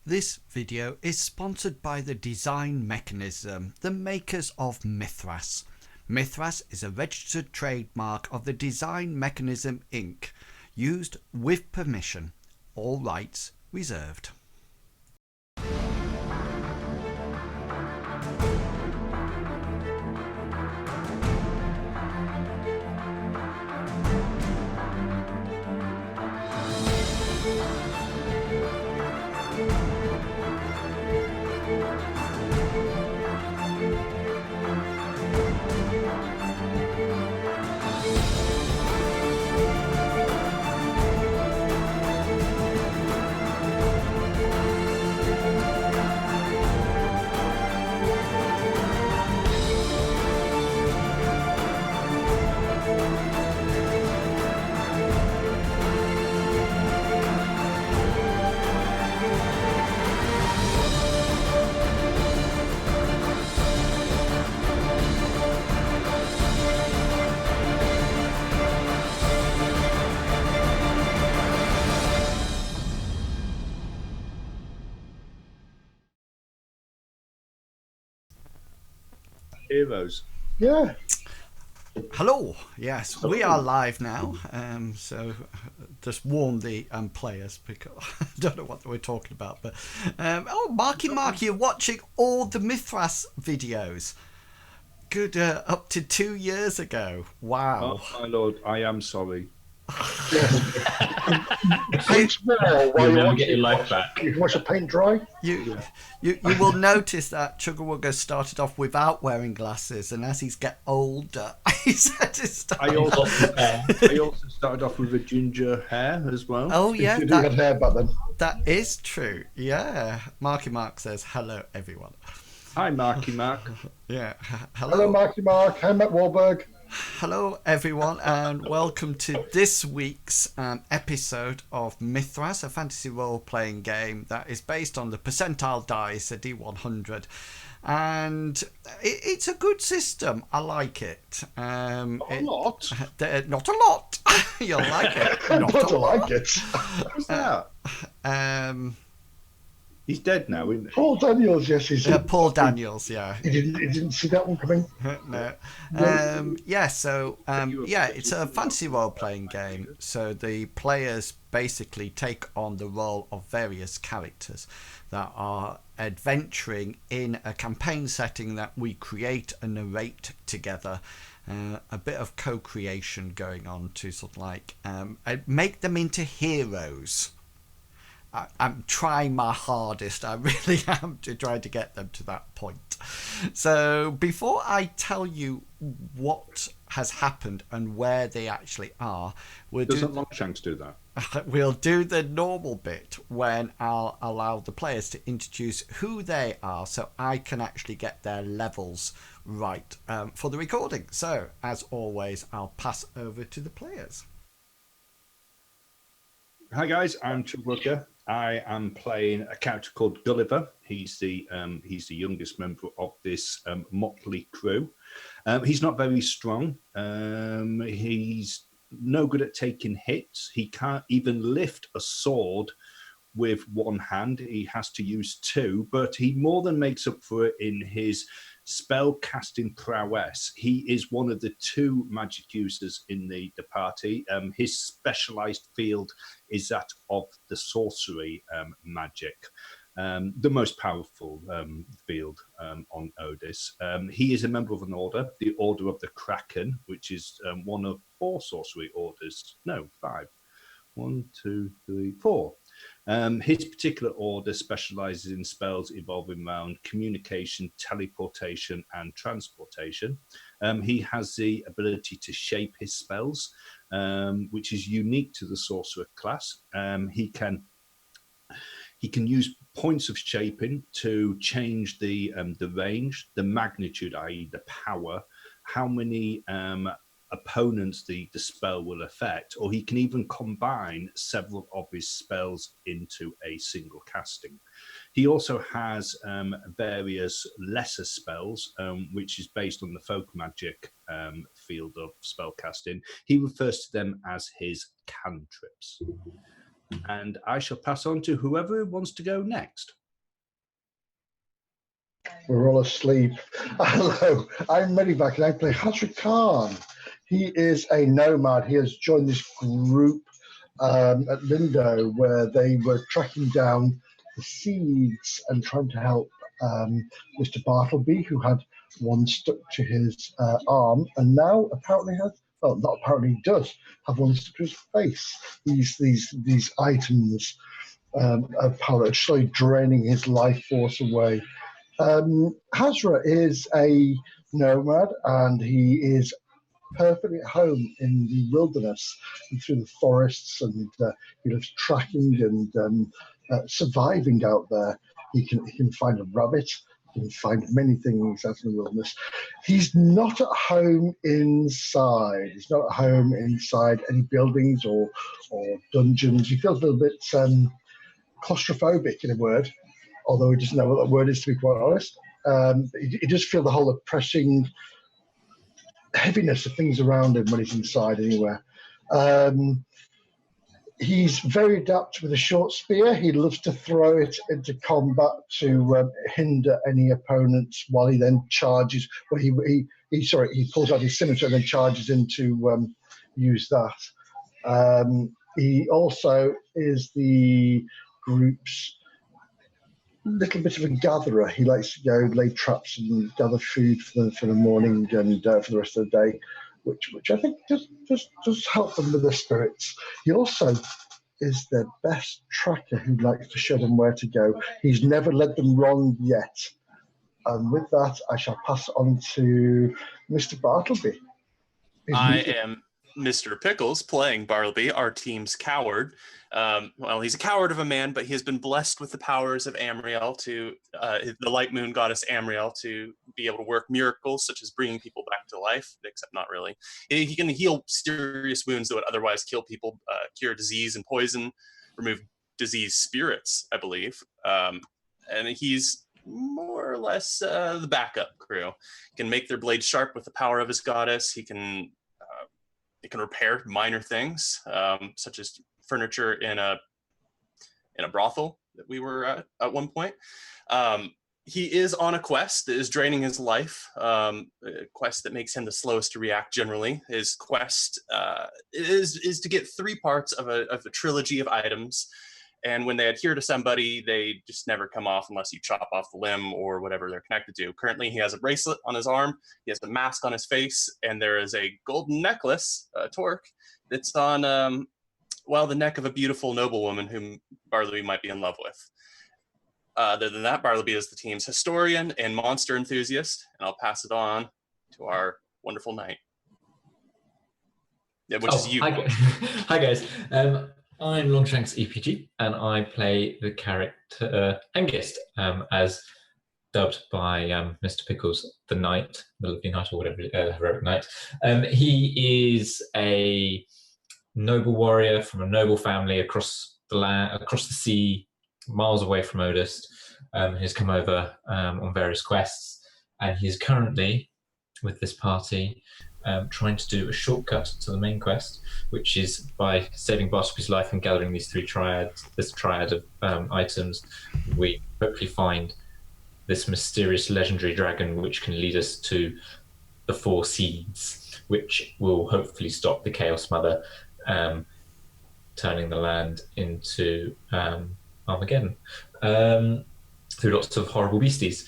This video is sponsored by the Design Mechanism, the makers of Mythras. Mythras is a registered trademark of the Design Mechanism Inc., used with permission. All rights reserved. Heroes. Yeah. Hello, yes, we are live now, so just warn the players because I don't know what we're talking about, but Marky Mark, you're watching all the Mythras videos. Good, up to 2 years ago. Wow. Oh my lord, I am sorry. Paint more while You'll you never get your life back. You can watch the paint dry. You will notice that Chuggerwugger started off without wearing glasses, and as he's get older, he's had to start. I also started off with a ginger hair as well. Oh yeah, You had hair back then. that is true. Yeah, Marky Mark says hello, everyone. Hi, Marky Mark. Yeah, Hello, Marky Mark. Hi, Matt Wahlberg. Hello, everyone, and welcome to this week's episode of Mythras, a fantasy role-playing game that is based on the percentile dice, a D100, and it's a good system. I like it. Not a lot. Not a lot. You'll like it. Not a like it. What's that? He's dead now, isn't he? Paul Daniels, yes, he's. Paul Daniels, yeah. He didn't see that one coming. No. It's a fantasy role-playing game. So the players basically take on the role of various characters that are adventuring in a campaign setting that we create and narrate together. A bit of co-creation going on to sort of like make them into heroes. I'm trying my hardest. I really am to try to get them to that point. So before I tell you what has happened and where they actually are, Doesn't Longshanks do that? We'll do the normal bit when I'll allow the players to introduce who they are so I can actually get their levels right for the recording. So, as always, I'll pass over to the players. Hi guys, I'm Chuggerwugger. I am playing a character called Gulliver. He's the youngest member of this motley crew. He's not very strong. He's no good at taking hits. He can't even lift a sword with one hand. He has to use two, but he more than makes up for it in his spell casting prowess. He is one of the two magic users in the party. His specialized field is that of the sorcery magic, the most powerful field on Odys. He is a member of an order, the Order of the Kraken, which is one of four sorcery orders. No, five. 1, 2, 3, 4. His particular order specializes in spells involving around communication, teleportation, and transportation. He has the ability to shape his spells, which is unique to the sorcerer class. He can use points of shaping to change the range, the magnitude, i.e. the power, how many opponents the spell will affect, or he can even combine several of his spells into a single casting. He also has various lesser spells, which is based on the folk magic field of spell casting. He refers to them as his cantrips. and I shall pass on to whoever wants to go next. We're all asleep. Hello, I'm Medivac and I play Hazard Khan. He is a nomad. He has joined this group at Lindo where they were tracking down the seeds and trying to help Mr. Bartleby, who had one stuck to his arm and now apparently has, well, not apparently, he does have one stuck to his face. These items of power are slowly draining his life force away. Hazra is a nomad and he is perfectly at home in the wilderness and through the forests, and he loves tracking and surviving out there. He can find a rabbit, he can find many things out in the wilderness. He's not at home inside. He's not at home inside any buildings or dungeons. He feels a little bit claustrophobic, in a word, although he doesn't know what that word is, to be quite honest. He does feel the whole oppressing heaviness of things around him when he's inside anywhere. He's very adept with a short spear. He loves to throw it into combat to hinder any opponents while he then charges. Well, he pulls out his scimitar and then charges in to use that. He also is the group's little bit of a gatherer. He likes to go lay traps and gather food for the morning and for the rest of the day, which I think does help them with their spirits. He also is their best tracker who likes to show them where to go. He's never led them wrong yet. And with that, I shall pass on to Mr. Bartleby. I am Mr. Pickles, playing Bartleby, our team's coward. Well, he's a coward of a man, but he has been blessed with the powers of Amriel, the light moon goddess Amriel, to be able to work miracles such as bringing people back to life, except not really. He can heal serious wounds that would otherwise kill people, cure disease and poison, remove disease spirits, I believe. And he's more or less the backup crew. He can make their blades sharp with the power of his goddess. He can repair minor things, such as furniture in a brothel that we were at one point. He is on a quest that is draining his life, a quest that makes him the slowest to react generally. His quest is to get 3 parts of a trilogy of items, and when they adhere to somebody, they just never come off unless you chop off the limb or whatever they're connected to. Currently, he has a bracelet on his arm, he has a mask on his face, and there is a golden necklace, a torque, that's on the neck of a beautiful noblewoman whom Bartleby might be in love with. Other than that, Bartleby is the team's historian and monster enthusiast, and I'll pass it on to our wonderful knight. Yeah, which is you. Hi guys. I'm Longshanks EPG, and I play the character Hengist, as dubbed by Mr. Pickles, the knight, the lovely knight, or whatever, heroic knight. He is a noble warrior from a noble family across the land, across the sea, miles away from Odist. He's come over on various quests, and he's currently with this party trying to do a shortcut to the main quest, which is by saving Bartleby's life and gathering these 3 triads, this triad of items. We hopefully find this mysterious legendary dragon, which can lead us to the 4 seeds, which will hopefully stop the Chaos Mother turning the land into Armageddon through lots of horrible beasties.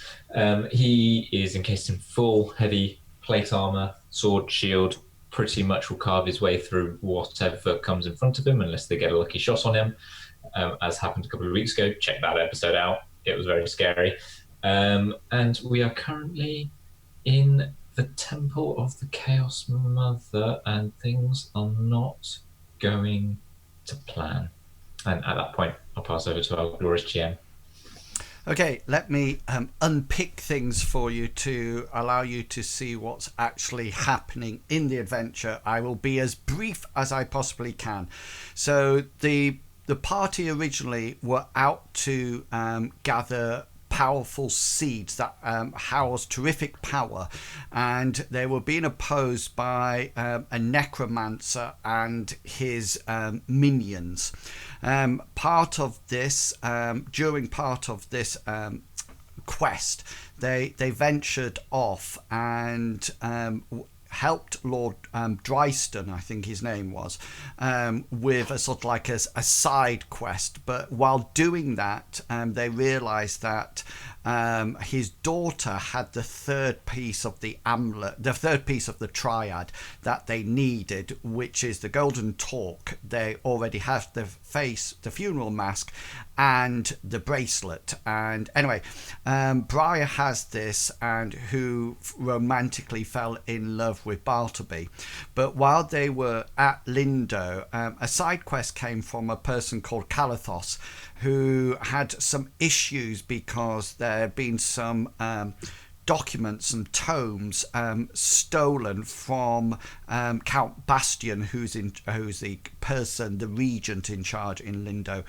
He is encased in full heavy plate armor, sword, shield, pretty much will carve his way through whatever comes in front of him unless they get a lucky shot on him, as happened a couple of weeks ago. Check that episode out, it was very scary. And we are currently in the Temple of the Chaos Mother, and things are not going to plan. And at that point, I'll pass over to our glorious GM. Okay, let me unpick things for you to allow you to see what's actually happening in the adventure. I will be as brief as I possibly can. So the party originally were out to gather powerful seeds that house terrific power, and they were being opposed by a necromancer and his minions. During part of this quest, they ventured off and helped Lord Dryston, I think his name was, with a sort of like a side quest. But while doing that, they realised that his daughter had the third piece of the amulet, the third piece of the triad that they needed, which is the golden torque. They already have the funeral mask, and the bracelet. And anyway, Briar has this, and who romantically fell in love with Bartleby. But while they were at Lindo, a side quest came from a person called Calathos, who had some issues because there had been some documents and tomes stolen from Count Bastian, who's the regent in charge in Lindo,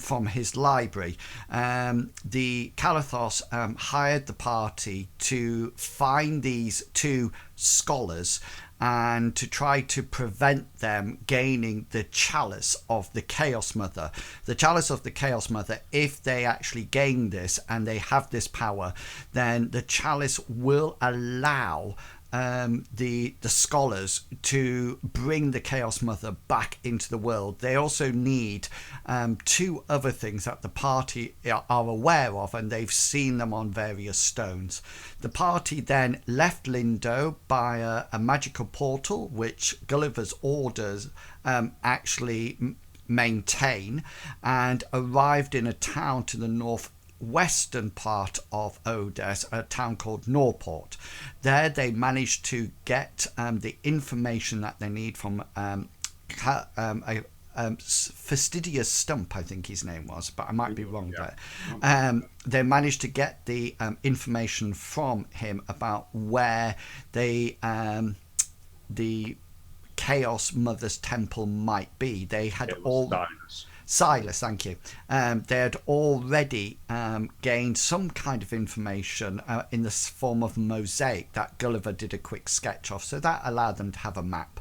from his library. The Calathos hired the party to find these two scholars and to try to prevent them gaining the Chalice of the Chaos Mother. The Chalice of the Chaos Mother, if they actually gain this and they have this power, then the Chalice will allow the scholars to bring the Chaos Mother back into the world. They also need two other things that the party are aware of, and they've seen them on various stones. The party then left Lindo by a magical portal, which Gulliver's orders actually maintain, and arrived in a town to the northwestern part of Odess, a town called Norport. There they managed to get the information that they need from Fastidious Stump, I think his name was, but I might be wrong there. They managed to get the information from him about where the Chaos Mother's temple might be. They had Silas, thank you. They had already gained some kind of information in the form of mosaic that Gulliver did a quick sketch of, so that allowed them to have a map.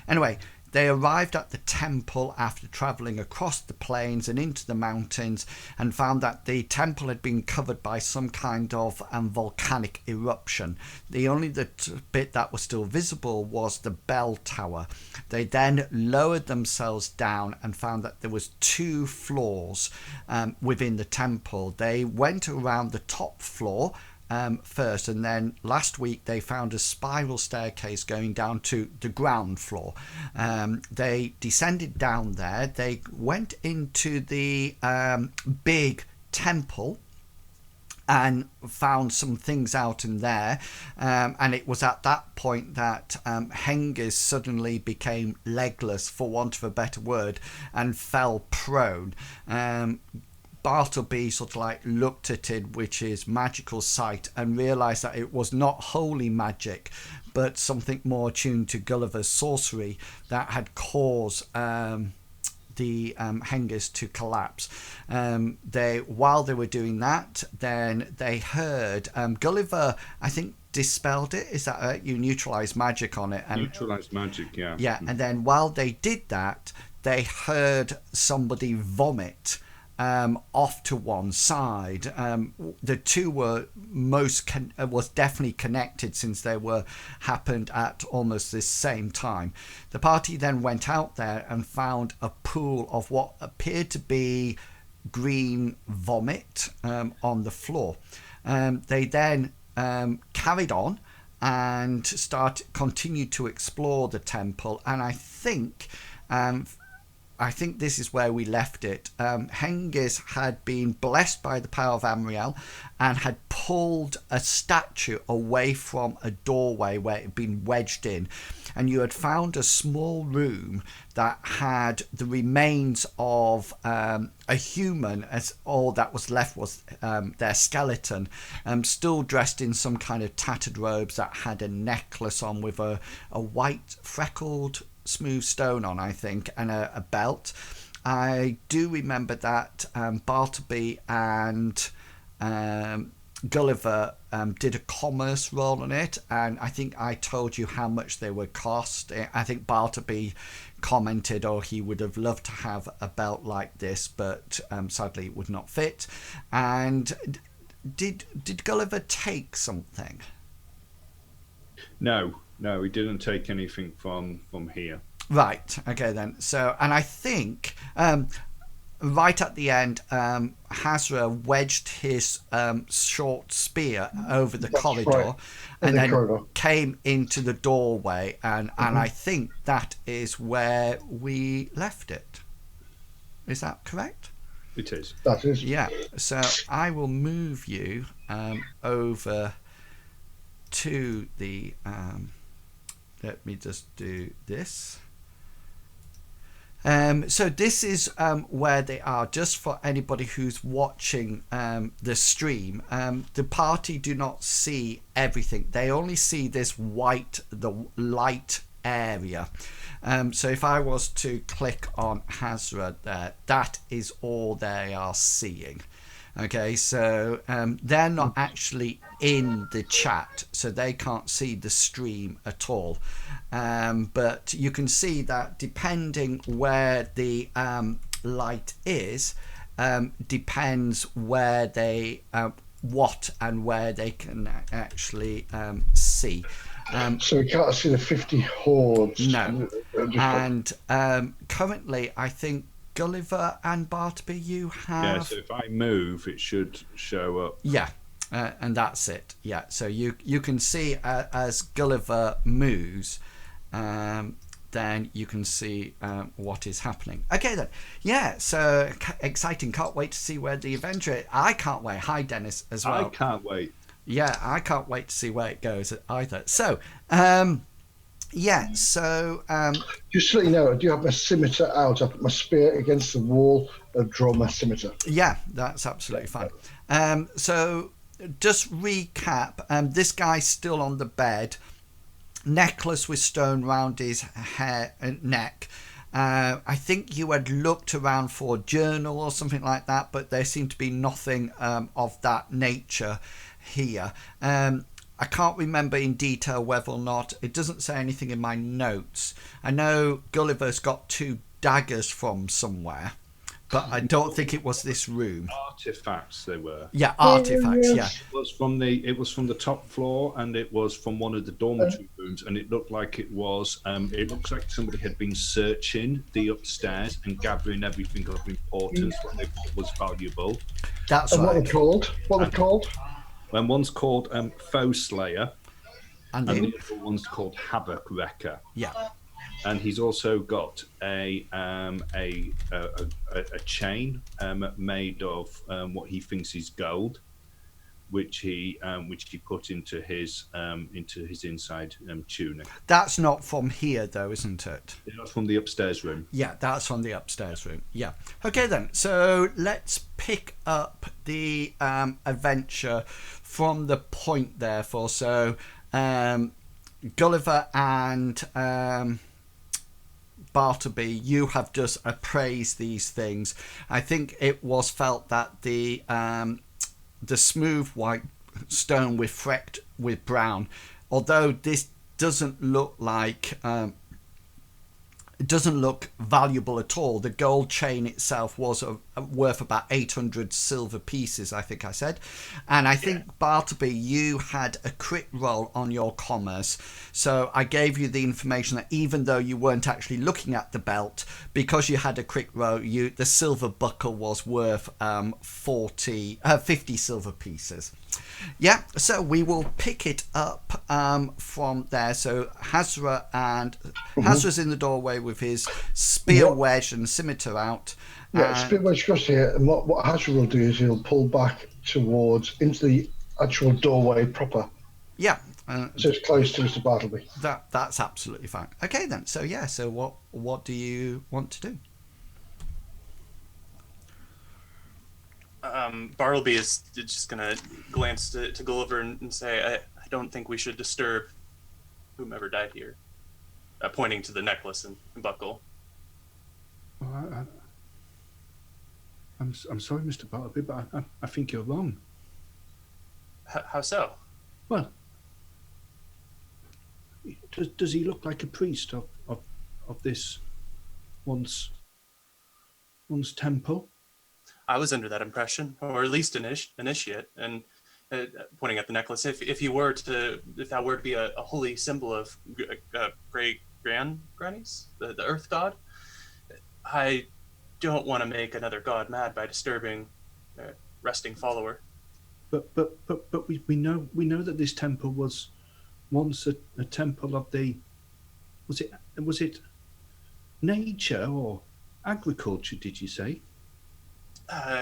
Anyway, they arrived at the temple after travelling across the plains and into the mountains, and found that the temple had been covered by some kind of volcanic eruption. The only bit that was still visible was the bell tower. They then lowered themselves down and found that there was 2 floors within the temple. They went around the top floor first, and then last week they found a spiral staircase going down to the ground floor. They descended down there. They went into the big temple and found some things out in there, and it was at that point that Hengist suddenly became legless, for want of a better word, and fell prone. Bartleby sort of like looked at it, which is magical sight, and realised that it was not holy magic, but something more attuned to Gulliver's sorcery that had caused the Hengist to collapse. While they were doing that, then they heard Gulliver, I think, dispelled it. Is that right? You neutralised magic on it. And neutralised magic, yeah. Yeah, and then while they did that, they heard somebody vomit off to one side. The two were was definitely connected, since they happened at almost the same time. The party then went out there and found a pool of what appeared to be green vomit on the floor. They then carried on and continued to explore the temple, and I think this is where we left it. Hengist had been blessed by the power of Amriel and had pulled a statue away from a doorway where it had been wedged in. And you had found a small room that had the remains of a human, as all that was left was their skeleton, still dressed in some kind of tattered robes that had a necklace on with a white freckled smooth stone on, I think, and a belt. I do remember that Bartleby and Gulliver did a commerce roll on it, and I think I told you how much they would cost. I think Bartleby commented, oh, he would have loved to have a belt like this, but sadly it would not fit. And did Gulliver take something? No, he didn't take anything from here. Right, okay then. So, and I think right at the end, Hazra wedged his short spear over the corridor, right. and then corridor. came into the doorway, and I think that is where we left it. Is that correct? It is. That is. Yeah. So I will move you over to the. Let me just do this. So this is where they are, just for anybody who's watching the stream. The party do not see everything. They only see this the light area. So if I was to click on Hazra there, that is all they are seeing. Okay, so they're not actually in the chat, so they can't see the stream at all. But you can see that depending where the light is, depends where they what and where they can actually see. So we can't see the 50 hordes. No. And currently, I think Gulliver and Bartleby, you have. Yeah, so if I move, it should show up. Yeah, and that's it. Yeah, so you can see as Gulliver moves, then you can see what is happening. Okay then. Yeah, so exciting. Can't wait to see where the adventure is. I can't wait. Hi, Dennis, as well. I can't wait. Yeah, I can't wait to see where it goes either. So, yeah, so... just to let you know, I do have my scimitar out. I put my spear against the wall and draw my scimitar. Yeah, that's absolutely fine. So, just recap. This guy's still on the bed. Necklace with stone round his hair and neck. I think you had looked around for a journal or something like that, but there seemed to be nothing of that nature here. I can't remember in detail whether or not, it doesn't say anything in my notes. I know Gulliver's got 2 daggers from somewhere, but I don't think it was this room. Artifacts they were. Yeah, artifacts, yeah. It was from the top floor, and it was from one of the dormitory rooms, and it looked like it looks like somebody had been searching the upstairs and gathering everything of importance what they thought was valuable. That's and right. What they're called? And one's called Foe Slayer, And the then, other one's called Havoc Wrecker. yeah. And he's also got a chain made of what he thinks is gold, which he put into his inside tunic. That's not from here, though, isn't it? That's from the upstairs room. Yeah, that's from the upstairs room. Yeah. Okay, then. So let's pick up the adventure from the point, therefore. So Gulliver and Bartleby, you have just appraised these things. I think it was felt that the smooth white stone with flecked with brown, although this doesn't look like it doesn't look valuable at all. The gold chain itself was worth about 800 silver pieces, I think I said. And I think, Bartleby, you had a crit roll on your commerce. So I gave you the information that even though you weren't actually looking at the belt, because you had a crit roll, the silver buckle was worth 50 silver pieces. Yeah, so we will pick it up from there. So Hazra's in the doorway with his spear wedge and scimitar out. Yeah, spear wedge across here, and what Hazra will do is he'll pull back into the actual doorway proper. Yeah. So it's close to Mr. Bartleby. That's absolutely fine. Okay then. So yeah. So what do you want to do? Bartleby is just gonna glance to Gulliver and say, I don't think we should disturb whomever died here. Pointing to the necklace and buckle. I'm sorry, Mr. Bartleby, but I think you're wrong. How so? Well, does he look like a priest of this once temple? I was under that impression, or at least initiate. And pointing at the necklace, if that were to be a holy symbol of great grannies, the Earth God, I don't want to make another god mad by disturbing a resting follower. But we know that this temple was once a temple of the was it nature or agriculture? Did you say?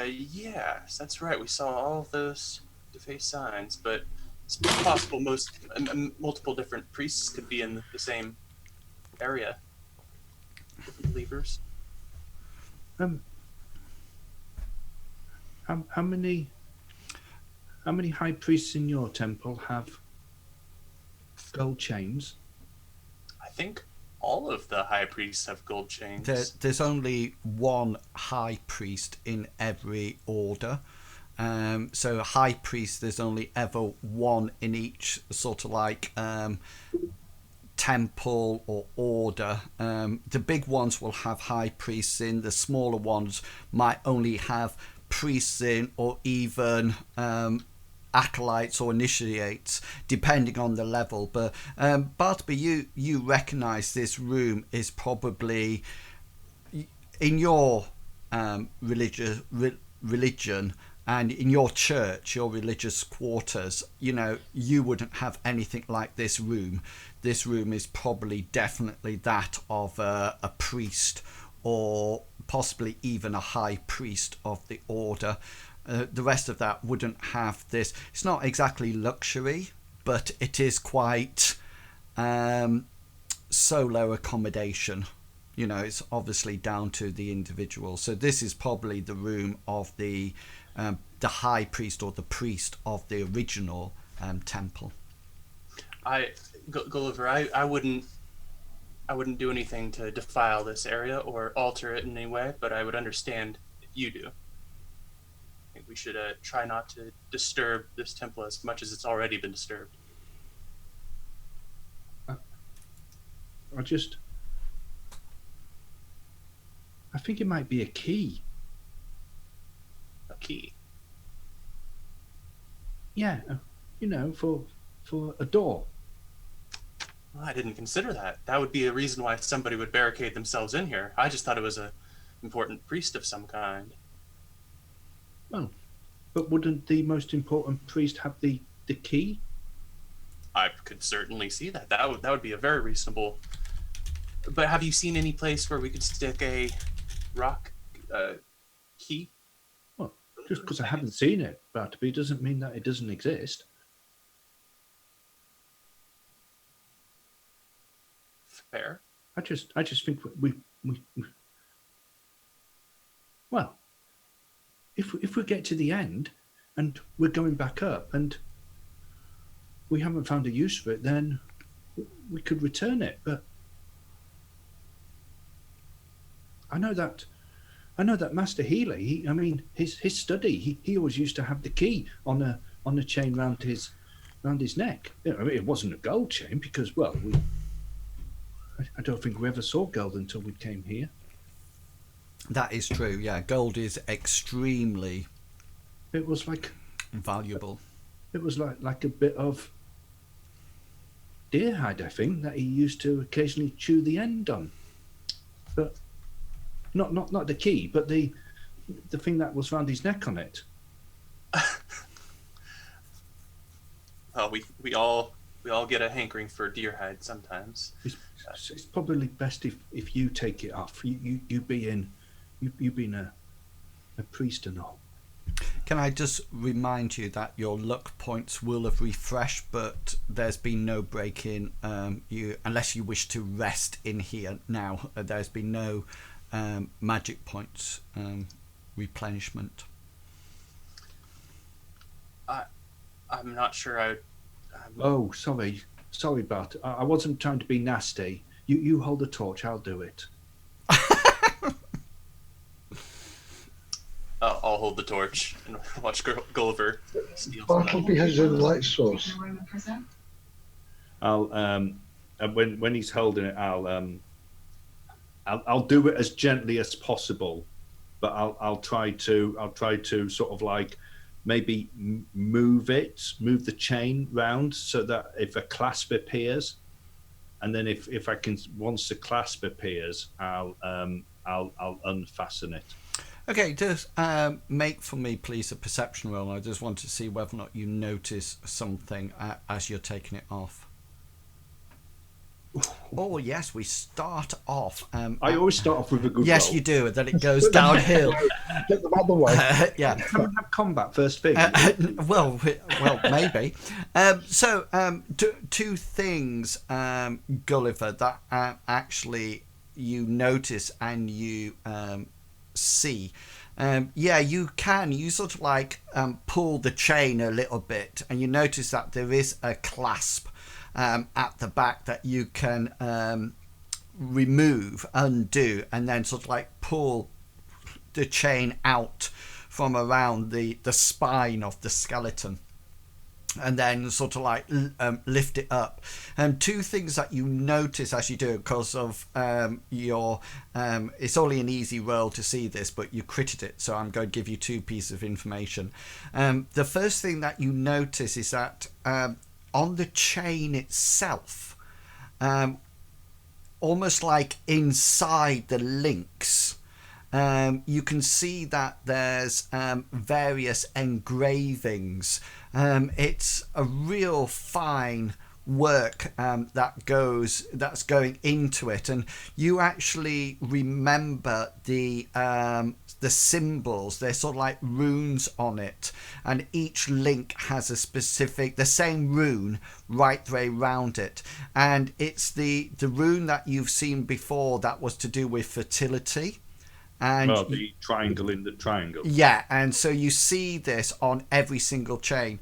Yes, that's right. We saw all of those deface signs, but it's possible multiple different priests could be in the same area. Different believers. How many high priests in your temple have gold chains? I think all of the high priests have gold chains. There's only one high priest in every order. So high priest, there's only ever one in each sort of like temple or order. The big ones will have high priests in. The smaller ones might only have priests in, or even acolytes or initiates, depending on the level. But Bartleby, you recognise this room is probably in your religion and in your church, your religious quarters. You wouldn't have anything like this room. This room is probably definitely that of a priest, or possibly even a high priest of the order. The rest of that wouldn't have this. It's not exactly luxury, but it is quite solo accommodation. It's obviously down to the individual. So this is probably the room of the high priest, or the priest of the original temple. Gulliver, I wouldn't do anything to defile this area or alter it in any way, but I would understand if you do. I think we should try not to disturb this temple as much as it's already been disturbed. I think it might be a key. A key? Yeah, for a door. Well, I didn't consider that. That would be a reason why somebody would barricade themselves in here. I just thought it was an important priest of some kind. Well, but wouldn't the most important priest have the key? I could certainly see that. That would be a very reasonable. But have you seen any place where we could stick a rock key? Well, just because I haven't seen it, Bartleby, doesn't mean that it doesn't exist. Fair. I just think we well, if we get to the end and we're going back up and we haven't found a use for it, then we could return it. But I know that Master Healy. His study. He always used to have the key on a chain round his neck. It wasn't a gold chain because, well, I don't think we ever saw gold until we came here. That is true. Yeah, gold is extremely. It was like valuable. It was like a bit of deer hide, I think, that he used to occasionally chew the end on. But not the key, but the thing that was round his neck on it. Well, we all get a hankering for deer hide sometimes. It's probably best if you take it off. You being a priest and all. Can I just remind you that your luck points will have refreshed, but there's been no break in. Unless you wish to rest in here now, there's been no magic points replenishment. I'm not sure. Oh, sorry, Bart. I wasn't trying to be nasty. You hold the torch. I'll do it. I'll hold the torch and watch Gulliver steal. Bartleby has his own light source. I'll when he's holding it, I'll do it as gently as possible, but I'll try to sort of like maybe move the chain round so that if a clasp appears, and then if I can, once the clasp appears, I'll unfasten it. Okay, just make for me, please, a perception roll. I just want to see whether or not you notice something as you're taking it off. Oh, yes, we start off. I always start off with a good yes, roll. you do, and then it goes downhill. Get them out the way. Yeah. Can we have combat first thing? Well, maybe. So, two things, Gulliver, that actually you notice and you see. You sort of like pull the chain a little bit, and you notice that there is a clasp at the back that you can undo, and then sort of like pull the chain out from around the spine of the skeleton, and then sort of like lift it up. And two things that you notice as you do it, because of your it's only an easy roll to see this, but you critted it, so I'm going to give you two pieces of information. The first thing that you notice is that on the chain itself, almost like inside the links, you can see that there's various engravings. It's a real fine work that's going into it, and you actually remember the symbols. They're sort of like runes on it, and each link has the same rune right the way around it, and it's the rune that you've seen before that was to do with fertility. And the triangle in the triangle. Yeah, and so you see this on every single chain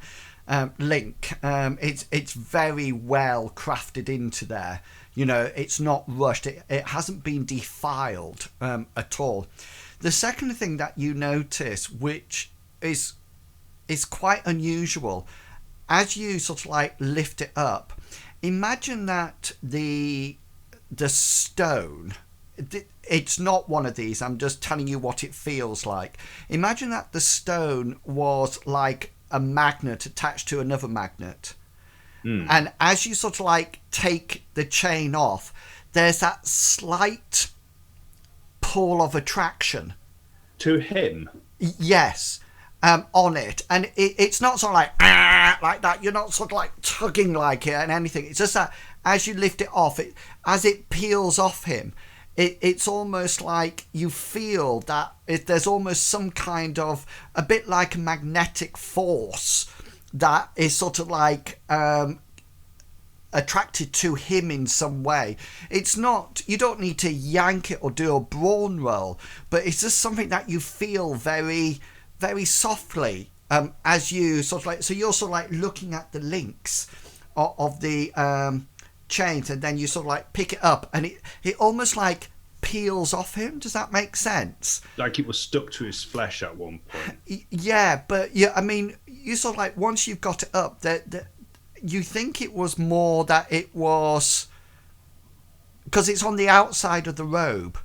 link. It's very well crafted into there. You know, it's not rushed. It hasn't been defiled at all. The second thing that you notice, which is quite unusual, as you sort of like lift it up, imagine that the stone. It's not one of these. I'm just telling you what it feels like. Imagine that the stone was like a magnet attached to another magnet. And as you sort of like take the chain off, there's that slight pull of attraction. To him? Yes. On it. And it's not sort of like that. You're not sort of like tugging like it and anything. It's just that as you lift it off, as it peels off him, it's almost like you feel that there's almost some kind of, a bit like a magnetic force that is sort of like attracted to him in some way. It's not, you don't need to yank it or do a brawn roll, but it's just something that you feel very, very softly as you sort of like, so you're sort of like looking at the links of the chains, and then you sort of like pick it up, and it almost like peels off him. Does that make sense? Like it was stuck to his flesh at one point. Yeah, but yeah, I mean, you sort of like, once you've got it up, that you think it was more that it was because it's on the outside of the robe,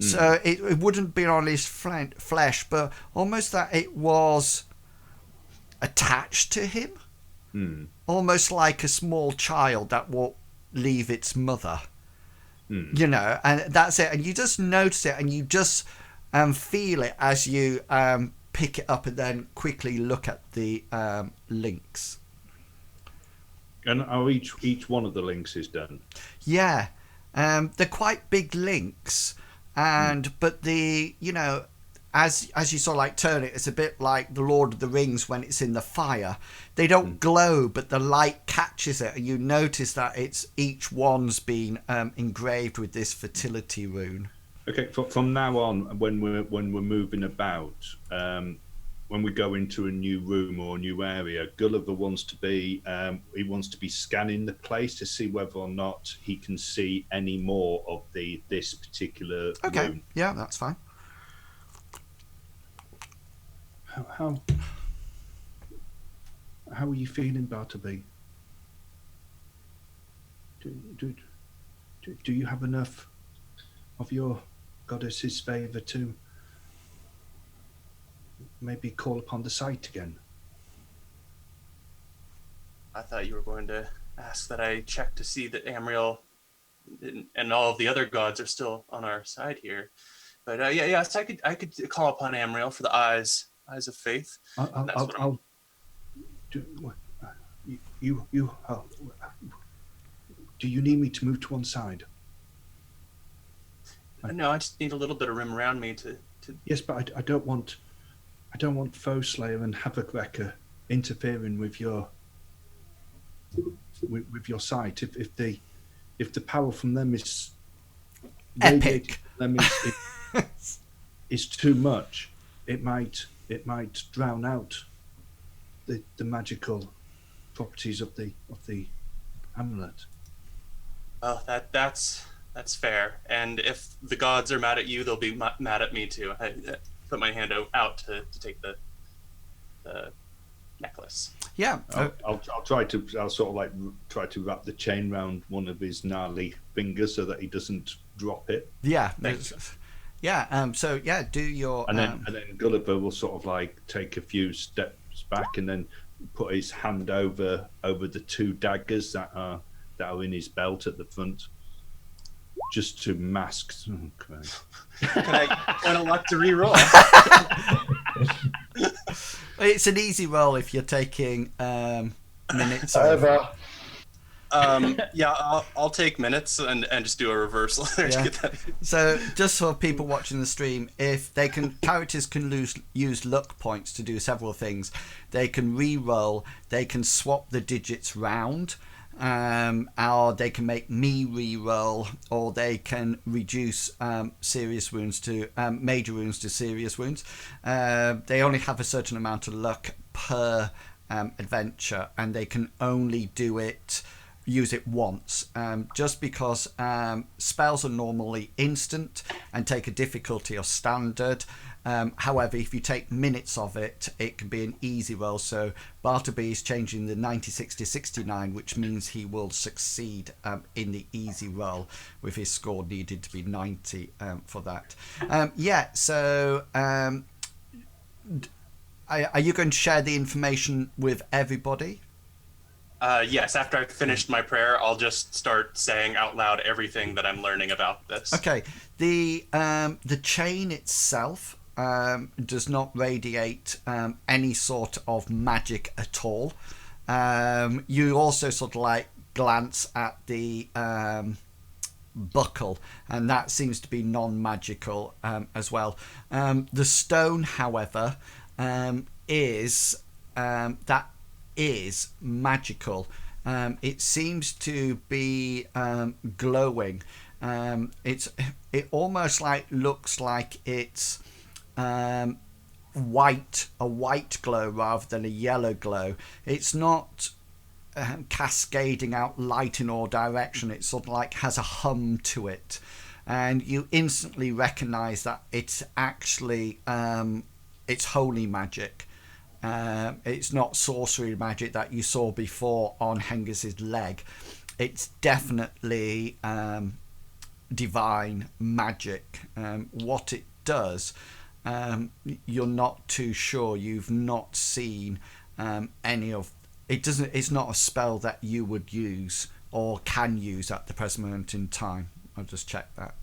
so it wouldn't be on his flesh, but almost that it was attached to him. Almost like a small child that will leave its mother, you know, and that's it. And you just notice it, and you just feel it as you pick it up, and then quickly look at the links. And how each one of the links is done? Yeah, they're quite big links, but you know, as you sort of like turn it, it's a bit like the Lord of the Rings when it's in the fire. They don't glow, but the light catches it, and you notice that each one's been engraved with this fertility rune. Okay, from now on, when we're moving about, when we go into a new room or a new area, Gulliver wants to be scanning the place to see whether or not he can see any more of this particular room. Yeah, that's fine. how are you feeling, Bartleby? Do you have enough of your goddess's favour to maybe call upon the sight again? I thought you were going to ask that I check to see that Amriel and all of the other gods are still on our side here. But yes, I could call upon Amriel for the eyes of faith. Do you need me to move to one side? No, I just need a little bit of room around me to. Yes, but I don't want Foe Slayer and Havoc Wrecker interfering with your sight. If the power from them is epic, them is too much, it might drown out the magical properties of the amulet. Oh, that's fair. And if the gods are mad at you, they'll be mad at me too. I put my hand out to take the necklace. Yeah, I'll try to try to wrap the chain round one of his gnarly fingers so that he doesn't drop it. Yeah, yeah. So yeah, do your and then Gulliver will sort of like take a few steps back and then put his hand over the two daggers that are in his belt at the front, just to mask. Oh, Christ. Can I point a luck to re-roll? It's an easy roll if you're taking minutes. Over. Yeah, I'll take minutes and just do a reversal there to get that. So just for people watching the stream, if they can, characters can use luck points to do several things. They can re-roll, they can swap the digits round, or they can make me re-roll, or they can reduce serious wounds to major wounds to serious wounds. They only have a certain amount of luck per adventure, and they can only use it once, just because spells are normally instant and take a difficulty of standard. However, if you take minutes of it, it can be an easy roll. So Bartleby is changing the 96 to 69, which means he will succeed in the easy roll, with his score needed to be 90 for that. So are you going to share the information with everybody? Yes, after I've finished my prayer, I'll just start saying out loud everything that I'm learning about this. Okay. The chain itself does not radiate any sort of magic at all. You also sort of like glance at the buckle, and that seems to be non-magical as well. The stone, however, is magical. It seems to be glowing. It almost looks like it's a white glow rather than a yellow glow. It's not cascading out light in all direction. It sort of like has a hum to it, and you instantly recognize that it's actually it's holy magic. It's not sorcery magic that you saw before on Hengist's leg. It's definitely divine magic. What it does, you're not too sure. You've not seen any of it. It's not a spell that you would use or can use at the present moment in time. I'll just check that.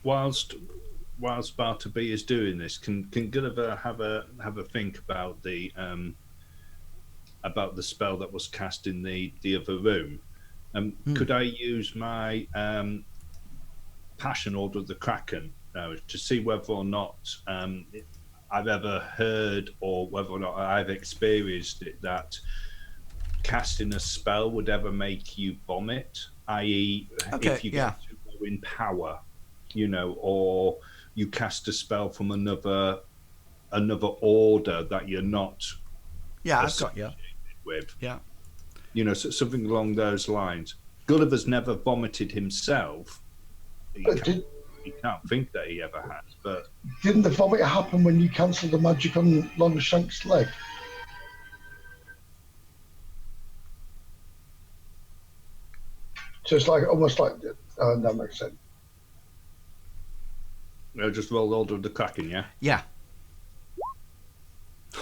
Whilst Bartleby is doing this, can Gulliver have a think about the spell that was cast in the other room? Could I use my Passion Order of the Kraken to see whether or not I've ever heard or whether or not I've experienced it that casting a spell would ever make you vomit, i.e. if you get too low in power, or you cast a spell from another order that you're not I've got you with. So something along those lines. Gulliver's never vomited himself. He can't think that he ever has, but didn't the vomit happen when you cancelled the magic on Longshank's leg? So it's like almost like that makes sense. They'll just roll Order of the Kraken, yeah? Yeah.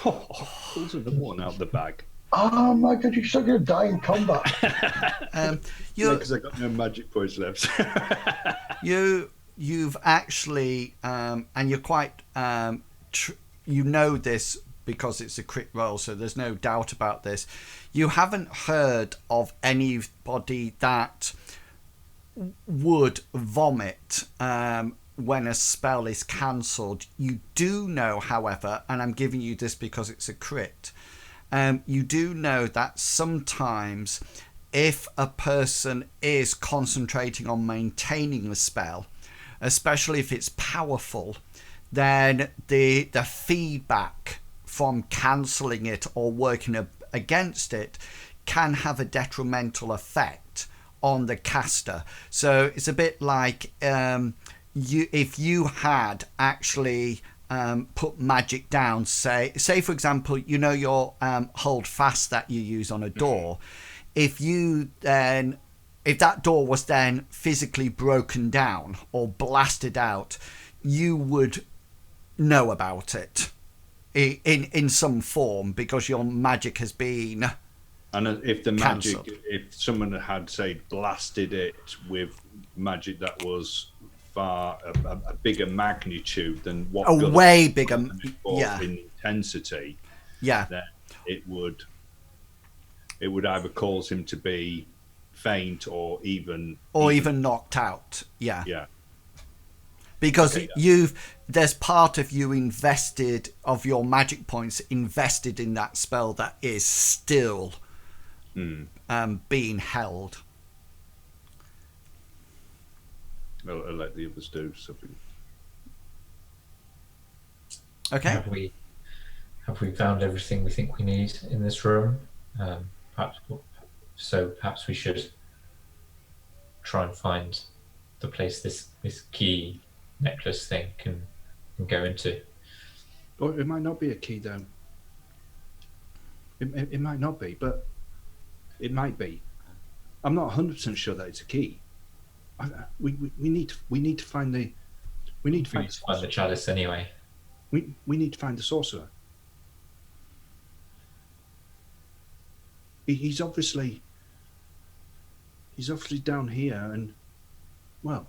Oh, pulls another one out of the bag. Oh my god, you're still going to die in combat. Because I got no magic points left. You've actually, and you're quite, you know this because it's a crit roll, so there's no doubt about this. You haven't heard of anybody that would vomit when a spell is cancelled. You do know, however, and I'm giving you this because it's a crit, you do know that sometimes if a person is concentrating on maintaining the spell, especially if it's powerful, then the feedback from cancelling it or working against it can have a detrimental effect on the caster. So it's a bit like if you had actually put magic down, say for example, you know your hold fast that you use on a door. If that door was then physically broken down or blasted out, you would know about it in some form because your magic has been. And if the magic, cancelled. if someone had, say, blasted it with magic that was far a bigger magnitude than what A way bigger, in intensity, yeah, then it would either cause him to be faint or even knocked out, yeah. Because Okay. there's part of you invested of your magic points invested in that spell that is still being held. I'll let the others do something. Okay. Have we found everything we think we need in this room? Perhaps we should try and find the place this key necklace thing can go into. Or it might not be a key, though. It might not be, but it might be. I'm not 100% sure that it's a key. We need to find the. We need to find the chalice anyway. We need to find the sorcerer. He's obviously down here, and well,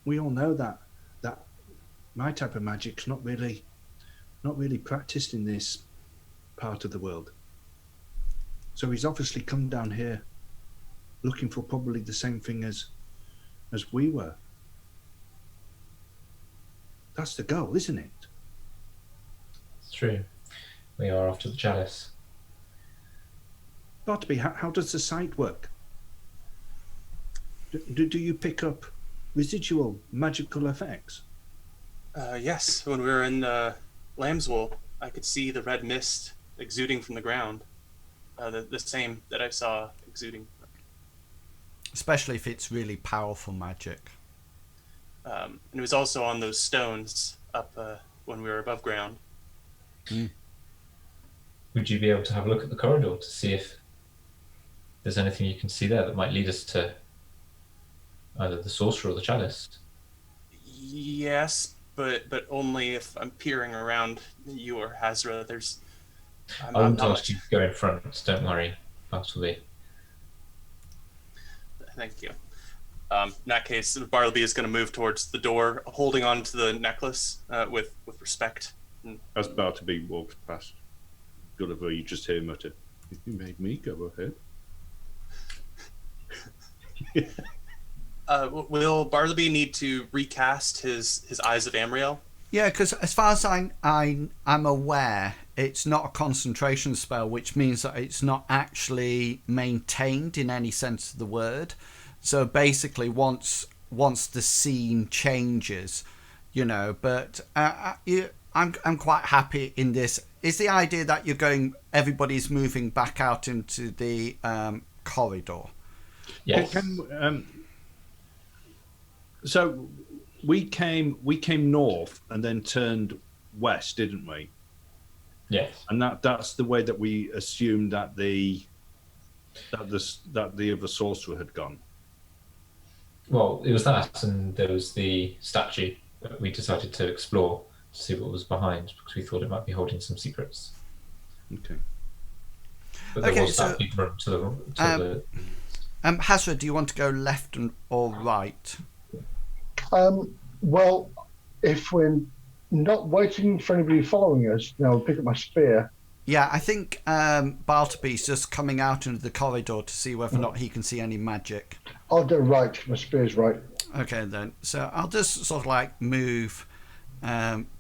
we all know that my type of magic's not really practiced in this part of the world. So he's obviously come down here looking for probably the same thing as we were. That's the goal, isn't it? It's true. We are after the chalice. Bartleby, how does the sight work? Do you pick up residual magical effects? Yes, when we were in Lambswool, I could see the red mist exuding from the ground. The same that I saw exuding. Especially if it's really powerful magic. And it was also on those stones up when we were above ground. Would you be able to have a look at the corridor to see if there's anything you can see there that might lead us to either the sorcerer or the chalice? Yes, but only if I'm peering around you or Hazra. I wouldn't ask you to go in front. Don't worry, Bartleby. Thank you. In that case, Bartleby is going to move towards the door, holding on to the necklace with respect. As Bartleby walks past Gulliver, you just hear him mutter, "You made me go ahead." Will Bartleby need to recast his Eyes of Amriel? Yeah, because as far as I'm aware, it's not a concentration spell, which means that it's not actually maintained in any sense of the word. So basically, once the scene changes, But I'm quite happy in this. Is the idea that everybody's moving back out into the corridor? Yes. So we came north and then turned west, didn't we? Yes. And that's the way that we assumed that the other sorcerer had gone. Well, it was that, and there was the statue that we decided to explore to see what was behind, because we thought it might be holding some secrets. Okay. But there Okay, was that big room to the Hazra, do you want to go left or right? Well, if we're not waiting for anybody following us, I'll pick up my spear. Yeah, I think Bartleby's just coming out into the corridor to see whether or not he can see any magic. I'll go right. My spear's right. Okay, then. So I'll just sort of like move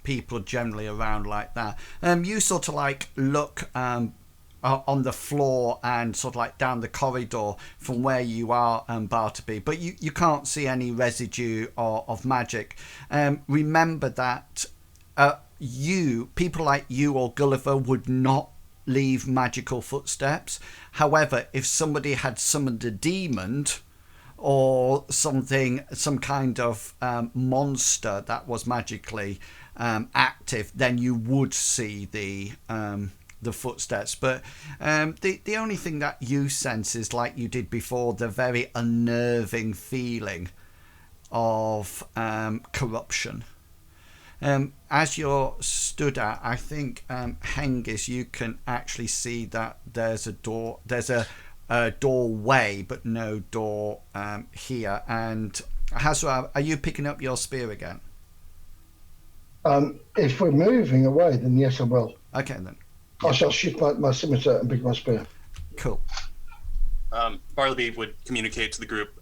people generally around like that. You sort of like look on the floor and sort of like down the corridor from where you are, Bartleby, but you can't see any residue of magic. Remember that people like you or Gulliver would not leave magical footsteps. However, if somebody had summoned a demon or something, some kind of monster that was magically active, then you would see the footsteps. But the only thing that you sense is, like you did before, the very unnerving feeling of corruption. As you're stood at, I think, Hengist, you can actually see that there's a door. There's a doorway, but no door here. And Hazra, are you picking up your spear again? If we're moving away, then yes, I will. Okay, then. I shall shift my scimitar and pick my spear. Cool. Bartleby would communicate to the group.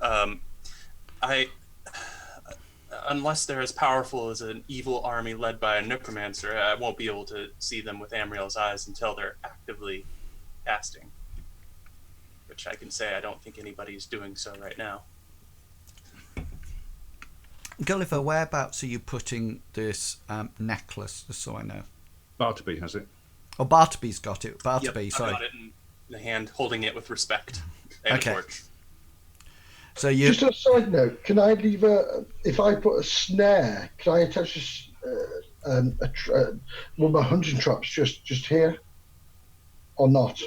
Unless they're as powerful as an evil army led by a necromancer, I won't be able to see them with Amriel's eyes until they're actively casting. Which I can say I don't think anybody's doing so right now. Gulliver, whereabouts are you putting this necklace, just so I know? Bartleby has it. Oh, Bartleby's got it. Bartleby, sorry. I've got it in the hand, holding it with respect. Okay. So you... Just a side note, can I leave if I put a snare, can I attach one of my hunting traps just here? Or not?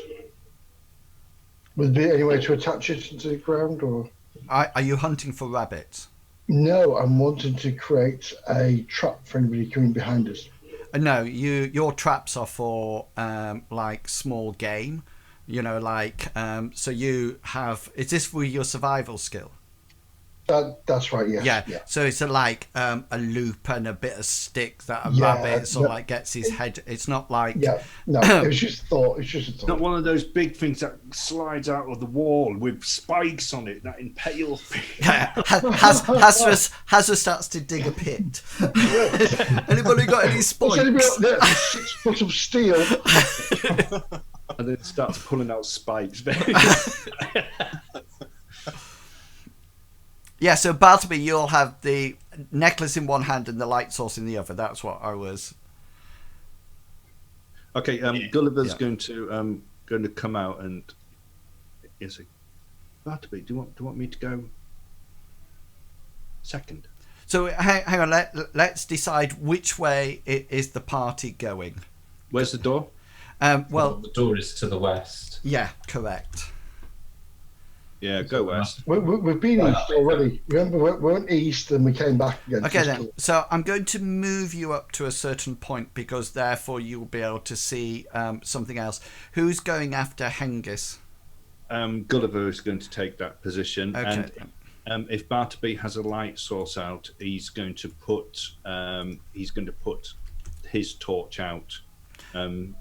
Would there be any way to attach it to the ground? Or Are you hunting for rabbits? No, I'm wanting to create a trap for anybody coming behind us. No, your traps are for like small game, so you have, is this for your survival skill? That's right, yes. Yeah. So it's like a loop and a bit of stick that a rabbit sort of like gets his head. It's not like... Yeah, no, it was just a thought. It's just a thought. Not one of those big things that slides out of the wall with spikes on it that impale. Yeah, Hazra starts to dig a pit. Anybody got any spikes? Anybody got there? 6 foot of steel. And then starts pulling out spikes. Yeah, so Bartleby, you'll have the necklace in one hand and the light source in the other. That's what I was... Okay, Gulliver's going to come out and... Is he? Bartleby, do you want me to go second? So hang on, let's decide which way is the party going. Where's the door? Well, the door is to the west. Yeah, correct. Yeah, go west. We've been east already. Remember, we went east and we came back again. Okay, then. So I'm going to move you up to a certain point because therefore you'll be able to see something else. Who's going after Hengist? Gulliver is going to take that position. Okay. And if Bartleby has a light source out, he's going to put his torch out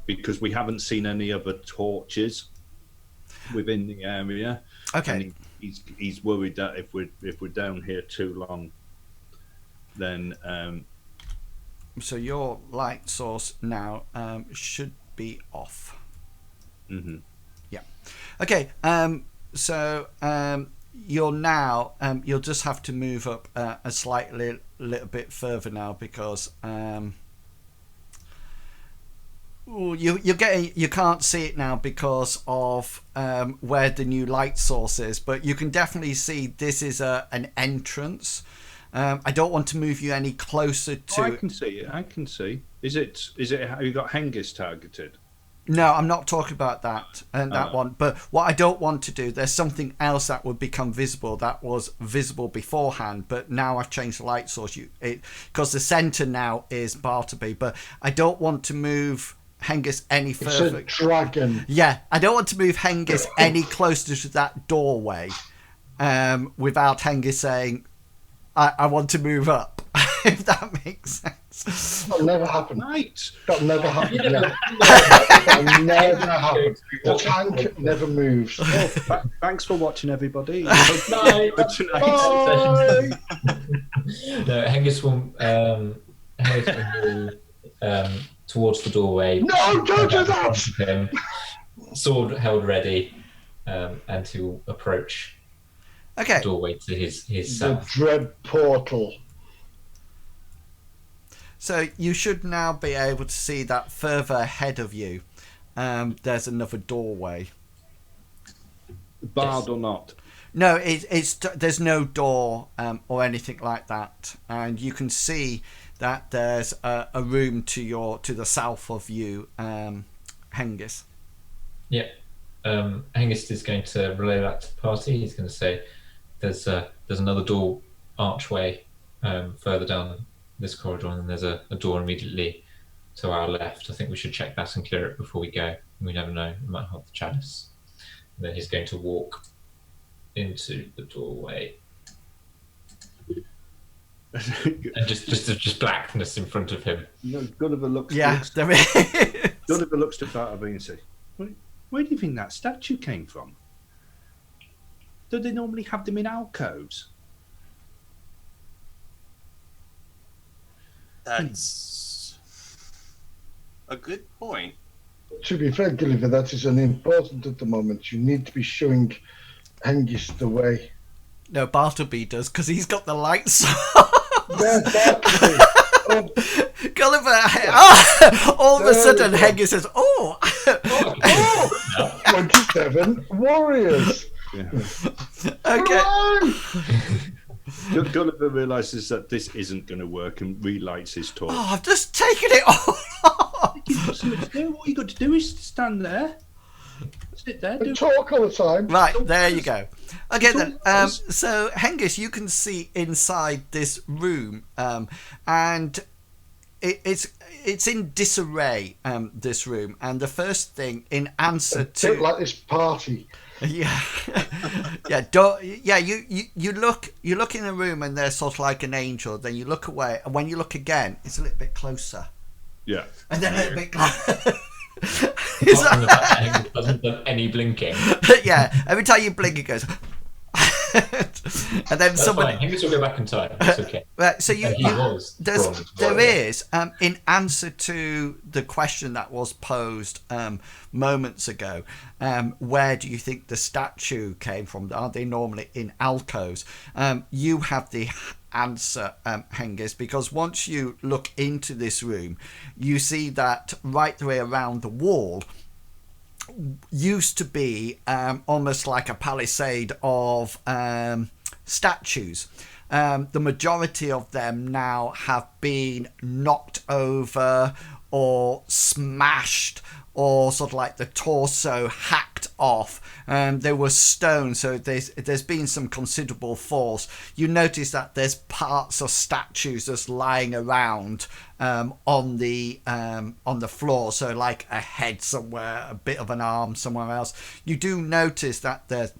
because we haven't seen any other torches within the area. Okay. And he's worried that if we're down here too long, then so your light source now should be off. Mm-hmm. Yeah. Okay. So you're now you'll just have to move up a little bit further now because you can't see it now because of where the new light source is, but you can definitely see this is an entrance I don't want to move you any closer to. Oh, I can see it. I can see. Is it? Have you got Hengist targeted? No, I'm not talking about that and that one. But what I don't want to do, there's something else that would become visible that was visible beforehand, but now I've changed the light source. Because the center now is Bartleby, but I don't want to move Hengist any further. It's a dragon. Yeah, I don't want to move Hengist any closer to that doorway, without Hengist saying, "I want to move up." If that makes sense. That'll never happen. Right. That'll never happen. Yeah. That'll never happen. The tank never moves. Well, thanks for watching, everybody. Bye. Good tonight. Bye. No, Hengist will move towards the doorway. No, don't do that! Him, sword held ready, and to approach Okay. the doorway to his The south. dread portal. So you should now be able to see that further ahead of you. There's another doorway. Barred or not? No, there's no door or anything like that, and you can see that there's a room to the south of you, Hengist. Yeah. Hengist is going to relay that to the party. He's going to say, "There's another door archway further down this corridor, and there's a door immediately to our left. I think we should check that and clear it before we go. We never know. We might have the Chalice." And then he's going to walk into the doorway, and just blackness in front of him. Gulliver looks. Yeah, there is. Gulliver looks to Bartleby and says, "Where do you think that statue came from? Do they normally have them in alcoves?" That's a good point. To be fair, Gulliver, that is unimportant at the moment. You need to be showing Hengist the way. No, Bartleby does because he's got the lights. Yeah, Bartleby. Oh, Gulliver. All of a sudden, Hengist says, "Oh." 27 warriors. Yeah. Okay. Run! Gulliver realizes that this isn't going to work and relights his torch. Oh, I've just taken it all off. You've got something to do. All you got to do is stand there, sit there, do And talk all the time. Right, there you go. Okay then. So Hengist, you can see inside this room, and it's in disarray. This room, and the first thing in answer A bit to like this party. yeah, you look in a room and there's sort of like an angel. Then you look away, and when you look again, it's a little bit closer, Yeah. and then a little bit closer. Apart from the fact that Hengist doesn't do any blinking. Yeah, every time you blink, it goes. And then That's somebody. fine. Hengist will go back in time. It's okay. Right, so you, He you was there bronze. is in answer to the question that was posed moments ago, where do you think the statue came from? Are they normally in alcoves? You have the answer, Hengist, because once you look into this room, you see that right the way around the wall used to be almost like a palisade of statues. The majority of them now have been knocked over or smashed, or sort of like the torso hacked off. They were stone, so there's been some considerable force. You notice that there's parts of statues just lying around on the floor, so like a head somewhere, a bit of an arm somewhere else. You do notice that there's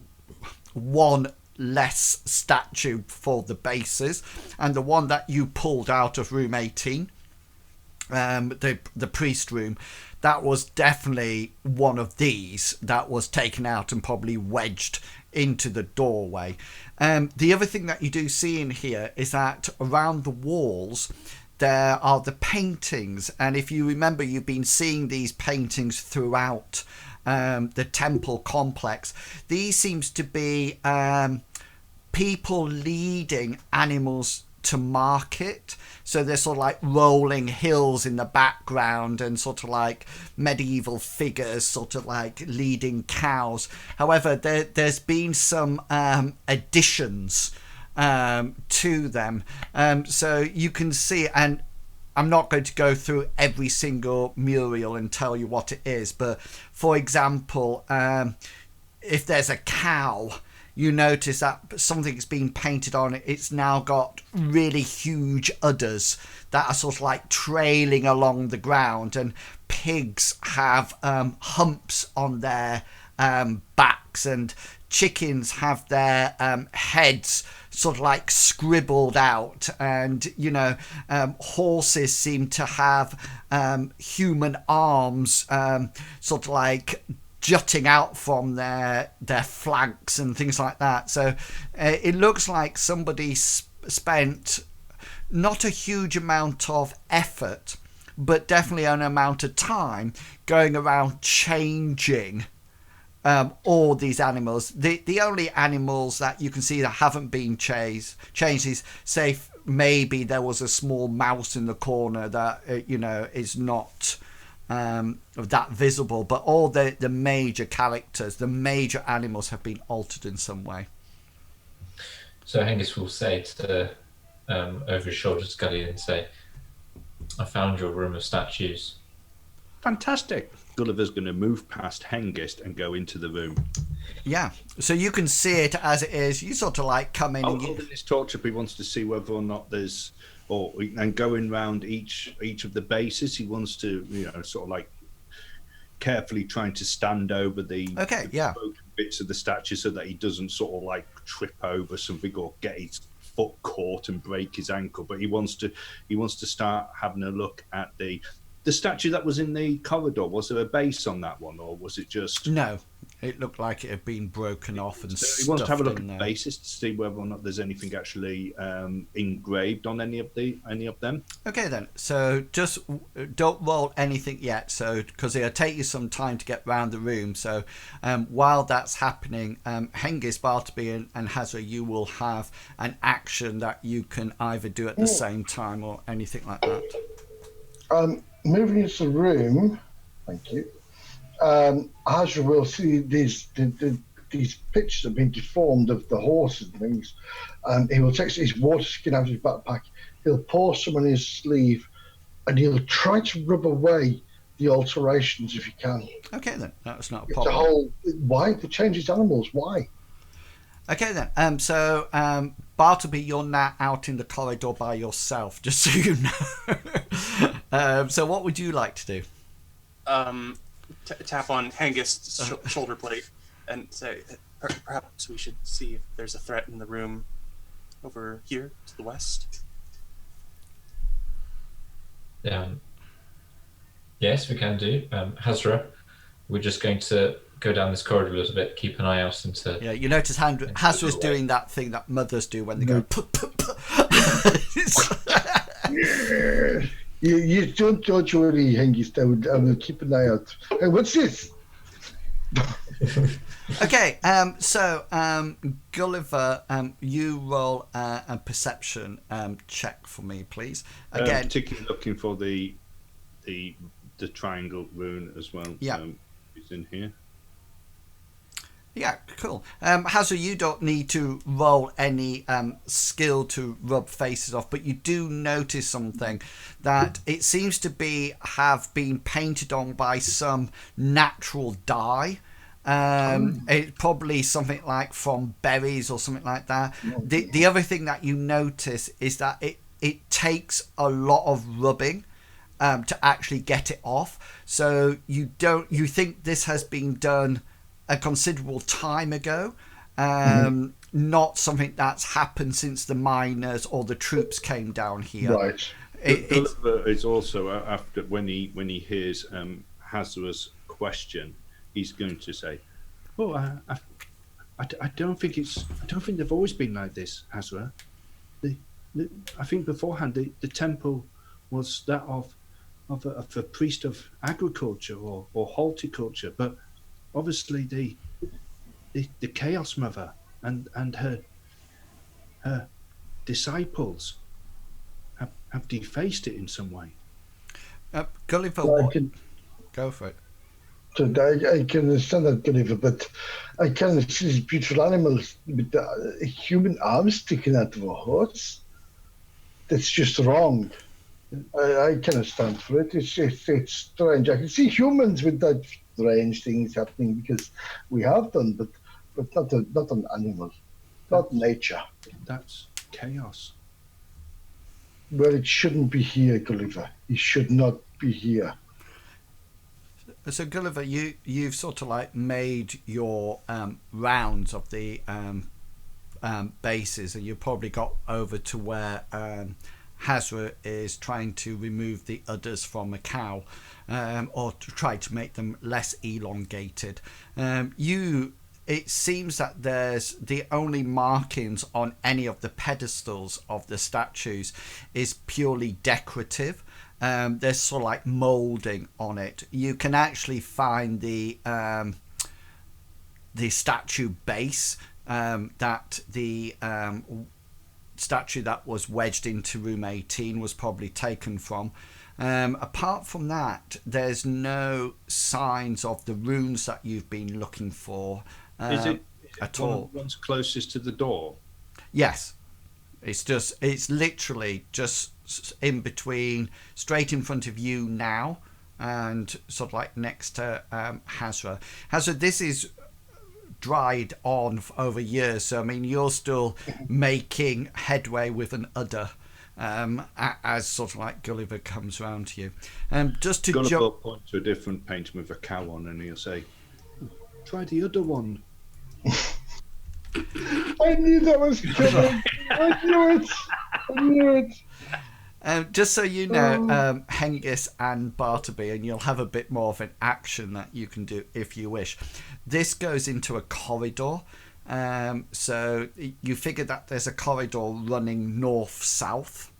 one less statue for the bases, and the one that you pulled out of room 18, the priest room, that was definitely one of these that was taken out and probably wedged into the doorway. The other thing that you do see in here is that around the walls there are the paintings, and if you remember, you've been seeing these paintings throughout the temple complex. These seems to be people leading animals to market, so there's sort of like rolling hills in the background and sort of like medieval figures sort of like leading cows. However, there's been some additions to them. So you can see, and I'm not going to go through every single mural and tell you what it is, but for example, if there's a cow, you notice that something's been painted on it. It's now got really huge udders that are sort of like trailing along the ground, and pigs have humps on their backs, and chickens have their heads sort of like scribbled out, and horses seem to have human arms sort of like jutting out from their flanks and things like that. So it looks like somebody spent not a huge amount of effort, but definitely an amount of time going around changing all these animals. The only animals that you can see that haven't been changed is, say, maybe there was a small mouse in the corner that is not that visible, but all the major characters, the major animals, have been altered in some way. So Hengist will say to over his shoulder to Scully and say, "I found your room of statues." Fantastic. Gulliver's going to move past Hengist and go into the room. Yeah, so you can see it as it is. You sort of like come in. Holding his torch up, he wants to see whether or not there's, and going round each of the bases, he wants to, sort of like carefully trying to stand over the broken bits of the statue so that he doesn't sort of like trip over something or get his foot caught and break his ankle. But he wants to start having a look at the statue that was in the corridor. Was there a base on that one, or was it just? No, it looked like it had been broken off and so he wants to have a look at the there. bases to see whether or not there's anything actually engraved on any of them. Okay then, so just don't roll anything yet, so because it'll take you some time to get round the room. So while that's happening, Hengist, Bartleby and Hazra, you will have an action that you can either do at the same time or anything like that. Moving into the room, thank you. Hazra will see these pictures have been deformed of the horse and things. He will take his water skin out of his backpack. He'll pour some on his sleeve, and he'll try to rub away the alterations if he can. Okay then, that's not a It's problem. why they change his animals? Why? Okay then, so Bartleby, you're now out in the corridor by yourself, just so you know. So what would you like to do? Tap on Hengist's shoulder plate and say, perhaps we should see if there's a threat in the room over here to the west. Yes, we can do. Hazra, we're just going to go down this corridor a little bit, keep an eye out into... Yeah, you notice Hazra's doing that thing that mothers do when they go... You don't worry, Hengist. I will keep an eye out. Hey, what's this? Okay, so Gulliver, you roll a perception check for me, please. Again, particularly looking for the triangle rune as well. Yeah, it's in here. Yeah, cool. Hazra, you don't need to roll any skill to rub faces off, but you do notice something, that it seems to have been painted on by some natural dye. It's probably something like from berries or something like that. The other thing that you notice is that it takes a lot of rubbing to actually get it off. So you think this has been done a considerable time ago, not something that's happened since the miners or the troops came down here. Right. It's also after when he hears Hazra's question, he's going to say, "Oh, I don't think they've always been like this, Hazra. I think beforehand the temple was that of a priest of agriculture or horticulture, but obviously the Chaos Mother and her disciples have defaced it in some way." Gulliver, go for it. So I can understand that, Gulliver, but I can't see these beautiful animals with the human arms sticking out of a horse. That's just wrong. I cannot stand for it. It's strange. I can see humans with that strange things happening because we have done, but not an animal, not nature. That's chaos. Well, it shouldn't be here, Gulliver. It should not be here. So Gulliver, you've sort of like made your rounds of the bases, and you probably got over to where Hazra is trying to remove the udders from a cow, or to try to make them less elongated. It seems that there's the only markings on any of the pedestals of the statues is purely decorative. There's sort of like moulding on it. You can actually find the statue base that the statue that was wedged into room 18 was probably taken from. Apart from that, there's no signs of the runes that you've been looking for Is it at one all. of the ones closest to the door? Yes, it's literally just in between, straight in front of you now, and sort of like next to Hazra. Hazra, this is dried on over years, so I mean you're still making headway with an udder as sort of like Gulliver comes round to you. Just to Gulliver point to a different painting with a cow on, and he'll say, "Try the other one." I knew that was coming. I knew it. Just so you know, Hengist and Bartleby, and you'll have a bit more of an action that you can do if you wish. This goes into a corridor. So you figure that there's a corridor running north-south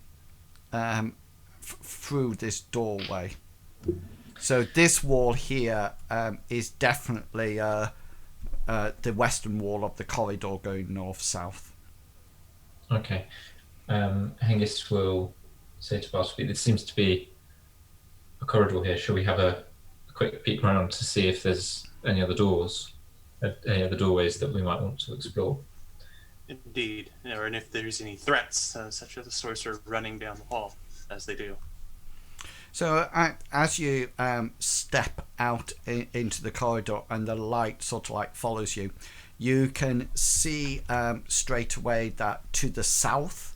through this doorway. So this wall here is definitely the western wall of the corridor going north-south. Okay. Hengist will say to Bartleby, there seems to be a corridor here. Shall we have a quick peek around to see if there's any other doors, any other doorways that we might want to explore? Indeed, and if there's any threats, such as the sorcerer running down the hall, as they do. So as you step out into the corridor and the light sort of like follows you, you can see straight away that to the south,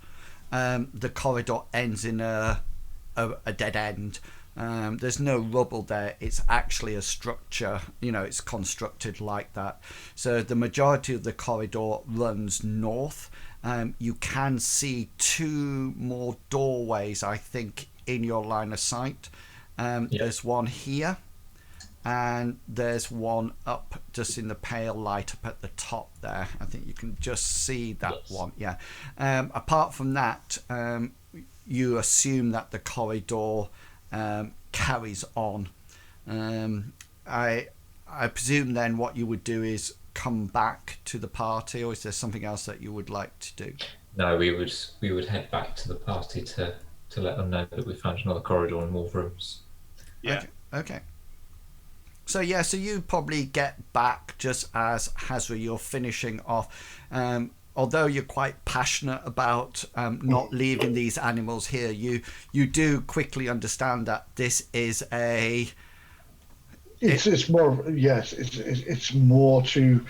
the corridor ends in a dead end. There's no rubble there. It's actually a structure, it's constructed like that. So the majority of the corridor runs north. You can see two more doorways, I think, in your line of sight. There's one here, and there's one up just in the pale light up at the top there. I think you can just see that one. Yeah. Apart from that, you assume that the corridor carries on. I presume then what you would do is come back to the party, or is there something else that you would like to do? No, we would head back to the party to let them know that we found another corridor and more rooms. Yeah. Okay. So you probably get back just as Hazra, you're finishing off. Although you're quite passionate about not leaving these animals here, you do quickly understand that this is It's more to.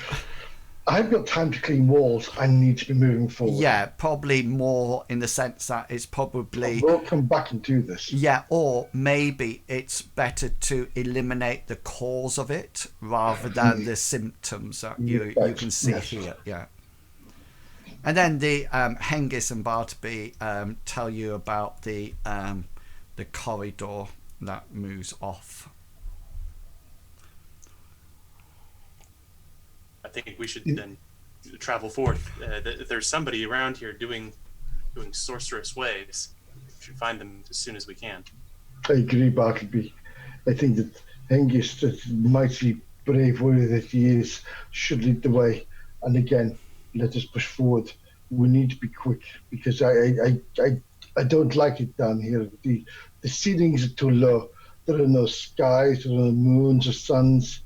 I've got time to clean walls. I need to be moving forward. Yeah, probably more in the sense that it's probably. We'll come back and do this. Yeah, or maybe it's better to eliminate the cause of it rather than the symptoms that you can see here. Yeah. And then the Hengist and Bartleby tell you about the corridor that moves off. I think we should then travel forth. If there's somebody around here doing sorcerous ways, we should find them as soon as we can. I agree, Bartleby. I think that Hengist, the mighty brave warrior that he is, should lead the way. And again, let us push forward. We need to be quick because I don't like it down here. The ceilings are too low. There are no skies, there are no moons or suns.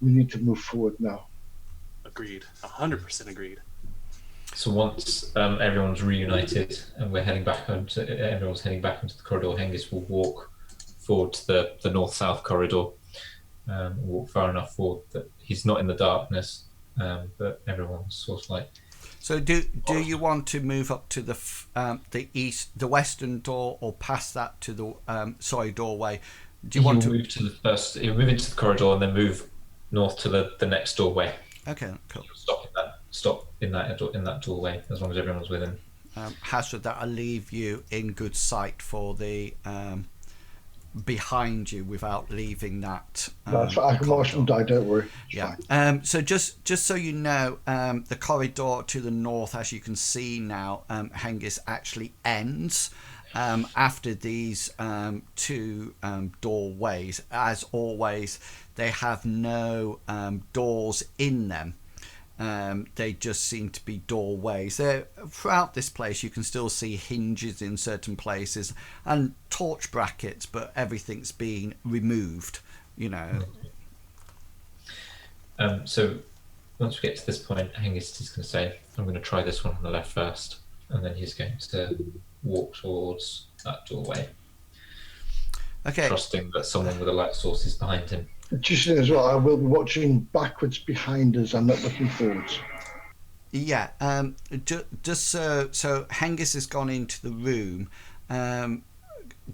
We need to move forward now. Agreed. 100% agreed. So once everyone's reunited and everyone's heading back into the corridor, Hengist will walk forward to the north-south corridor, walk far enough forward that he's not in the darkness, but everyone's sort of like. So do you want to move up to the western door, or past that to the doorway? Do you want to move to the first? You move into the corridor and then move north to the next doorway. Okay, cool. Stop in that doorway as long as everyone's within. Hazard, that'll leave you in good sight for the behind you without leaving that. That's I can watch them die. Don't worry. It's So just so you know, the corridor to the north, as you can see now, Hengist actually ends after these two doorways. As always, they have no doors in them. They just seem to be doorways. Throughout this place, you can still see hinges in certain places and torch brackets, but everything's been removed, you know. So once we get to this point, Hengist is going to say, I'm going to try this one on the left first, and then he's going to walk towards that doorway. Okay. Trusting that someone with a light source is behind him. just as well, I will be watching backwards behind us. I'm not looking forwards. Yeah. Just so Hengist has gone into the room.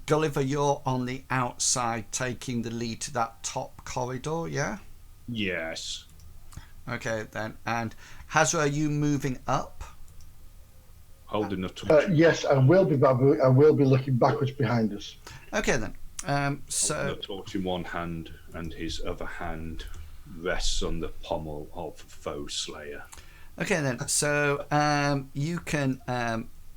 Gulliver, you're on the outside, taking the lead to that top corridor. Yeah. Yes. Okay then. And Hazra, are you moving up? Holding a torch. Yes, I will be. I will be looking backwards behind us. Okay then. So Holding a torch in one hand, and his other hand rests on the pommel of Foe Slayer. Okay then. So you can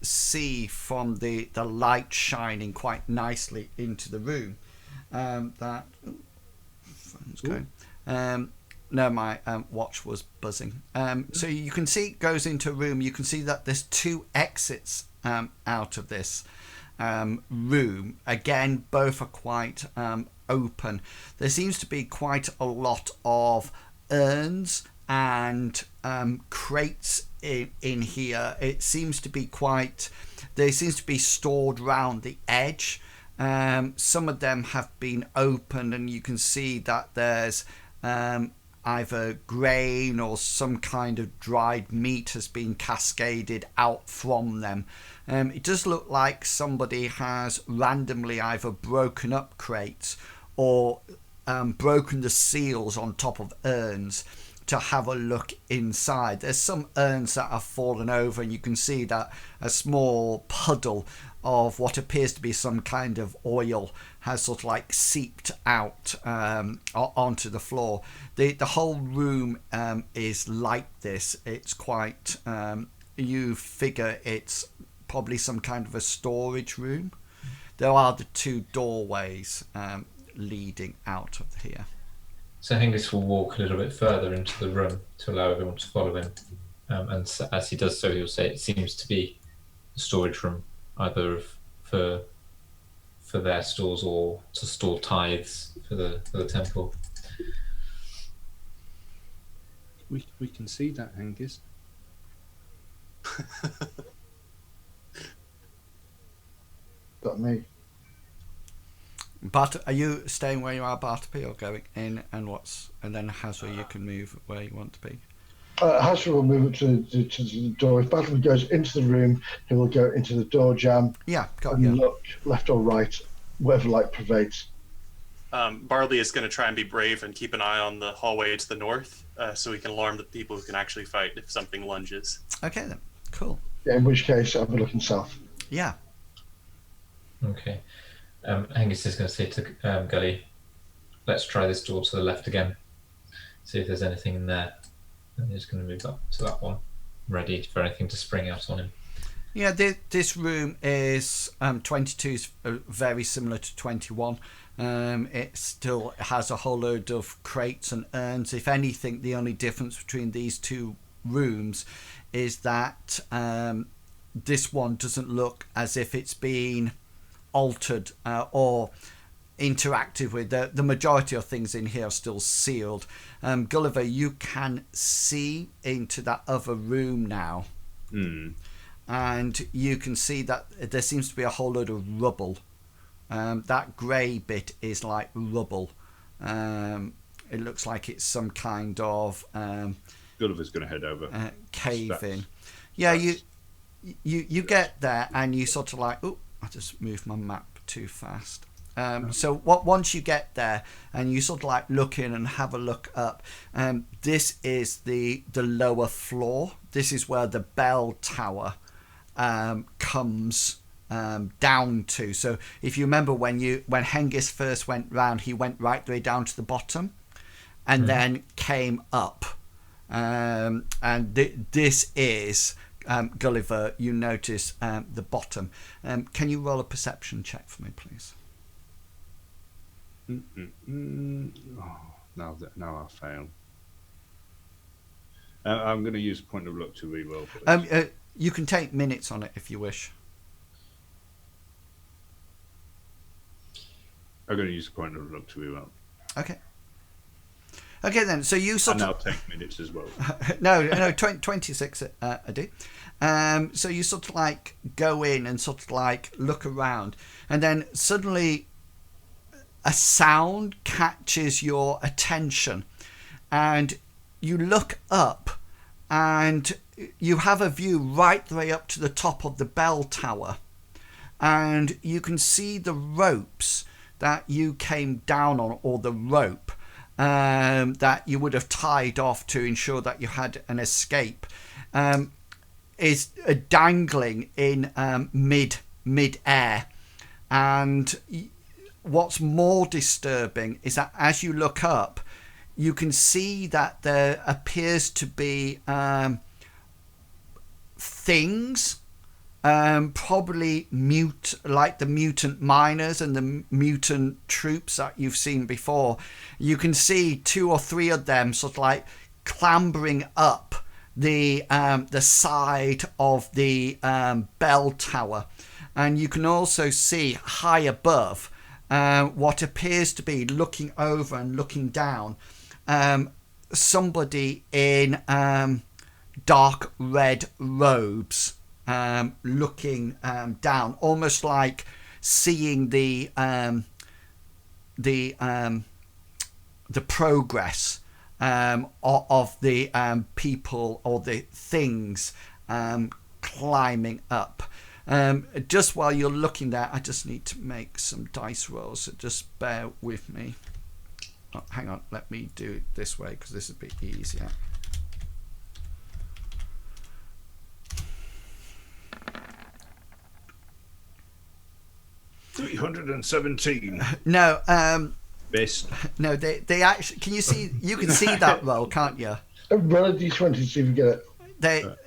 see from the light shining quite nicely into the room. That phone's going. No, my watch was buzzing. So you can see it goes into a room. You can see that there's two exits out of this room. Again, both are quite open. There seems to be quite a lot of urns and crates in here. It seems to be they seems to be stored round the edge. Some of them have been opened, and you can see that there's either grain or some kind of dried meat has been cascaded out from them. It does look like somebody has randomly either broken up crates or broken the seals on top of urns to have a look inside. There's some urns that have fallen over, and you can see that a small puddle of what appears to be some kind of oil has sort of like seeped out onto the floor. The whole room is like this. It's quite you figure it's probably some kind of a storage room. There are the two doorways leading out of here. So Hengist will walk a little bit further into the room to allow everyone to follow him. And so, as he does so, he'll say it seems to be a storage room, either for their stores or to store tithes for the temple. We can see that, Hengist. Got me. But are you staying where you are, Bartleby, or going in and then Hazra, you can move where you want to be? Hasra will move to the door. If Bartleby goes into the room, he will go into the door jamb. Yeah, got and you. Look left or right, wherever light pervades. Barley is going to try and be brave and keep an eye on the hallway to the north, so we can alarm the people who can actually fight if something lunges. Okay then, cool. Yeah, in which case, I'll be looking south. Yeah. Okay. Hengist is going to say to Gully, let's try this door to the left again, see if there's anything in there. And he's going to move up to that one, ready for anything to spring out on him. Yeah, this room is 22 is very similar to 21. It still has a whole load of crates and urns. If anything, the only difference between these two rooms is that this one doesn't look as if it's been altered or interacted with. The majority of things in here are still sealed. Gulliver, you can see into that other room now. And you can see that there seems to be a whole load of rubble. That grey bit is like rubble. It looks like it's some kind of Gulliver's going to head over. Cave in. Yeah, you get there and you sort of like, oh, I just moved my map too fast. So once you get there and you sort of like look in and have a look up, this is the lower floor. This is where the bell tower comes down to. So if you remember when Hengist first went round, he went right the way down to the bottom and then came up. And this is Gulliver. You notice the bottom. Can you roll a perception check for me, please? Oh, now I fail. I'm going to use a point of luck to reroll. You can take minutes on it if you wish. I'm going to use a point of luck to reroll. Okay then. So you sort and of. I'll take minutes as well. No, 26 I do. So you sort of like go in and sort of like look around, and then suddenly a sound catches your attention, and you look up, and you have a view right the way up to the top of the bell tower, and you can see the ropes that you came down on, or the rope that you would have tied off to ensure that you had an escape, is dangling in mid-air. And what's more disturbing is that as you look up, you can see that there appears to be things, probably like the mutant miners and the mutant troops that you've seen before. You can see 2 or 3 of them sort of like clambering up the side of the bell tower, and you can also see high above what appears to be looking over and looking down, somebody in dark red robes, looking down, almost like seeing the progress of the people or the things climbing up. Just while you're looking there, I just need to make some dice rolls, so just bear with me. Oh, hang on, let me do it this way because this is a bit easier. $317. No, Best. no, they actually. Can you see? You can see that roll, can't you? Roll a d20 to see if you get it.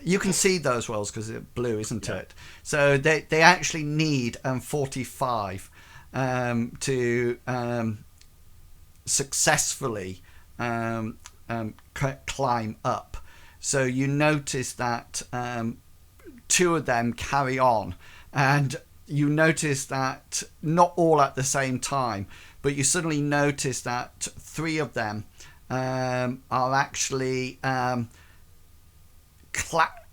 You can see those rolls because it's blue, isn't it? So they actually need 45 to successfully climb up. So you notice that 2 of them carry on, and you notice that not all at the same time, but you suddenly notice that 3 of them are actually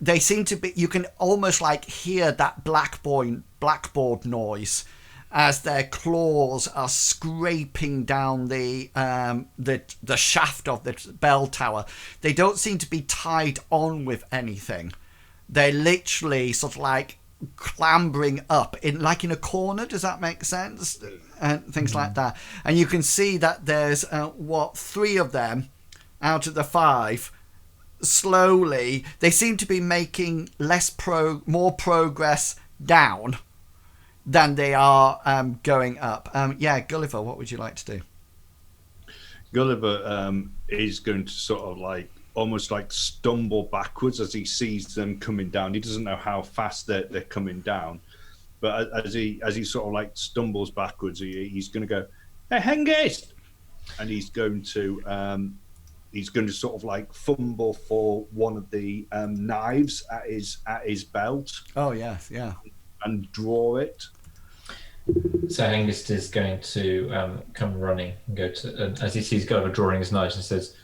they seem to be, you can almost like hear that blackboard noise as their claws are scraping down the shaft of the bell tower. They don't seem to be tied on with anything. They're literally sort of like clambering up in a corner. Does that make sense? And things like that. And you can see that there's 3 of them out of the 5. Slowly, they seem to be making more progress down than they are going up. Gulliver, what would you like to do? Gulliver is going to sort of like almost like stumble backwards as he sees them coming down. He doesn't know how fast they're coming down, but as he sort of like stumbles backwards, he's going to go, "Hey, Hengist!" and he's going to sort of like fumble for one of the knives at his belt. Oh yes, yeah. And draw it. So Hengist is going to come running and go to, as he sees Gulliver drawing his knife, and says,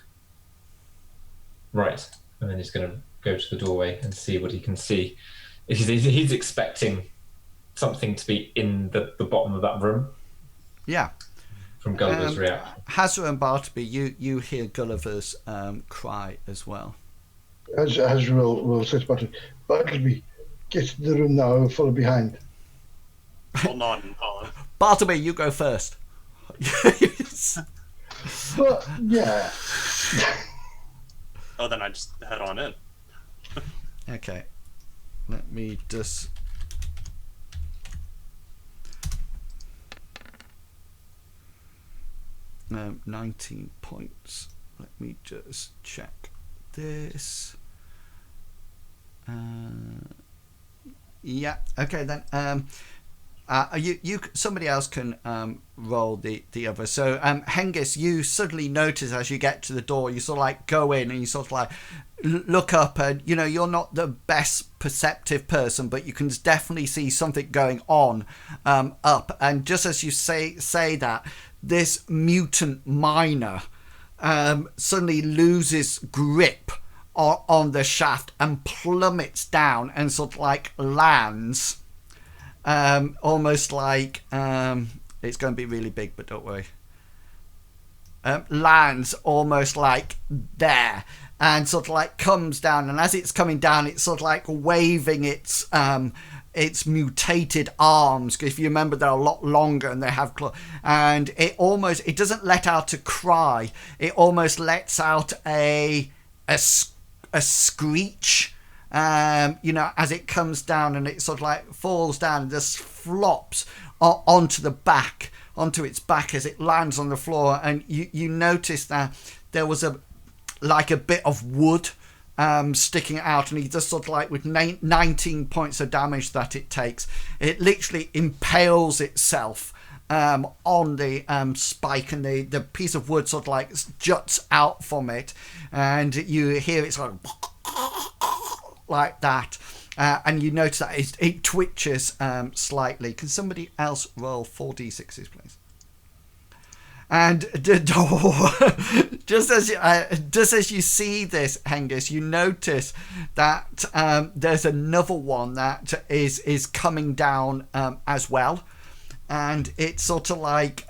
"Right," and then he's going to go to the doorway and see what he can see. He's expecting something to be in the bottom of that room. Yeah. From Gulliver's reaction. Hazra and Bartleby, you hear Gulliver's cry as well. Hazra will say to Bartleby, "Bartleby, get to the room now. I'll follow behind." I'll nod and follow. Bartleby, you go first. But yeah. Oh, then I just head on in. Okay. Let me just... 19 points. Let me just check this. Yeah. Okay then. Somebody else can roll the other. So Hengist, you suddenly notice as you get to the door, you sort of like go in and you sort of like look up, and you're not the best perceptive person, but you can definitely see something going on up. And just as you say that, this mutant miner suddenly loses grip on the shaft and plummets down and sort of like lands almost like it's going to be really big, but don't worry. Lands almost like there and sort of like comes down, and as it's coming down, it's sort of like waving its mutated arms. If you remember, they're a lot longer and they have claws, and it doesn't let out a cry. It almost lets out a screech. As it comes down, and it sort of like falls down and just flops onto its back as it lands on the floor. And you notice that there was a bit of wood sticking out, and he just sort of like, with 19 points of damage that it takes, it literally impales itself on the spike, and the piece of wood sort of like juts out from it, and you hear it sort of like that, and you notice that it twitches slightly. Can somebody else roll 4d6s, please? And the door, just as you see this, Hengist, you notice that there's another one that is coming down as well, and it sort of like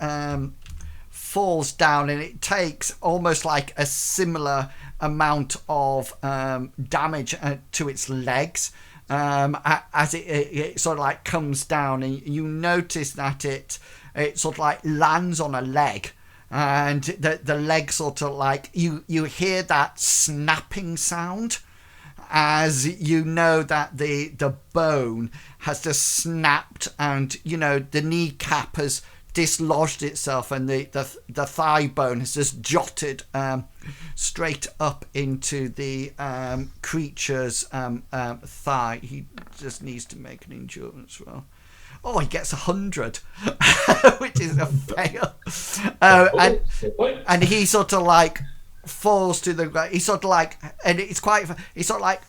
falls down, and it takes almost like a similar amount of damage to its legs as it sort of like comes down, and you notice that it sort of like lands on a leg, and the leg sort of like you hear that snapping sound, as you know that the bone has just snapped, and the kneecap has dislodged itself, and the thigh bone has just jotted straight up into the creature's thigh. He just needs to make an endurance roll. Oh, he gets 100, which is a fail. And he sort of like falls to the ground. He sort of like, and he sort of like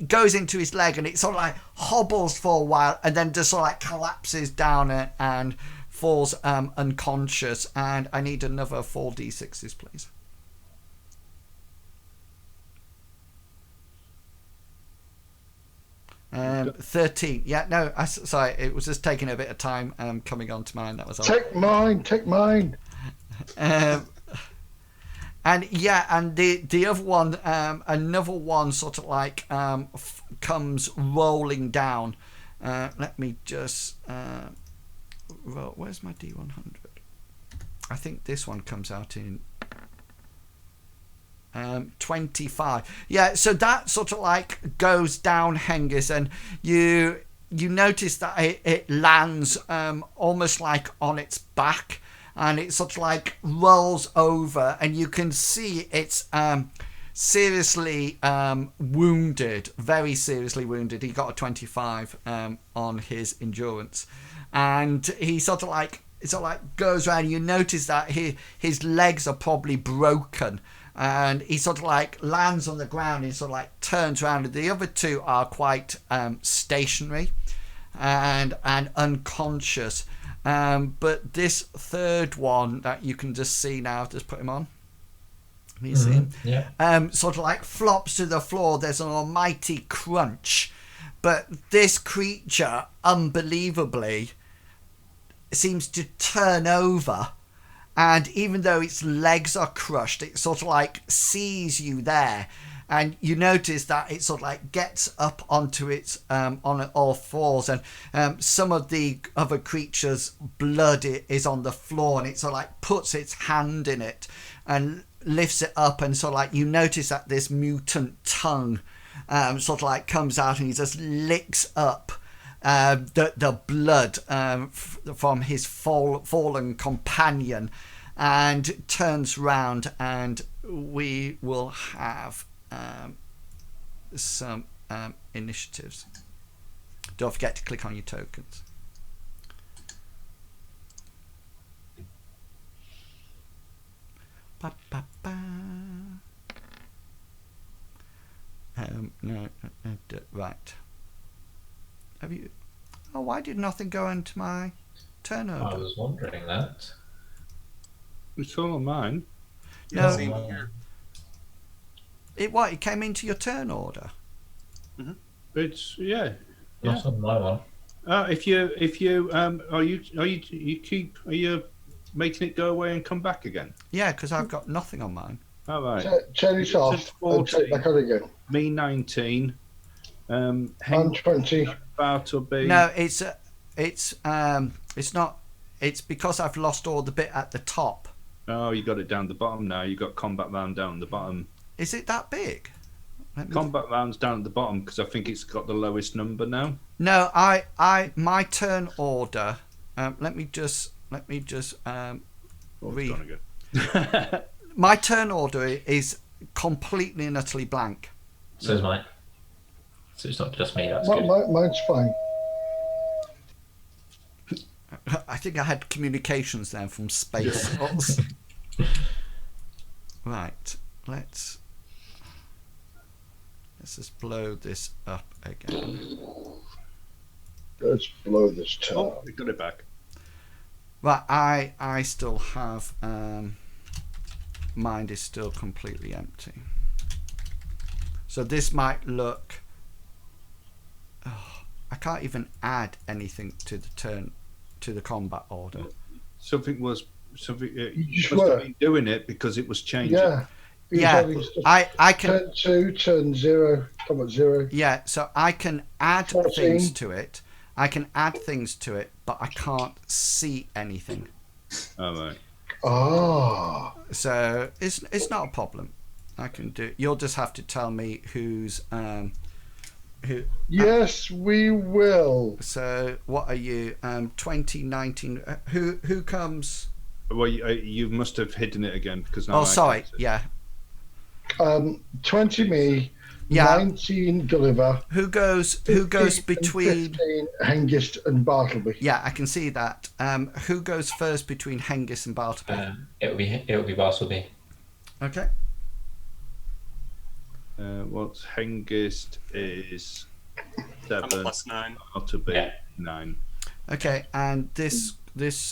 goes into his leg, and it sort of like hobbles for a while, and then just sort of like collapses down and falls unconscious. And I need another 4d6s, please. 13. Yeah, no, sorry, it was just taking a bit of time coming onto mine. That was all. Take mine. And yeah, and the other one, another one sort of like comes rolling down. Let me just roll. Where's my D100? I think this one comes out in 25. Yeah, so that sort of like goes down, Hengist, and you notice that it lands almost like on its back, and it sort of like rolls over, and you can see it's seriously wounded, very seriously wounded. He got a 25 on his endurance, and he sort of like goes around. You notice that his legs are probably broken, and he sort of like lands on the ground. He sort of like turns around, and the other two are quite stationary and unconscious. But this third one that you can just see now, just put him on. Can you see him? Yeah. Sort of like flops to the floor. There's an almighty crunch. But this creature, unbelievably, seems to turn over. And even though its legs are crushed, it sort of like sees you there. And you notice that it sort of like gets up onto its on all fours, and some of the other creatures' blood is on the floor, and it sort of like puts its hand in it and lifts it up, and sort of like you notice that this mutant tongue sort of like comes out, and he just licks up the blood from his fallen companion, and turns round, and we will have some initiatives. Don't forget to click on your tokens. Ba, ba, ba. No, right. Have you? Oh, why did nothing go into my turn I order? was wondering that. It's all on mine. No. Same here. It came into your turn order. It's Not on my one. If you are you making it go away and come back again? Yeah, because I've got nothing on mine. All right. Turn it off and take it back on again. Me 19. I'm 20. Bartleby. No, it's not. It's because I've lost all the bit at the top. Oh, you got it down the bottom now. You got combat round down the bottom. Is it that big? Combat rounds down at the bottom because I think it's got the lowest number now. No, my turn order. Let me just read. My turn order is completely and utterly blank. So is mine. So it's not just me. That's good. Mine's fine. I think I had communications there from space. Right, let's just blow this up again. Let's blow this top. Oh, we got it back. Right, I still have mine is still completely empty. So this might look. Oh, I can't even add anything to the turn to the combat order. Something you just must have were. been doing it because it was changing. Yeah. Yeah, I can. Turn 2, turn 0, combat 0. Yeah, so I can add 14. things to it. I can add things to it, but I can't see anything. All right. Ah. So it's not a problem. I can do. You'll just have to tell me who's who. Yes, we will. So what are you? 2019. Who comes? Well, you must have hidden it again because now. Oh, sorry. Yeah. 20 me. Yeah. 19 Gulliver. Who goes 15 between? 15 Hengist and Bartleby. Yeah, I can see that. Who goes first between Hengist and Bartleby? It'll be Bartleby. Okay. What's Hengist is I'm a 7. +9. Bartleby Yeah. 9. Okay, and this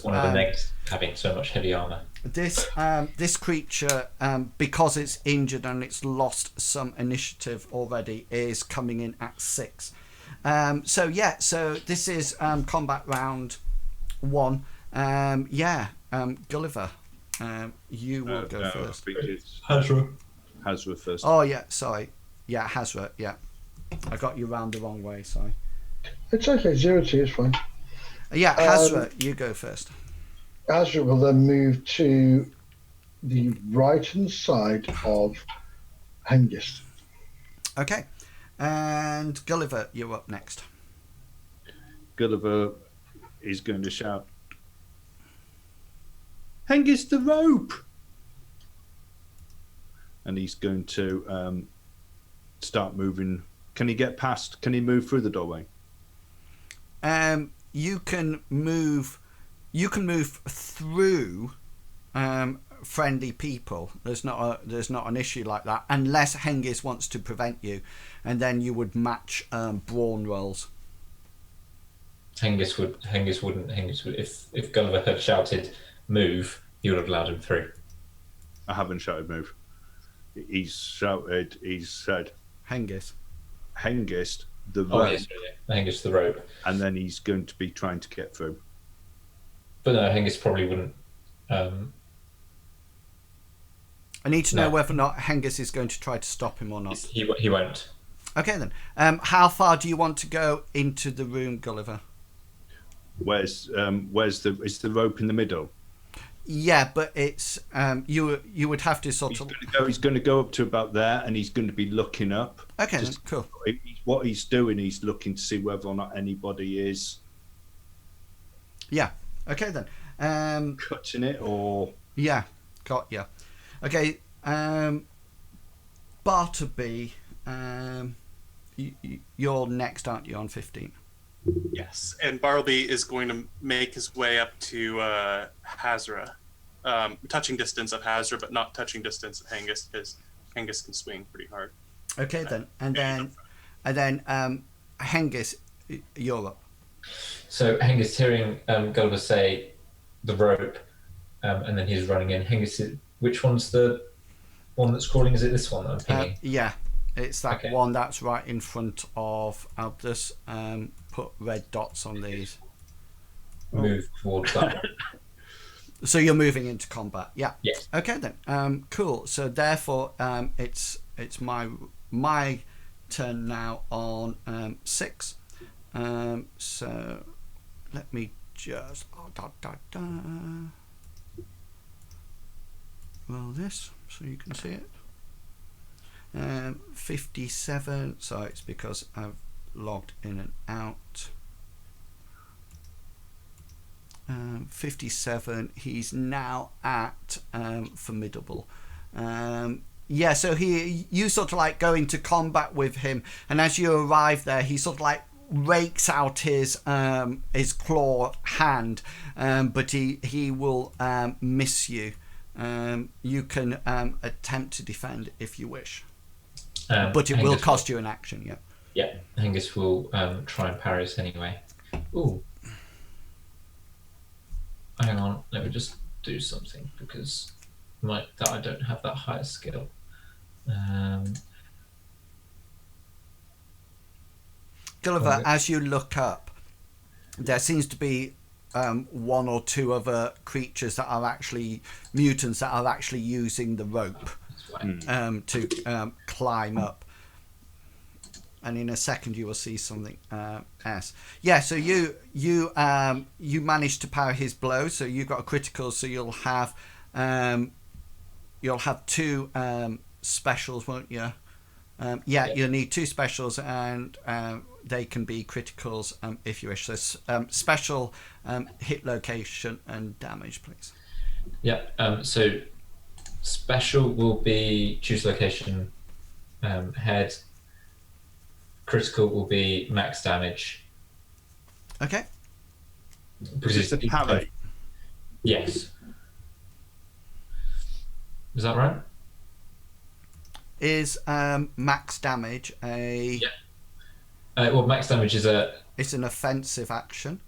One of the next having so much heavy armor. this creature, because it's injured and it's lost some initiative already, is coming in at 6. So this is combat round 1. Gulliver, you will go first. I think it's Hazra first. Oh yeah, sorry. Yeah, Hazra. Yeah, I got you round the wrong way. Sorry. It's okay, 0 2 is fine. Yeah, Hazra, you go first. Azra will then move to the right hand side of Hengist. Okay, and Gulliver, you're up next. Gulliver is going to shout, Hengist the rope! And he's going to start moving. Can he get past? Can he move through the doorway? You can move through friendly people. There's not an issue like that unless Hengist wants to prevent you, and then you would match brawn rolls. Hengist wouldn't. If Gulliver had shouted move, he would have allowed him through. I haven't shouted move. He's said Hengist. Hengist, the Oh, rope, yes, Hengist the rope. and then he's going to be trying to get through. But no, Hengist probably wouldn't. I need to know No. whether or not Hengist is going to try to stop him or not. He won't. Okay then. How far do you want to go into the room, Gulliver? Is the rope in the middle? Yeah, but it's you would have to sort of. He's going to go up to about there, and he's going to be looking up. Okay, then, cool. What he's doing, he's looking to see whether or not anybody is. Yeah. Okay then. Cutting it or. Yeah. Got ya. Okay. Bartleby, you're next, aren't you? On 15. Yes, and Bartleby is going to make his way up to Hazra, touching distance of Hazra, but not touching distance of Hengist, because Hengist can swing pretty hard. Okay then, and then Hengist, you're up. So Hengist hearing Gulliver say the rope, and then he's running in. Hengist, which one's the one that's crawling? Is it this one that I'm pinging? Yeah, it's that Okay. one that's right in front of Albus. Put red dots on these. Move towards that one. So you're moving into combat. Yeah. Yes. Okay then. Cool. So therefore, it's my turn now on 6. So let me just roll this so you can see it. 57. So it's because I've logged in and out. 57. He's now at formidable. Yeah, so you sort of like go into combat with him, and as you arrive there, he sort of like rakes out his claw hand, but he will miss you. You can attempt to defend if you wish, but it will cost you an action. Yeah. Yeah, Hengist will try and parry us anyway. Ooh. Hang on, let me just do something because I don't have that high skill. Gulliver, as you look up, there seems to be one or two other creatures that are actually mutants that are actually using the rope to climb up. And in a second, you will see something else. Yeah, so you managed to parry his blow, so you got a critical. So you'll have 2 specials, won't you? Yeah, you'll need 2 specials, and they can be criticals if you wish. So special, hit location, and damage, please. Yeah. So special will be choose location, head. Critical will be max damage. Okay. Because it's a parry. Yes. Is that right? Is max damage a? Yeah. Well, max damage is a. It's an offensive action.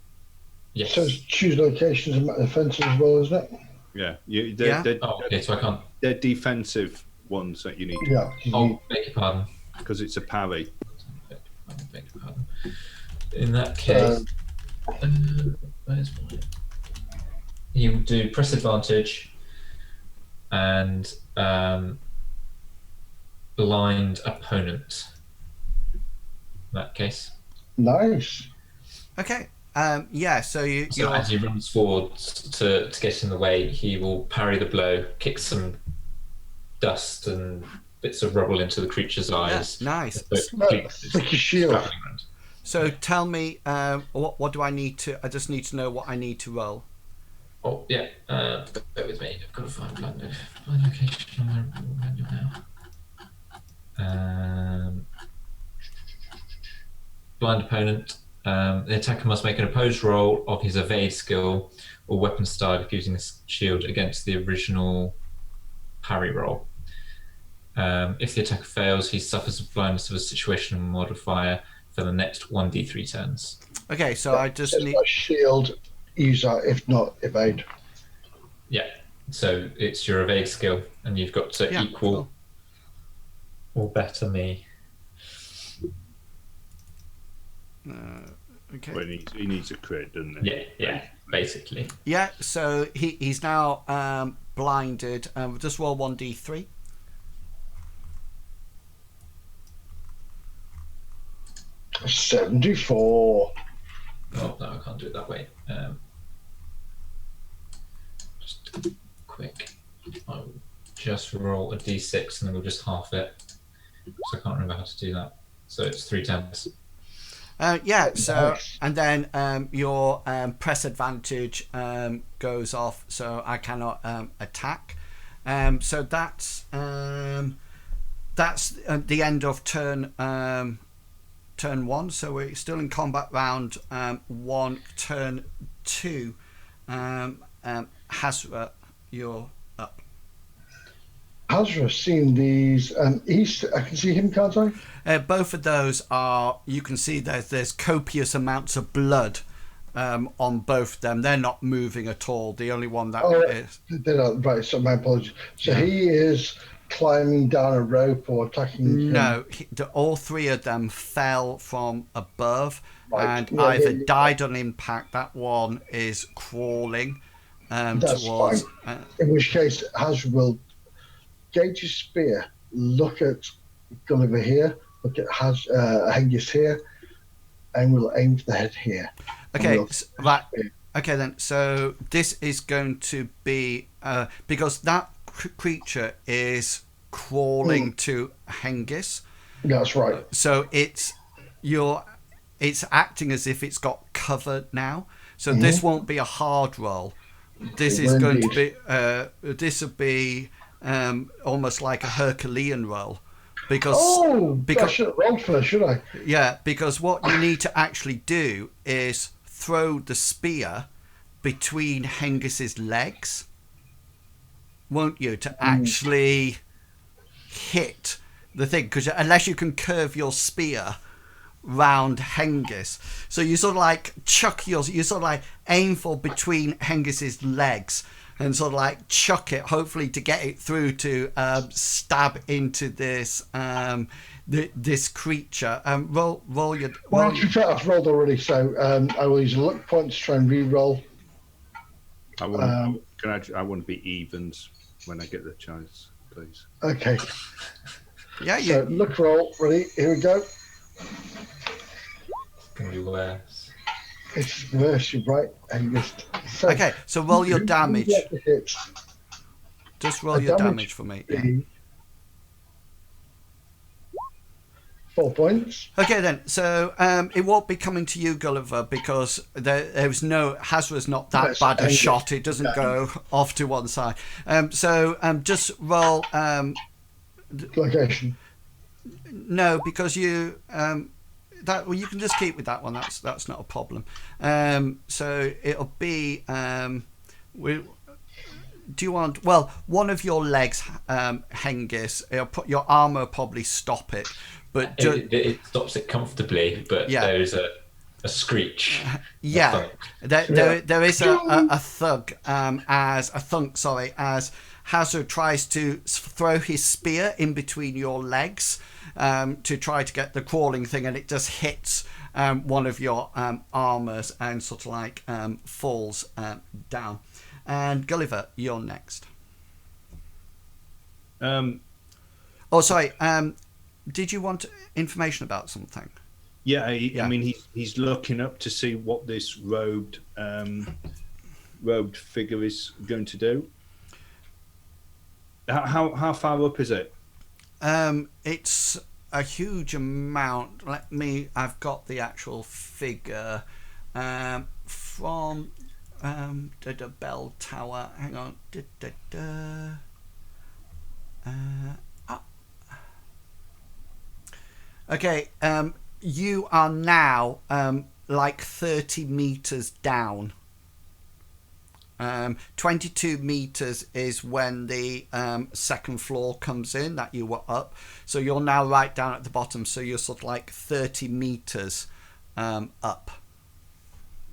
Yes. So it's choose locations and offensive as well, isn't it? Yeah. Okay, so I can't. They're defensive ones that you need. Yeah. Oh, beg your pardon. Because it's a parry. Beg your pardon. In that case, where's my? He will do press advantage and blind opponent. In that case. Nice. Okay. Yeah. So So as he runs forward to get in the way, he will parry the blow, kick some dust and bits of rubble into the creature's eyes. Nice. Stick your shield. So tell me, what do I need to? I just need to know what I need to roll. Oh yeah, bear with me. I've got to find my location on my manual now. Blind opponent. The attacker must make an opposed roll of his evade skill or weapon style if using this shield against the original parry roll. If the attacker fails, he suffers the blindness of a situational modifier for the next 1d3 turns. Okay, so I just Says need. my shield, use that, if not, evade. Yeah. So it's your evade skill, and you've got to Yeah, equal cool. or better me. Okay. Well, he needs a crit, doesn't he? Yeah, basically. Yeah, so he's now blinded. Just roll 1d3. 74. Oh no, I can't do it that way. Just quick. I'll just roll a d6 and then we'll just half it. So I can't remember how to do that. So it's 3 10s. Yeah, so Nice. and then your press advantage goes off, so I cannot attack. So that's the end of turn 1. So we're still in combat round 1. Turn 2. Hasra, you're up. Hazra seen these east. I can see him, can't I? Both of those are. You can see there's copious amounts of blood on both of them. They're not moving at all. The only one that is. They're not, right, so my apologies. So Yeah. he is climbing down a rope or attacking him. No, all 3 of them fell from above Right. and Yeah, either yeah. died on impact. That one is crawling That's towards. fine. In which case, Hazra will gauge his spear, look at Gulliver here, look at Hengist here, and we'll aim for the head here. Okay, We'll- right. Okay, then. So this is going to be because that creature is crawling to Hengist. That's right. So it's acting as if it's got cover now. So this won't be a hard roll. This It is will going indeed. to be. This will be almost like a Herculean roll, because I should have rolled first, should I? yeah, because what you need to actually do is throw the spear between Hengist's legs, won't you, to actually hit the thing? Because unless you can curve your spear round Hengist, so you sort of like you sort of like aim for between Hengist's legs and sort of like chuck it, hopefully to get it through to stab into this this creature. Roll your. Well, to be fair, I've rolled already, so I will use a luck point to try and re-roll. I want to be evens when I get the chance, please. Okay, Yeah, so luck roll, ready, here we go. It's going to be worse. It's worse, you're right, Hengist. So, Okay, so roll your damage. you get the hit. Just roll The your damage damage for me. Yeah. be 4 points. Okay then, so it won't be coming to you, Gulliver, because there was no Hazra's not that Yes, bad a and- shot. It doesn't go off to one side. So just roll. Location. No, because you you can just keep with that one. That's not a problem. So it'll be. Do you want? Well, one of your legs, Hengist. It'll put your armor will probably stop it, but It stops it comfortably, but Yeah. there's a screech. yeah, there is a thug as a thunk. Sorry, as Hazard tries to throw his spear in between your legs to try to get the crawling thing, and it just hits one of your armors and sort of like falls down. And Gulliver, you're next. Oh, sorry. Did you want information about something? Yeah, I mean, he's looking up to see what this robed figure is going to do. How far up is it? It's a huge amount. I've got the actual figure from the bell tower. Hang on. Okay. You are now like 30 meters down. 22 meters is when the second floor comes in that you were up. So you're now right down at the bottom. So you're sort of like 30 meters up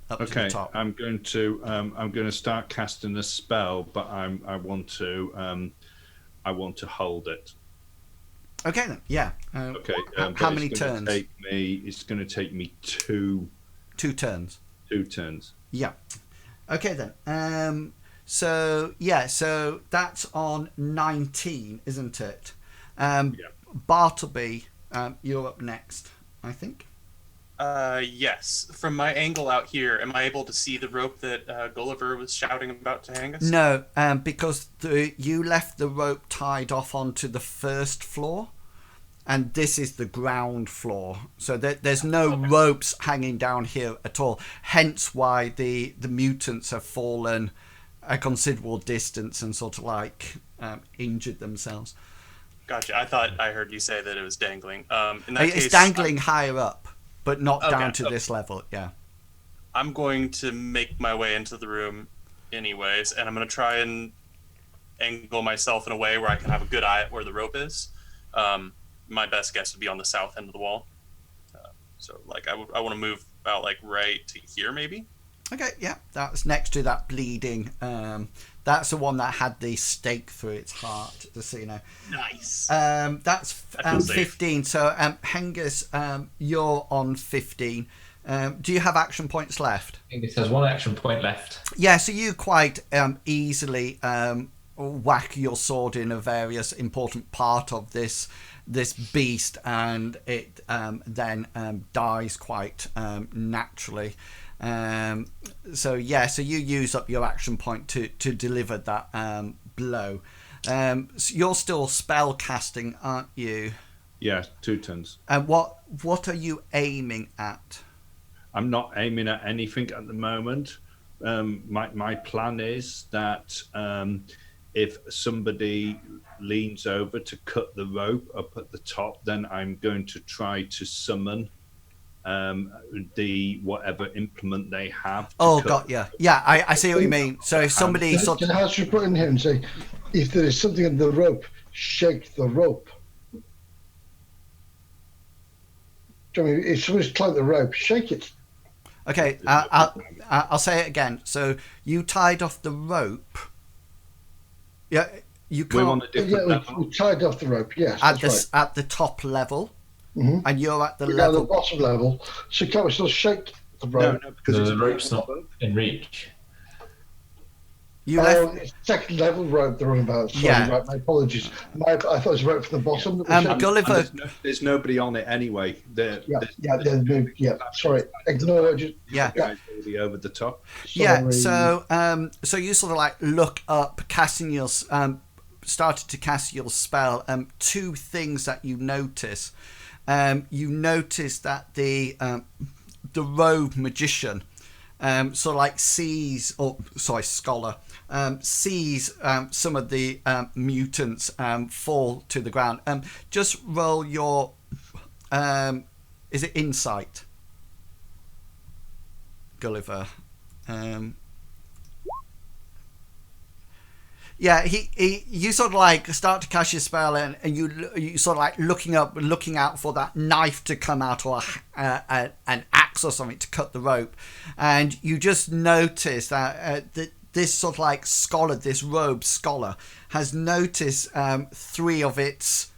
to Okay, the top. I'm going to start casting a spell, but I want to hold it. Okay then, yeah. Okay. How many turns? It's going to take me two 2 turns. 2 turns. Yeah. Okay then. So that's on 19, isn't it? Bartleby, you're up next, I think. Yes. From my angle out here, am I able to see the rope that Gulliver was shouting about to Hengist? No, because you left the rope tied off onto the first floor, and this is the ground floor. So there's no ropes hanging down here at all. Hence why the mutants have fallen a considerable distance and sort of like injured themselves. Gotcha. I thought I heard you say that it was dangling. In that It's case, dangling higher up, but not down to this level. Yeah. I'm going to make my way into the room anyways, and I'm going to try and angle myself in a way where I can have a good eye at where the rope is. My best guess would be on the south end of the wall. So like I want to move about like right to here maybe. Okay, yeah, that's next to that bleeding. That's the one that had the stake through its heart, just so you know. Nice. That's 15. Safe. So Hengist, you're on 15. Do you have action points left? Hengist has 1 action point left. Yeah, so you quite easily whack your sword in a various important part of this beast, and it then dies quite naturally. So you use up your action point to deliver that blow. So you're still spell casting, aren't you? Yeah, 2 turns. And what are you aiming at? I'm not aiming at anything at the moment. My plan is that if somebody leans over to cut the rope up at the top, then I'm going to try to summon the whatever implement they have. Got you. Yeah, I see what you mean. So if somebody Can I ask you put in here and say, if there is something in the rope, shake the rope. I mean, if somebody's climbed the rope, shake it. Okay, I'll say it again. So you tied off the rope. Yeah, you can't. We're on a different level. We tied off the rope. Yes, at the top level, and you're at the we're level. at the bottom level. So can we still shake the rope? No, because The rope's not in reach. You left. It's second level rope they're on about. Sorry, Yeah. right, my apologies. I thought it was rope from the bottom. that was shaking. Gulliver. There's nobody on it anyway. Sorry, ignore it. Yeah. Guys already over the top. Yeah. Sorry. So you sort of like look up, casting your started to cast your spell. 2 things that you notice. You notice that the rogue magician sort of like sees, scholar sees some of the mutants fall to the ground. Just roll your is it insight, Gulliver? Yeah, you sort of like start to cast your spell, and you sort of like looking out for that knife to come out, or an axe or something to cut the rope, and you just notice that this sort of like scholar, this robed scholar, has noticed 3 of its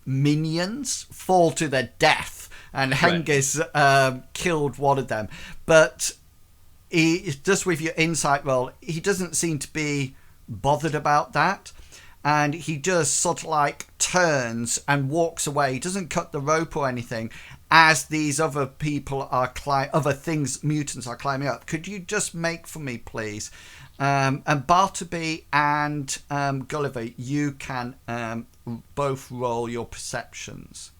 minions fall to their death, and Hengist killed one of them, but he just with your insight roll, he doesn't seem to be bothered about that, and he just sort of like turns and walks away. He doesn't cut the rope or anything as these other people are mutants are climbing up. Could you just make for me, please? And Bartleby and Gulliver, you can both roll your perceptions.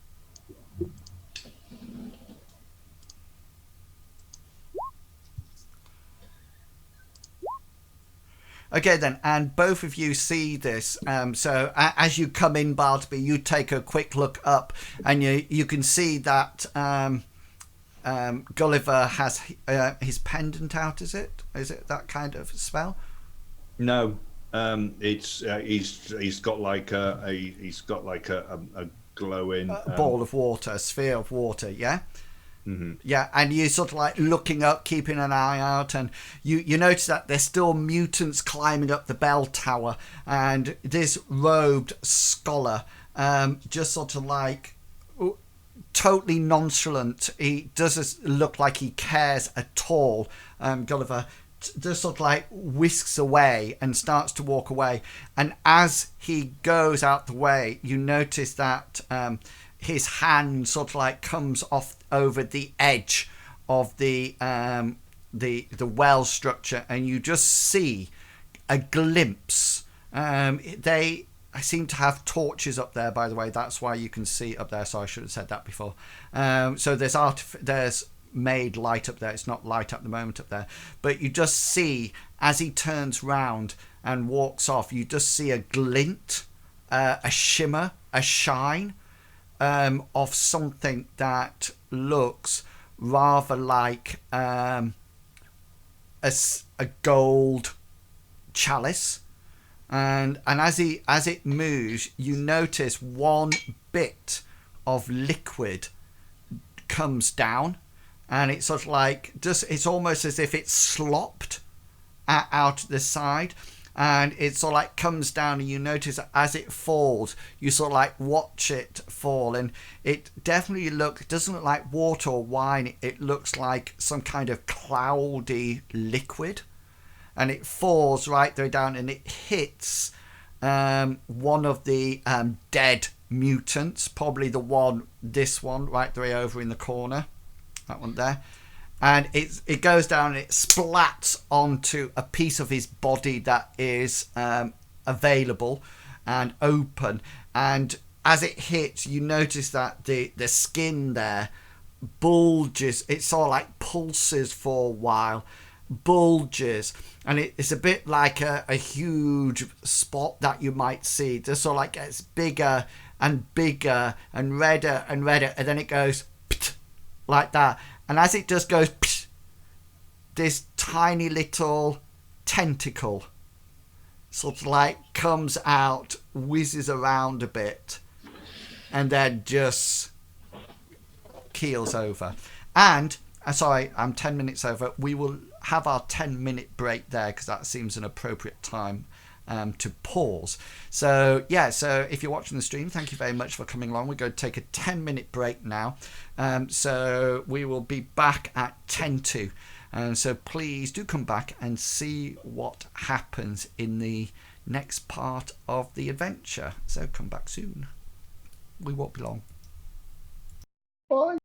Okay then, and both of you see this. So as you come in, Bartleby, you take a quick look up, and you can see that Gulliver has his pendant out. Is it that kind of spell? No, it's he's got like a glowing Ball of water, a sphere of water. Yeah. mhm. Yeah, and you sort of like looking up, keeping an eye out, and you notice that there's still mutants climbing up the bell tower, and this robed scholar, just sort of like totally nonchalant. He doesn't look like he cares at all. Gulliver just sort of like whisks away and starts to walk away, and as he goes out the way, you notice that his hand sort of like comes off over the edge of the well structure, and you just see a glimpse. They seem to have torches up there, by the way. That's why you can see up there. So I should have said that before. So there's made light up there. It's not light at the moment up there, but you just see as he turns round and walks off, you just see a glint, a shimmer, a shine of something that looks rather like a gold chalice, and as it moves, you notice one bit of liquid comes down, and it's sort of like it's almost as if it's slopped out the side, and it sort of like comes down, and you notice that as it falls, you sort of like watch it fall, and it definitely doesn't look like water or wine. It looks like some kind of cloudy liquid, and it falls right there down, and it hits one of the dead mutants, probably this one right the way over in the corner, that one there. And it goes down and it splats onto a piece of his body that is available and open. And as it hits, you notice that the skin there bulges. It sort of like pulses for a while, bulges, and it's a bit like a huge spot that you might see. Just sort of like gets bigger and bigger and redder, and then it goes like that. And as it just goes, this tiny little tentacle sort of like comes out, whizzes around a bit, and then just keels over. And sorry, I'm 10 minutes over. We will have our 10-minute break there because that seems an appropriate time to pause. So if you're watching the stream, thank you very much for coming along. We're going to take a 10-minute break now. So we will be back at 10 to. And so please do come back and see what happens in the next part of the adventure. So come back soon. We won't be long. Bye.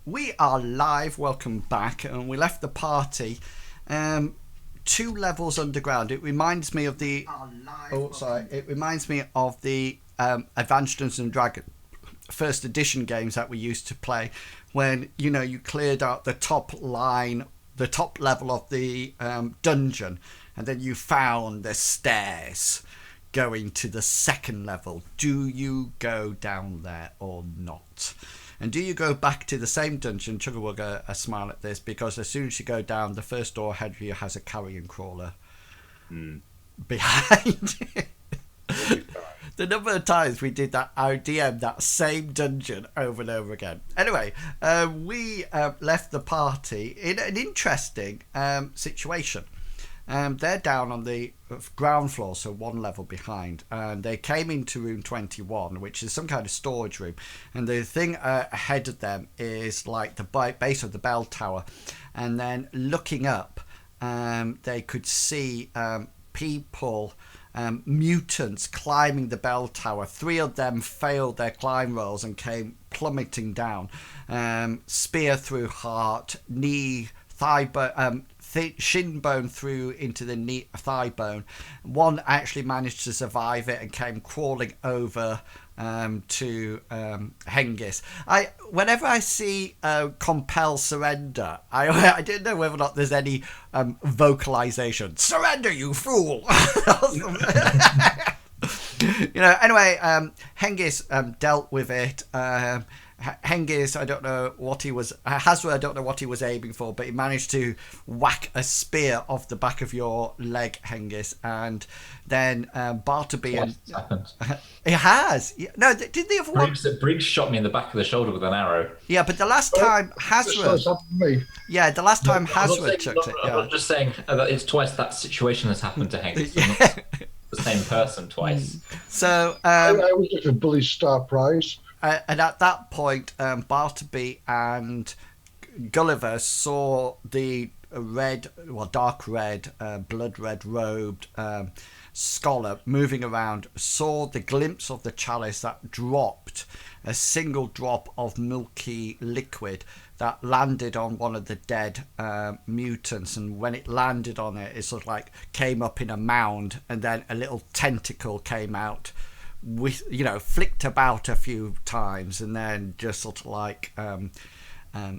We are live. Welcome back. And we left the party 2 levels underground. It reminds me of the. It reminds me of the Advanced Dungeons and Dragons first edition games that we used to play, when you cleared out the top level of the dungeon, and then you found the stairs going to the second level. Do you go down there or not? And do you go back to the same dungeon? Chugga will go a smile at this, because as soon as you go down, the first door ahead of you has a carrion crawler behind it. The number of times we did that, I DM that same dungeon over and over again. Anyway, we left the party in an interesting situation. They're down on the ground floor, so 1 level behind, and they came into room 21, which is some kind of storage room, and the thing ahead of them is like the base of the bell tower, and then looking up, they could see people, mutants climbing the bell tower. 3 of them failed their climb rolls and came plummeting down. Spear through heart, knee, thigh bone, shin bone through into the knee, thigh bone. 1 actually managed to survive it and came crawling over to Hengist. Whenever I see compel surrender, I don't know whether or not there's any vocalization. Surrender, you fool! Anyway, Hengist dealt with it. Hengist, I don't know what he was. Hazra, I don't know what he was aiming for, but he managed to whack a spear off the back of your leg, Hengist, and then Bartleby and it has. No, did the other one? Briggs shot me in the back of the shoulder with an arrow. Yeah, but the last time Hazra. Yeah, the last time Hazra took it. I'm not just saying that it's twice that situation has happened to Hengist. The same person twice. So I was just a bully star prize. And at that point, Bartleby and Gulliver saw the dark red, blood red robed scholar moving around, saw the glimpse of the chalice that dropped, a single drop of milky liquid that landed on one of the dead mutants, and when it landed on it, it sort of like came up in a mound, and then a little tentacle came out, with flicked about a few times, and then just sort of like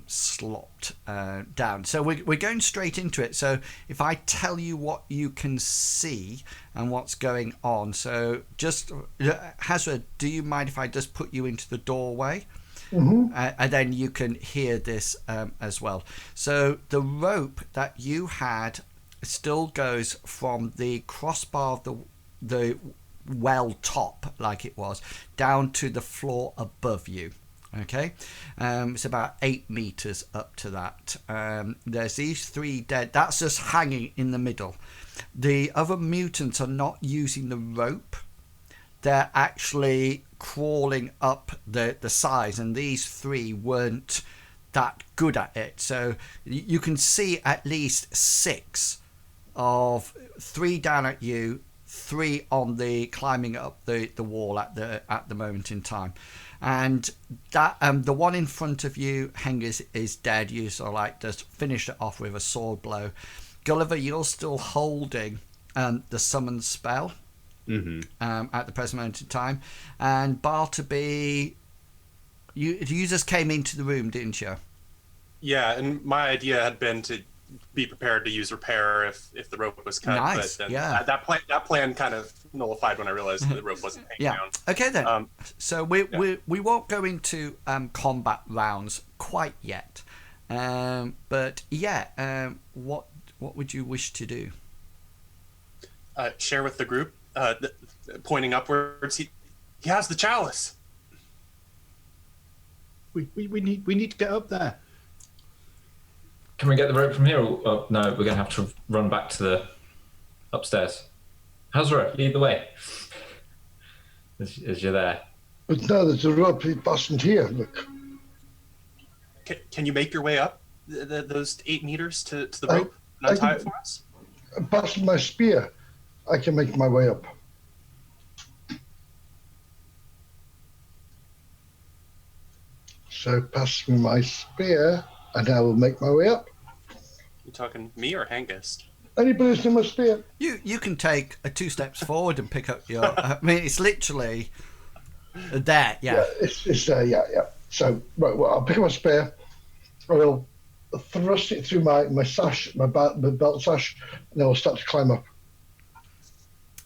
slopped down. So we're going straight into it. So if I tell you what you can see and what's going on, so just Hazra, do you mind if I just put you into the doorway? Mm-hmm. And then you can hear this as well. So the rope that you had still goes from the crossbar of the well top, like it was, down to the floor above you. Okay, it's about 8 meters up to that. There's these 3 dead. That's just hanging in the middle. The other mutants are not using the rope. They're actually crawling up the sides, and these 3 weren't that good at it. So you can see at least 6 of 3 down at you, 3 on the climbing up the wall at the moment in time, and that the one in front of you, Hengist, is dead. You sort of like just finished it off with a sword blow. Gulliver, you're still holding the summon spell at the present moment in time, and Bartleby, you just came into the room, didn't you? Yeah, and my idea had been to be prepared to use repair if the rope was cut. Nice. But yeah. That plan kind of nullified when I realized that the rope wasn't hanging down. Okay then. So we won't go into combat rounds quite yet. But yeah, what would you wish to do? Share with the group, pointing upwards. He has the chalice. We need to get up there. Can we get the rope from here? Or no, we're going to have to run back to the upstairs. Hazra, lead the way. As you're there. But no, there's a rope fastened here. Look. Can you make your way up those 8 meters to the rope and untie it for us? Fasten my spear. I can make my way up. So pass me my spear, and I will make my way up. You talking me or Hengist? Anybody's in my spear? You can take 2 steps forward and pick up your. I mean, it's literally there. Yeah. It's there. Yeah. So right, well, I'll pick up my spear. I will thrust it through my sash, my belt sash, and then I'll start to climb up.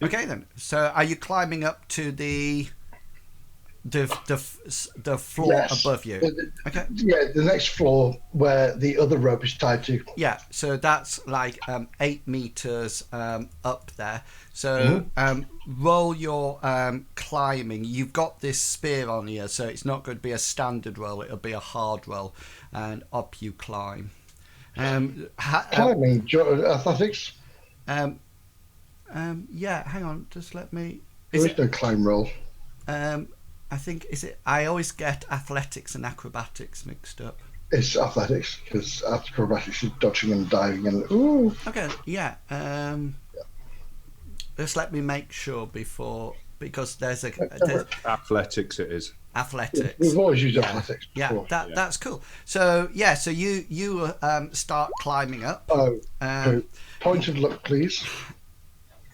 Okay then. So are you climbing up to the floor Yes. above you? Okay. Yeah, the next floor where the other rope is tied to. Yeah. So that's like 8 meters up there. So roll your climbing. You've got this spear on you, so it's not going to be a standard roll. It'll be a hard roll, and up you climb. Climbing, athletics. Yeah. Hang on. Just let me. There is no climb roll. I think I always get athletics and acrobatics mixed up. It's athletics because acrobatics is dodging and diving and ooh. Okay, yeah. Just let me make sure because there's Athletics it is. athletics. We've always used athletics before. Yeah, that's cool. So yeah, so you start climbing up. Oh, point of luck, please.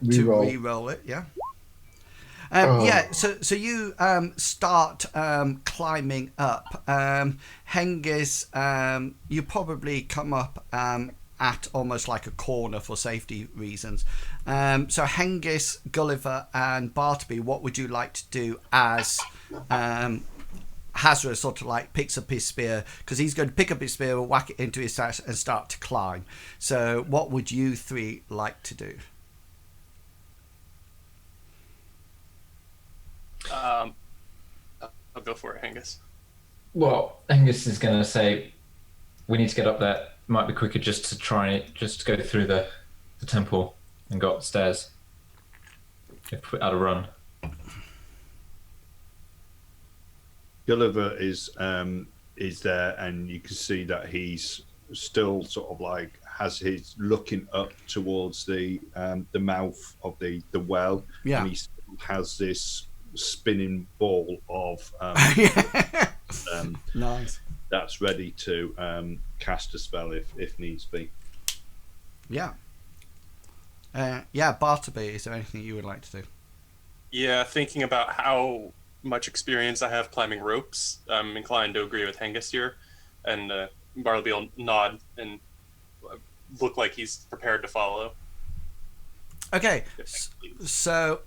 To Reroll. re-roll it, yeah. Yeah, so you start climbing up. Hengist, you probably come up at almost like a corner for safety reasons. So Hengist, Gulliver, and Bartleby, what would you like to do as Hazra sort of like picks up his spear? Because he's going to pick up his spear, whack it into his sash, and start to climb. So what would you 3 like to do? I'll go for it, Hengist. Well, Angus is going to say, we need to get up there. Might be quicker just to go through the temple and go upstairs. If we're out of run. Gulliver is there, and you can see that he's still sort of like has his looking up towards the mouth of the well. Yeah. And he still has this spinning ball of Nice. that's ready to cast a spell if needs be. Yeah. Yeah, Bartleby, is there anything you would like to do? Yeah, thinking about how much experience I have climbing ropes, I'm inclined to agree with Hengist here, and Bartleby will nod and look like he's prepared to follow. Okay, so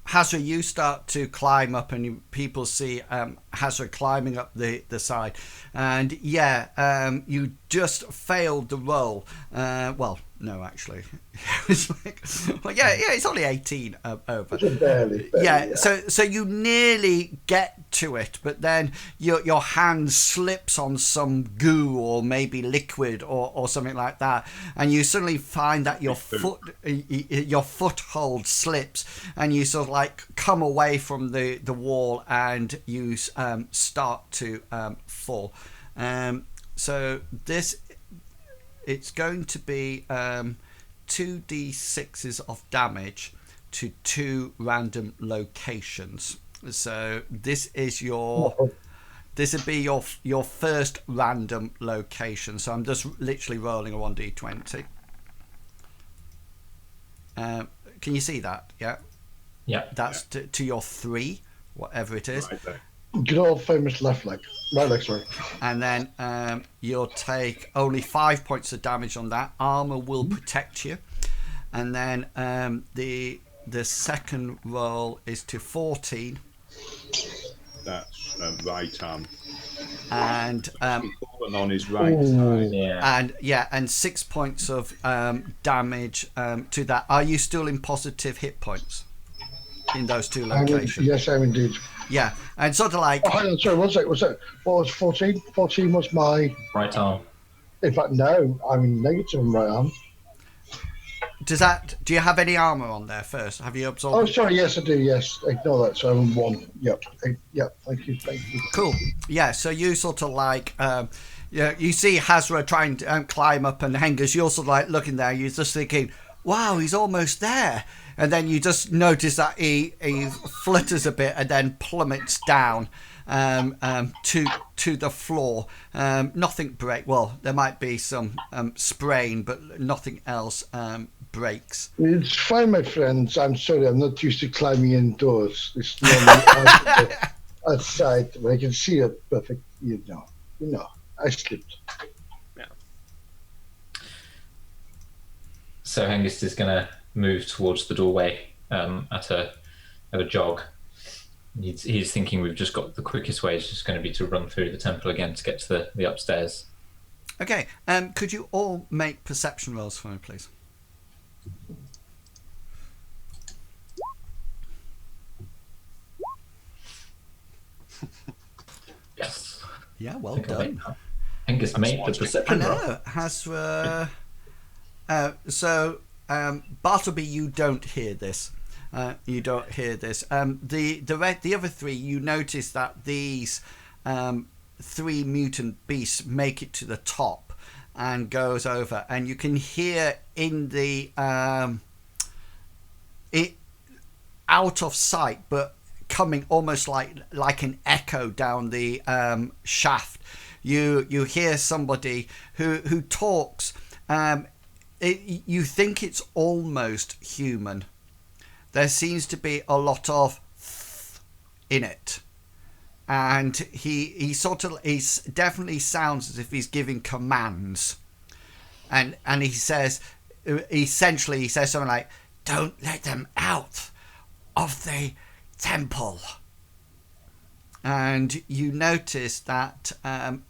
Hazra, you start to climb up, and people see Hazra climbing up the side, and you just failed the roll. Well, no, actually, it's like, well, it's only 18 over. Barely. Yeah, so you nearly get to it, but then your hand slips on some goo or maybe liquid or something like that, and you suddenly find that your foothold slips, and you sort of like come away from the wall, and you start to fall. So it's going to be 2d6s of damage to 2 random locations. So this is this would be your first random location. So I'm just literally rolling a 1d20. Can you see that? Yeah. Yeah. That's to your 3, whatever it is. Right there. Good old famous left leg. Right leg, sorry. And then you'll take only 5 points of damage on that. Armor will protect you. And then the second roll is to 14. That's right arm. And He's fallen on his right side. Yeah. and 6 points of damage to that. Are you still in positive hit points in those 2 locations? Yes, I am indeed. Yeah, and sort of like. Oh, hang on, sorry, one sec. What was 14? 14 was my Right arm. In fact, no, I'm in negative on right arm. Do you have any armor on there first? Have you absorbed? Oh, sorry, yes, I do, yes. Ignore that, so I'm 1. Yep, thank you. Cool. Yeah, so you sort of like, you see Hazra trying to climb up, and Hengist, you're sort of like looking there, you're just thinking, wow, he's almost there. And then you just notice that he flutters a bit and then plummets down. to the floor. Nothing break. Well, there might be some spraying, but nothing else breaks. It's fine, my friends. I'm sorry, I'm not used to climbing indoors. It's normally outside, but I can see a perfect. You know, I slipped. Yeah. So Hengist is going to move towards the doorway at a jog. He's thinking we've just got the quickest way is just going to be to run through the temple again to get to the upstairs. Okay. Could you all make perception rolls for me, please? Yes. Yeah, well done. Hengist made the perception roll. So, Bartleby, you don't hear this. You don't hear this. The other three, you notice that these 3 mutant beasts make it to the top and goes over, and you can hear in the it out of sight, but coming almost like an echo down the shaft. You hear somebody who talks. You think it's almost human. There seems to be a lot of in it, and he definitely sounds as if he's giving commands, and he says essentially something like, "Don't let them out of the temple." And you notice that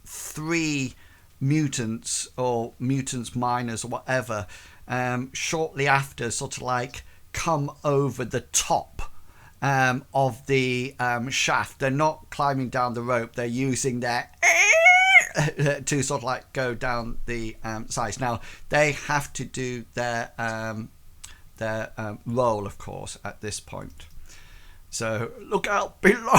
3 mutants or mutants minors or whatever shortly after sort of like come over the top of the shaft. They're not climbing down the rope, they're using their to sort of like go down the sides. Now they have to do their roll, of course, at this point. So look out below.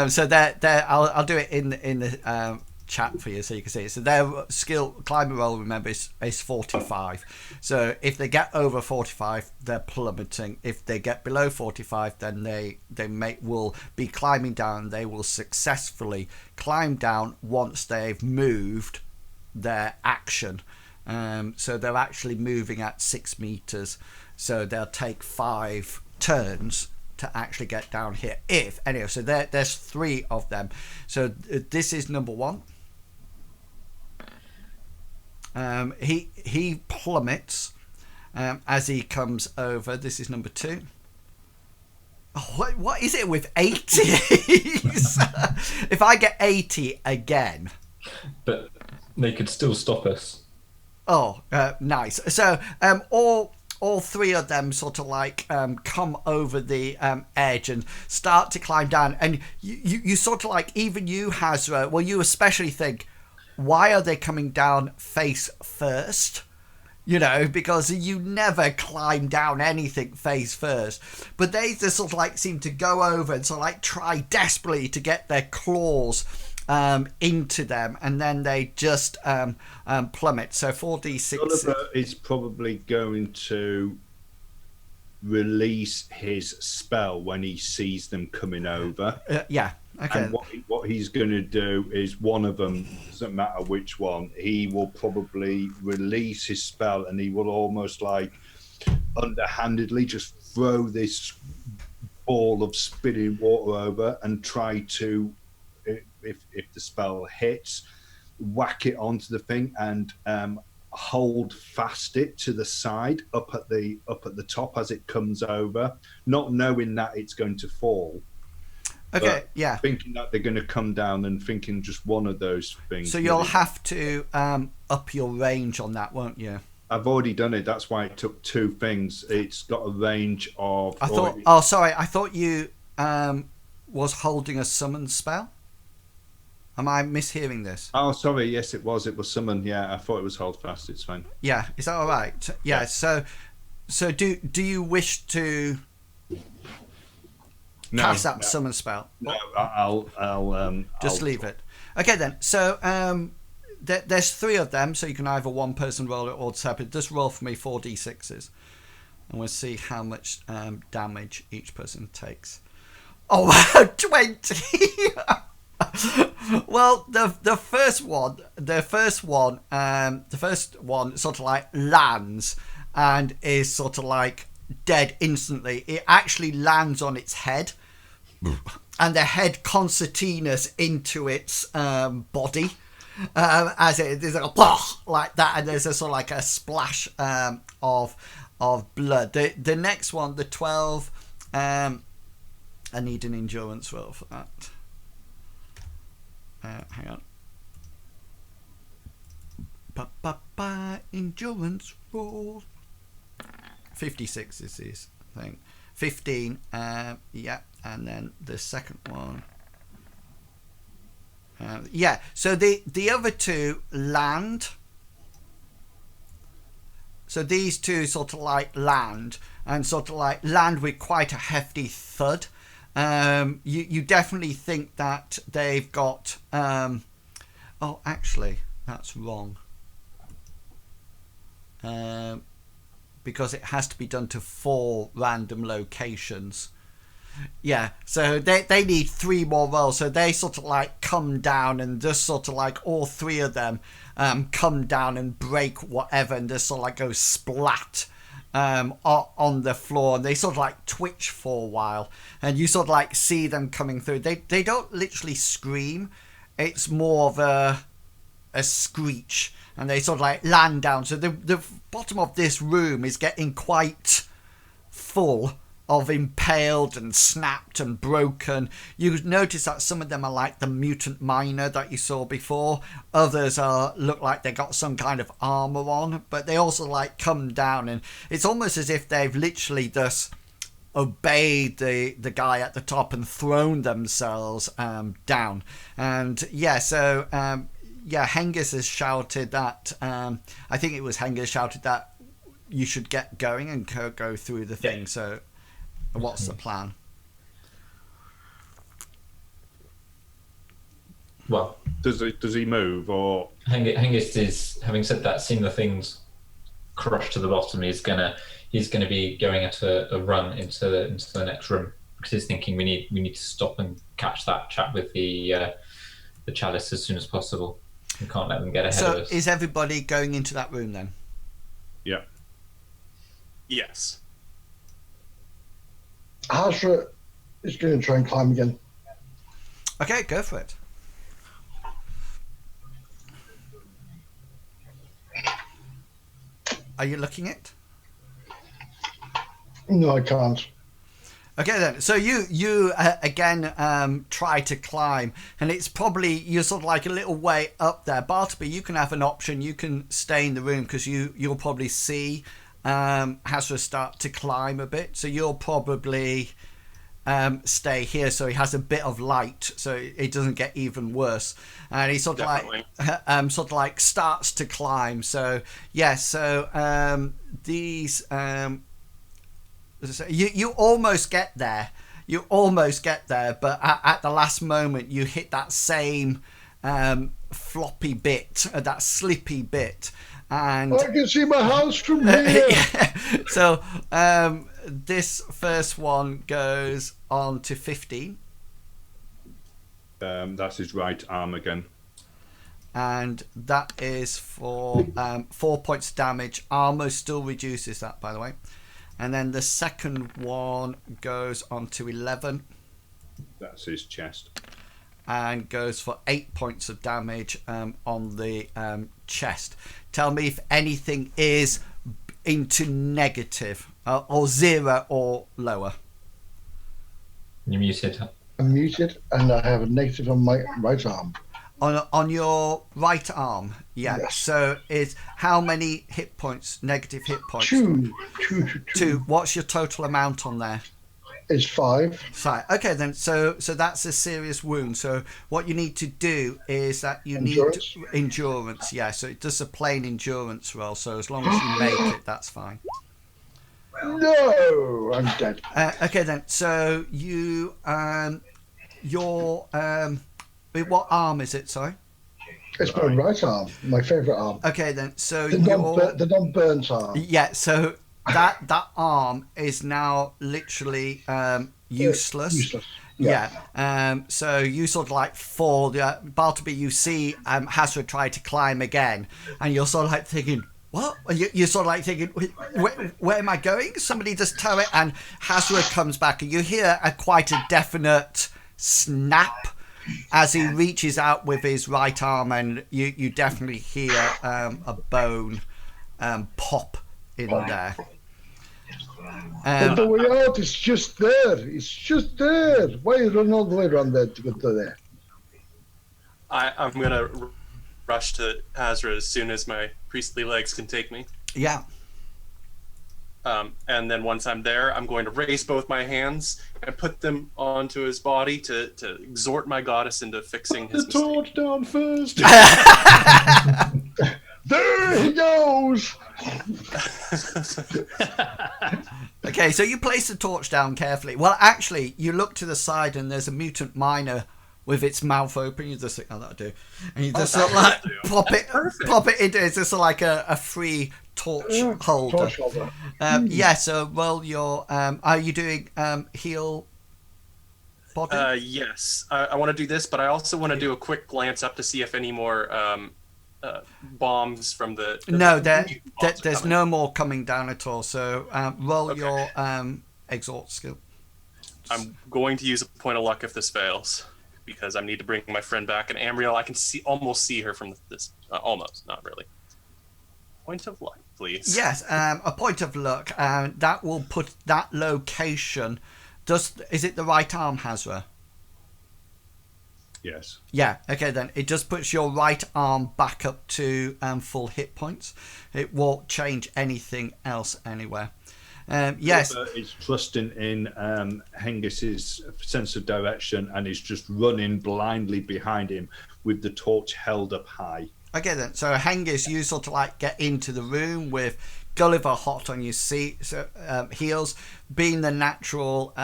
So I'll do it in the chat for you so you can see it. So their skill climber roll, remember, is 45. So if they get over 45, they're plummeting. If they get below 45, then they will be climbing down. They will successfully climb down once they've moved their action. So they're actually moving at 6 meters. So they'll take 5 turns to actually get down here. So there's 3 of them. So this is number 1. He plummets as he comes over. This is number 2. Oh, what is it with 80s? If I get 80 again, but they could still stop us. Oh, nice. So all 3 of them sort of like come over the edge and start to climb down, and you sort of like, even you, Hazra, well, you especially think, why are they coming down face first? Because you never climb down anything face first, but they just sort of like seem to go over and sort of like try desperately to get their claws into them, and then they just plummet. So 4d6. Oliver is probably going to release his spell when he sees them coming over. Yeah. Okay. And what he's going to do is, one of them, doesn't matter which one, he will probably release his spell, and he will almost like underhandedly just throw this ball of spinning water over and try to, if the spell hits, whack it onto the thing and hold fast it to the side up at the top as it comes over, not knowing that it's going to fall. Okay, yeah. Thinking that they're going to come down and thinking just one of those things. So you'll have to up your range on that, won't you? I've already done it. That's why it took 2 things. It's got a range of... I thought you was holding a summon spell. Am I mishearing this? Oh, sorry. Yes, it was. It was summon. Yeah, I thought it was hold fast. It's fine. Yeah, is that all right? Yeah. So do you wish to cast that summon spell? No, I'll just leave it. Okay then. So there's 3 of them, so you can either one person roll it or separate. Just roll for me 4d6s, and we'll see how much damage each person takes. Oh, 20. Well, the first one sort of like lands and is sort of like dead instantly. It actually lands on its head, and the head concertinas into its body, as it is like that, and there's a sort of like a splash of blood. The next one, the 12. I need an endurance roll for that. Hang on. Endurance roll. 56 is this thing. 15. Yeah, and then the second one. Yeah. So the other two land. So these two sort of like land with quite a hefty thud. You definitely think that they've got. Oh, actually, that's wrong. Because it has to be done to 4 random locations. Yeah, so they need 3 more rolls. So they sort of like come down, and just sort of like all 3 of them come down and break whatever, and just sort of like go splat on the floor, and they sort of like twitch for a while, and you sort of like see them coming through. They don't literally scream. It's more of a screech, and they sort of like land down. So the bottom of this room is getting quite full of impaled and snapped and broken. You notice that some of them are like the mutant miner that you saw before. Others look like they got some kind of armor on, but they also like come down, and it's almost as if they've literally just obeyed the guy at the top and thrown themselves down. And yeah, so yeah, Hengist has shouted that I think it was Hengist shouted that you should get going and go through the thing. So what's the plan? Well, does he move, or Hengist is, having said that, seeing the things crushed to the bottom, he's gonna be going at a run into the next room, because he's thinking we need to stop and catch that chap with the chalice as soon as possible. We can't let them get ahead of us. So is everybody going into that room then? Yeah. Yes. Hazra is going to try and climb again. Okay, go for it. Are you looking it? No, I can't. Okay then, so you again try to climb, and it's probably, you're sort of like a little way up there. Bartleby, you can have an option. You can stay in the room, because you'll probably see Hazra start to climb a bit, so you'll probably stay here so he has a bit of light, so it doesn't get even worse. And he sort of like starts to climb. So yeah, so these you almost get there. But at the last moment you hit that same floppy bit, that slippy bit, and I can see my house from here. yeah. So this first one goes on to 15. That's his right arm again. And that is for 4 points damage. Armor still reduces that, by the way. And then the second one goes on to 11. That's his chest. And goes for 8 points of damage on the chest. Tell me if anything is into negative or 0 or lower. You're muted. I'm muted, and I have a negative on my right arm. On your right arm, yeah. Yes. So is how many hit points? Negative hit points. Two. What's your total amount on there? Is 5. Right. Okay then. So that's a serious wound. So what you need to do is that you Endurance? need endurance. Yeah. So it does a plain endurance roll. So as long as you make it, that's fine. No, I'm dead. Okay then. So you your what arm is it? Sorry. It's my right arm, my favourite arm. Okay then. So The non-burnt arm. yeah. So that arm is now literally useless. Yeah. So you sort of like fall. Bartleby, you see Hazra try to climb again, and you're sort of like thinking, what? You're sort of like thinking, where am I going? Somebody just tell it. And Hazra comes back, and you hear quite a definite snap as he reaches out with his right arm, and you definitely hear a bone pop in there. But the way out is just there. It's just there. Why are you running all the way around there to get to there? I'm going to rush to Hazra as soon as my priestly legs can take me. Yeah. And then once I'm there, I'm going to raise both my hands and put them onto his body to exhort my goddess into fixing his The torch down first. There he goes. Okay, so you place the torch down carefully. Well, actually, you look to the side and there's a mutant miner with its mouth open. You just think, oh, that'll do. And you just sort of like pop it into it's just like a free torch holder. Torch holder. Yeah, so roll your are you doing heal body? Yes, I want to do this, but I also want to do a quick glance up to see if any more bombs from the No, mutant bombs are there's coming. no more coming down at all. So roll your exhort skill. I'm going to use a point of luck if this fails, because I need to bring my friend back. And Amriel, I can almost see her from this. Almost, not really. Point of luck, please. Yes, a point of luck. That will put that location. Is it the right arm, Hazra? Yes. Yeah. Okay, then it just puts your right arm back up to full hit points. It won't change anything else anywhere. Yes. Is trusting in Hengist's sense of direction and is just running blindly behind him with the torch held up high. Okay then, so Hengist, you sort of like get into the room with Gulliver hot on your seat, heels. Being the natural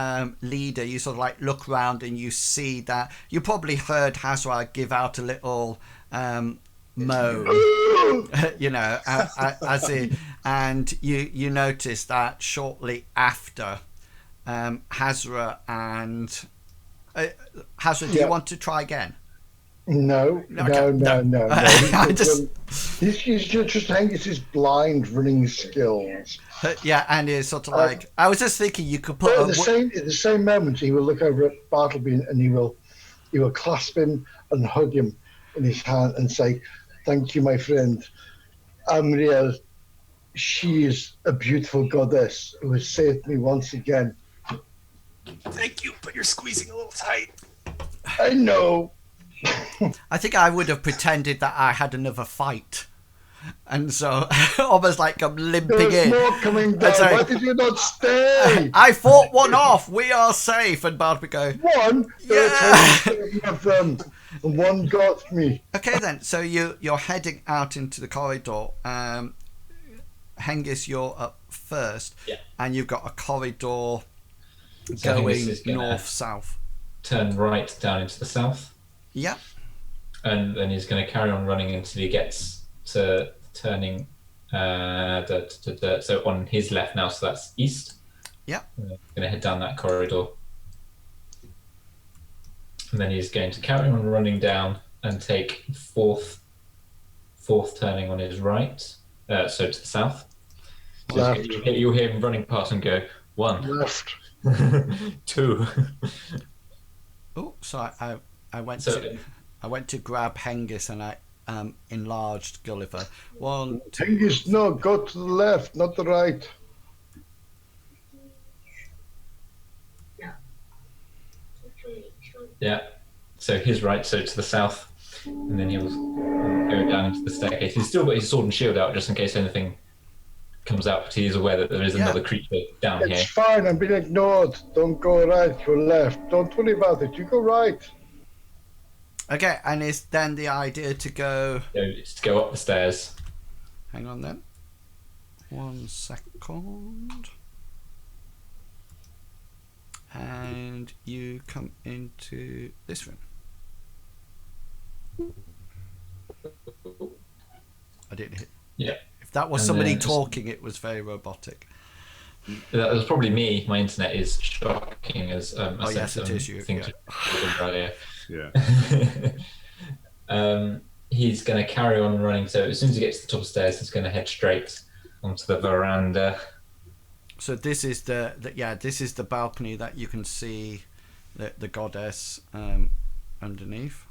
leader, you sort of like look around and you see that you probably heard Hazra give out a little moan, you know, and you notice that shortly after Hazra and Hazra, do you want to try again? No. I just He's just Hengist is blind running skills. yeah, and it's sort of like I was just thinking you could put At the same moment, he will look over at Bartleby and he will clasp him and hug him in his hand and say, "Thank you, my friend. Amriel, she is a beautiful goddess who has saved me once again." Thank you, but you're squeezing a little tight. I know. I think I would have pretended that I had another fight, and so almost like I'm limping There's in. more coming down. Sorry. Why did you not stay? I fought one off. We are safe. And Bartleby go, One? There are 27 of them, and one got me. okay then. So you're heading out into the corridor. Hengist, you're up first, and you've got a corridor going north-south. Turn right down into the south. Yeah. And then he's going to carry on running until he gets to turning so on his left now, so that's east. Yeah. Going to head down that corridor. And then he's going to carry on running down and take fourth turning on his right, so to the south. So you'll hear him running past and go, 1, Left. 2. Oh, so I went to grab Hengist and I enlarged Gulliver. 1, 2. Hengist, no, go to the left, not the right. Yeah. So his right, so to the south. And then he'll go down into the staircase. He's still got his sword and shield out just in case anything comes out, but he is aware that there is another creature down here. It's fine, I'm being ignored. Don't go right, go left. Don't worry about it, you go right. Okay, and is then the idea to go... So it's to go up the stairs. Hang on then. 1 second. And you come into this room. I didn't hit. Yeah. If that was And somebody then just- talking, it was very robotic. That was probably me. My internet is shocking as I yes, sent it is you. thing to earlier. Yeah. He's going to carry on running. So as soon as he gets to the top of the stairs, he's going to head straight onto the veranda. So this is this is the balcony that you can see the goddess underneath.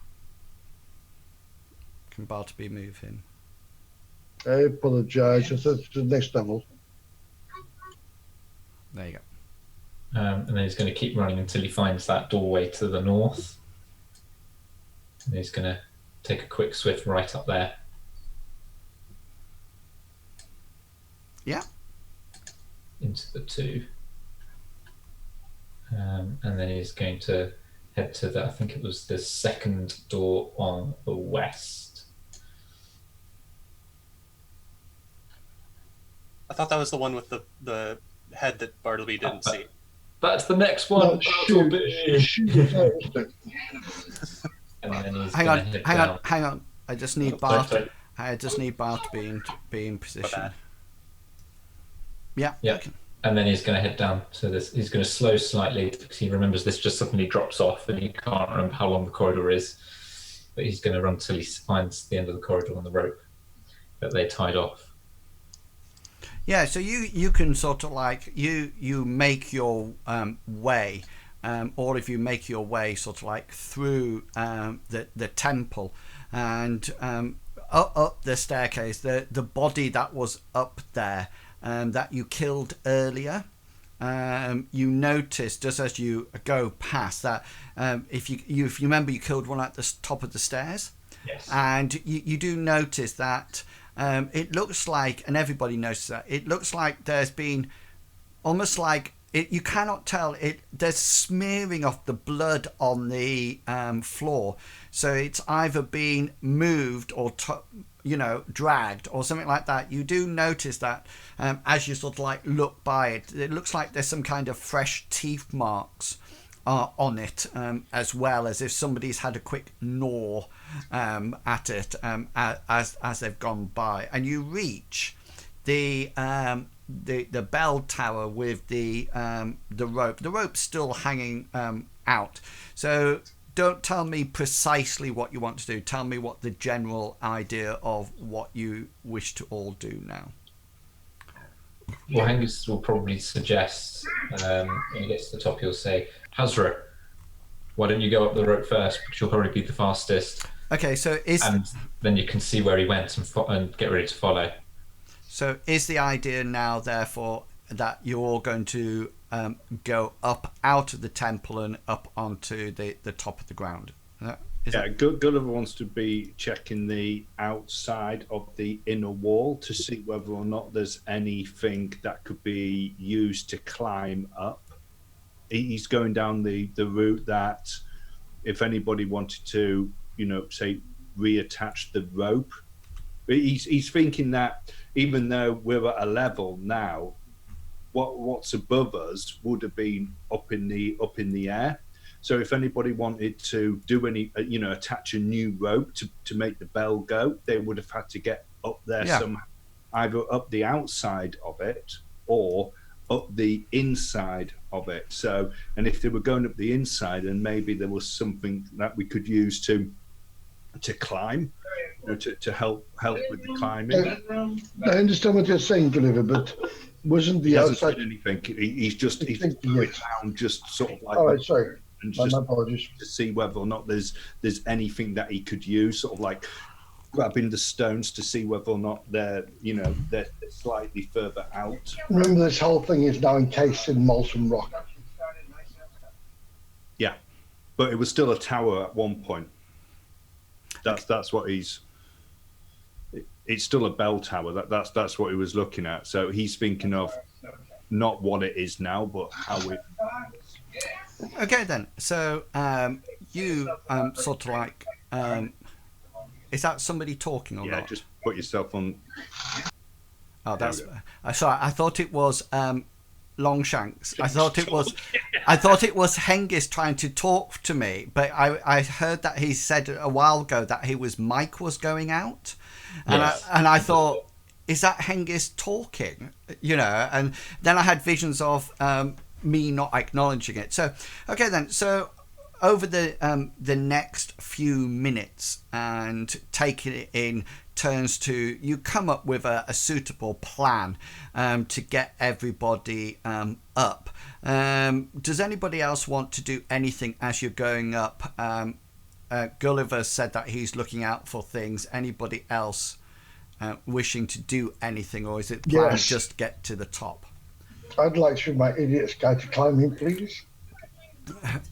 Can Bartleby move him? I apologise. It's the next level. There you go. And then he's going to keep running until he finds that doorway to the north. And he's going to take a quick swift right up there. Yeah. Into the 2. And then he's going to head to I think it was the second door on the west. I thought that was the one with the head that Bartleby didn't see. That's the next one. No, shoot. And then he's hang on. I just need Bart. Sorry. I just need Bart to be in position. Yeah. Okay. And then he's going to head down to this. He's going to slow slightly because he remembers this just suddenly drops off and he can't remember how long the corridor is. But he's going to run till he finds the end of the corridor on the rope that they tied off. Yeah, so you can sort of like you make your way, all of you make your way sort of like through the temple and up the staircase. The body that was up there that you killed earlier, you notice just as you go past that if you remember you killed one at the top of the stairs. Yes. And you do notice that. It looks like, and everybody notices that, it looks like there's been almost like, you cannot tell, there's smearing of the blood on the floor. So it's either been moved or, dragged or something like that. You do notice that as you sort of like look by it, it looks like there's some kind of fresh teeth marks on it, as well as if somebody's had a quick gnaw at it as they've gone by, and you reach the bell tower with the rope. The rope's still hanging out. So don't tell me precisely what you want to do. Tell me what the general idea of what you wish to all do now. Well, Angus will probably suggest when he gets to the top, he'll say, Hazra, why don't you go up the rope first? Because you'll probably be the fastest. Okay, so and then you can see where he went and get ready to follow. So is the idea now, therefore, that you're all going to go up out of the temple and up onto the top of the ground? Gulliver wants to be checking the outside of the inner wall to see whether or not there's anything that could be used to climb up. He's going down the route that if anybody wanted to, say reattach the rope, he's thinking that even though we're at a level now, what's above us would have been up in the air. So if anybody wanted to do any, attach a new rope to make the bell go, they would have had to get up there somehow, either up the outside of it or up the inside of it. So, and if they were going up the inside, then maybe there was something that we could use to climb, to help with the climbing. I understand what you're saying, Gulliver, but wasn't the outside anything? He's going down, just sort of like. Oh, sorry. And my just apologies. to see whether or not there's anything that he could use, sort of like grabbing the stones to see whether or not they're slightly further out. Remember, this whole thing is now encased in molten rock. Yeah, but it was still a tower at one point. That's what he's. It's still a bell tower. That's what he was looking at. So he's thinking of not what it is now, but how it. Okay then. So you sort of like. Is that somebody talking or not? Yeah, just put yourself on. Oh, that's. Sorry, I thought it was Longshanks. I thought it was Hengist trying to talk to me, but I heard that he said a while ago that his mic was going out, and yes. I thought is that Hengist talking? You know, and then I had visions of me not acknowledging it. So, okay then. So over the next few minutes and taking it in turns to, you come up with a suitable plan to get everybody up. Does anybody else want to do anything as you're going up? Gulliver said that he's looking out for things. Anybody else wishing to do anything, or is it plan just get to the top? I'd like to my idiot's guide to climbing, please.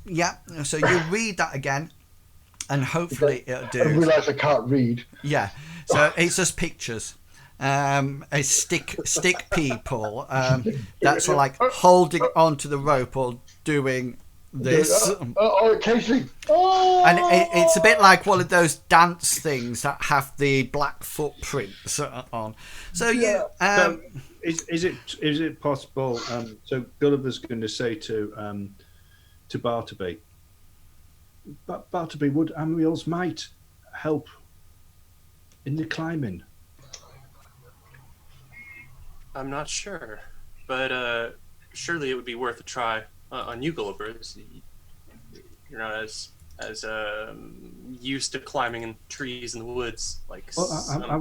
Yeah, so you read that again, and hopefully it'll do. I realise I can't read. Yeah, so it's just pictures. A stick people that's like holding onto the rope or doing this. Occasionally. And it's a bit like one of those dance things that have the black footprints on. So is it possible? So Gulliver's going to say to Bartleby, but Bartleby, would Amriel's might help in the climbing? I'm not sure, but surely it would be worth a try on you, Gulliver. You're not as used to climbing in trees in the woods like. Well, I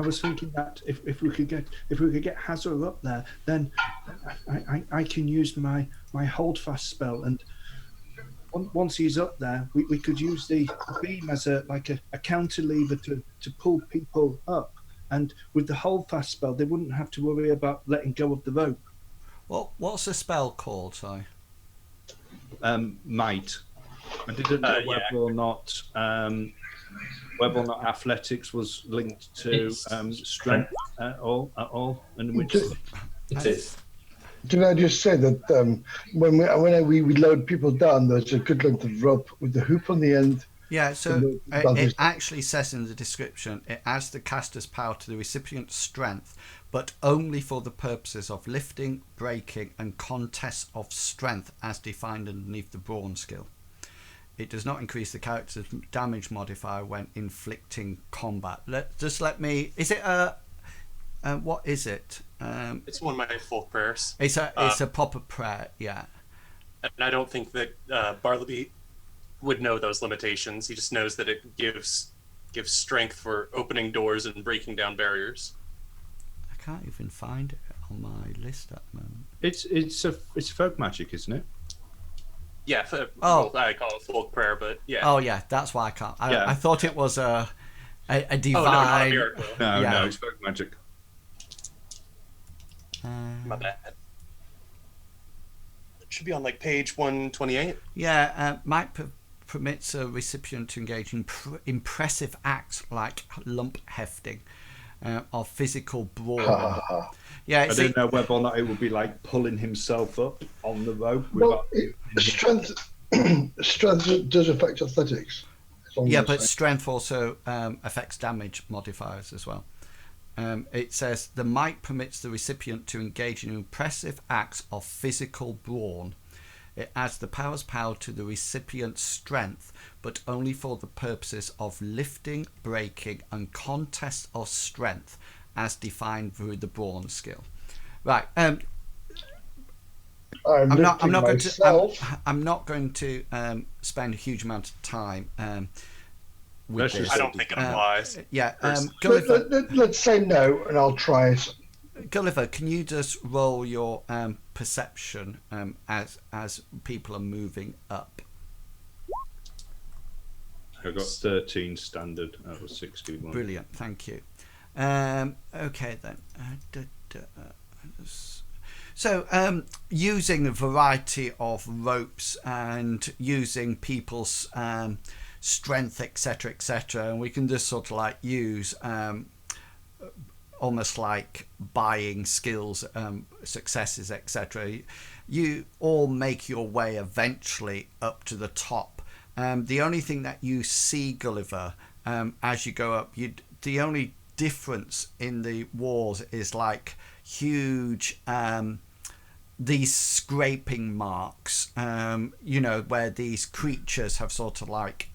was thinking that if we could get Hazard up there, then I can use my holdfast spell, and once he's up there, we could use the beam as a counter lever to pull people up. And with the holdfast spell, they wouldn't have to worry about letting go of the rope. What's the spell called? Sorry. Might. I didn't know whether or not athletics was linked to strength at all, and which it is. Did I just say that when we load people down, there's a good length of rope with the hoop on the end. Yeah, so it actually says in the description, it adds the caster's power to the recipient's strength, but only for the purposes of lifting, breaking, and contests of strength as defined underneath the brawn skill. It does not increase the character's damage modifier when inflicting combat. Is it what is it? It's one of my folk prayers. It's a proper prayer, yeah. And I don't think that Bartleby would know those limitations. He just knows that it gives strength for opening doors and breaking down barriers. I can't even find it on my list at the moment. It's folk magic, isn't it? Yeah. I call it folk prayer, but yeah. Oh yeah, that's why I can't. I thought it was a divine. Oh, no, not a miracle. No, it's folk magic. My bad. It should be on like page 128. Yeah, might permits a recipient to engage in impressive acts like lump hefting or physical brawl. I don't know whether or not it would be like pulling himself up on the rope. Well, strength does affect athletics. Yeah, but strength also affects damage modifiers as well. It says the might permits the recipient to engage in impressive acts of physical brawn. It adds the power to the recipient's strength, but only for the purposes of lifting, breaking, and contest of strength, as defined through the brawn skill. Right. I'm not going to spend a huge amount of time with this. I don't think it applies. Gulliver, let's say no, and I'll try it. Gulliver, can you just roll your perception as people are moving up? I got 13 standard out of 61. Brilliant, thank you. Okay then. So using a variety of ropes and using people's strength, etc., and we can just sort of like use almost like buying skills, successes, etc. You all make your way eventually up to the top. The only thing that you see, Gulliver, as you go up, the only difference in the walls is like huge these scraping marks, where these creatures have sort of like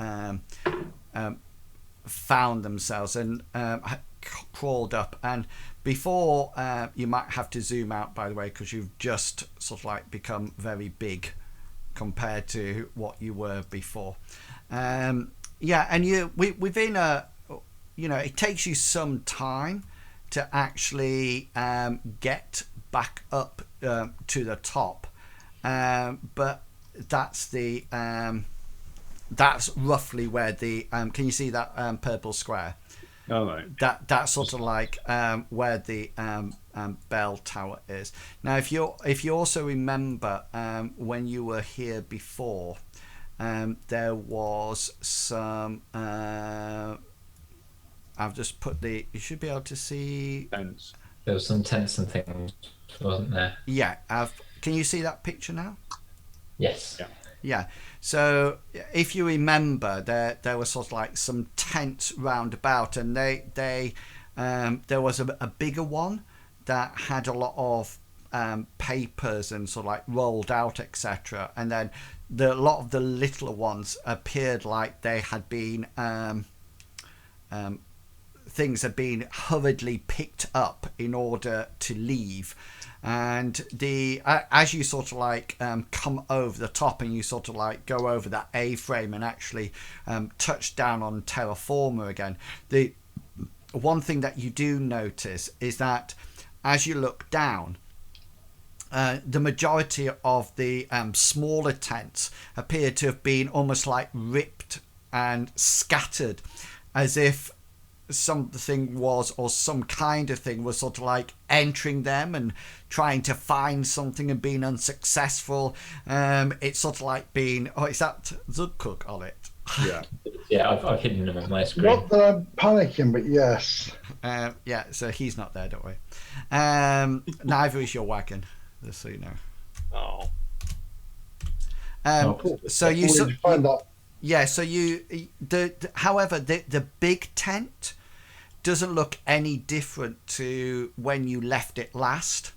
found themselves, and crawled up, and before you might have to zoom out, by the way, because you've just sort of like become very big compared to what you were before. Yeah, and within it takes you some time to actually get back up to the top, but that's roughly where the can you see that purple square? All right. That's sort of like where the bell tower is. Now, if you also remember when you were here before, there was some. I've just put you should be able to see. Tents. There was some tents and things, wasn't there? Yeah. Can you see that picture now? Yes. Yeah. Yeah. So if you remember, there was sort of like some tents round about, and there was a bigger one that had a lot of papers and sort of like rolled out, etc. And then a lot of the littler ones appeared like they had been things had been hurriedly picked up in order to leave. And as you sort of like come over the top and you sort of like go over that A-frame and actually touch down on terra firma again, the one thing that you do notice is that as you look down, the majority of the smaller tents appear to have been almost like ripped and scattered, as if something was, or some kind of thing was sort of like entering them and trying to find something and being unsuccessful. It's sort of like being, is that Zugcook on it? Yeah. Yeah, I've hidden them on my screen. Not that I'm panicking, but yes. Yeah, so he's not there, don't worry. Neither is your wagon, just so you know. So you find that. Yeah, so however, the big tent doesn't look any different to when you left it last.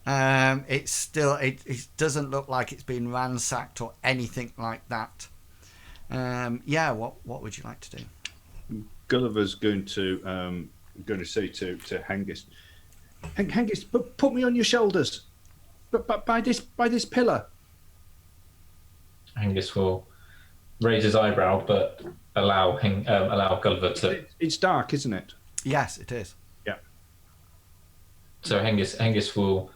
It's still, it doesn't look like it's been ransacked or anything like that. Yeah, what would you like to do? Gulliver's going to say to Hengist, Hengist, put me on your shoulders, but by this pillar. Hengist will raise his eyebrow, but allow Gulliver to. It's dark, isn't it? Yes, it is. Yeah. So Hengist will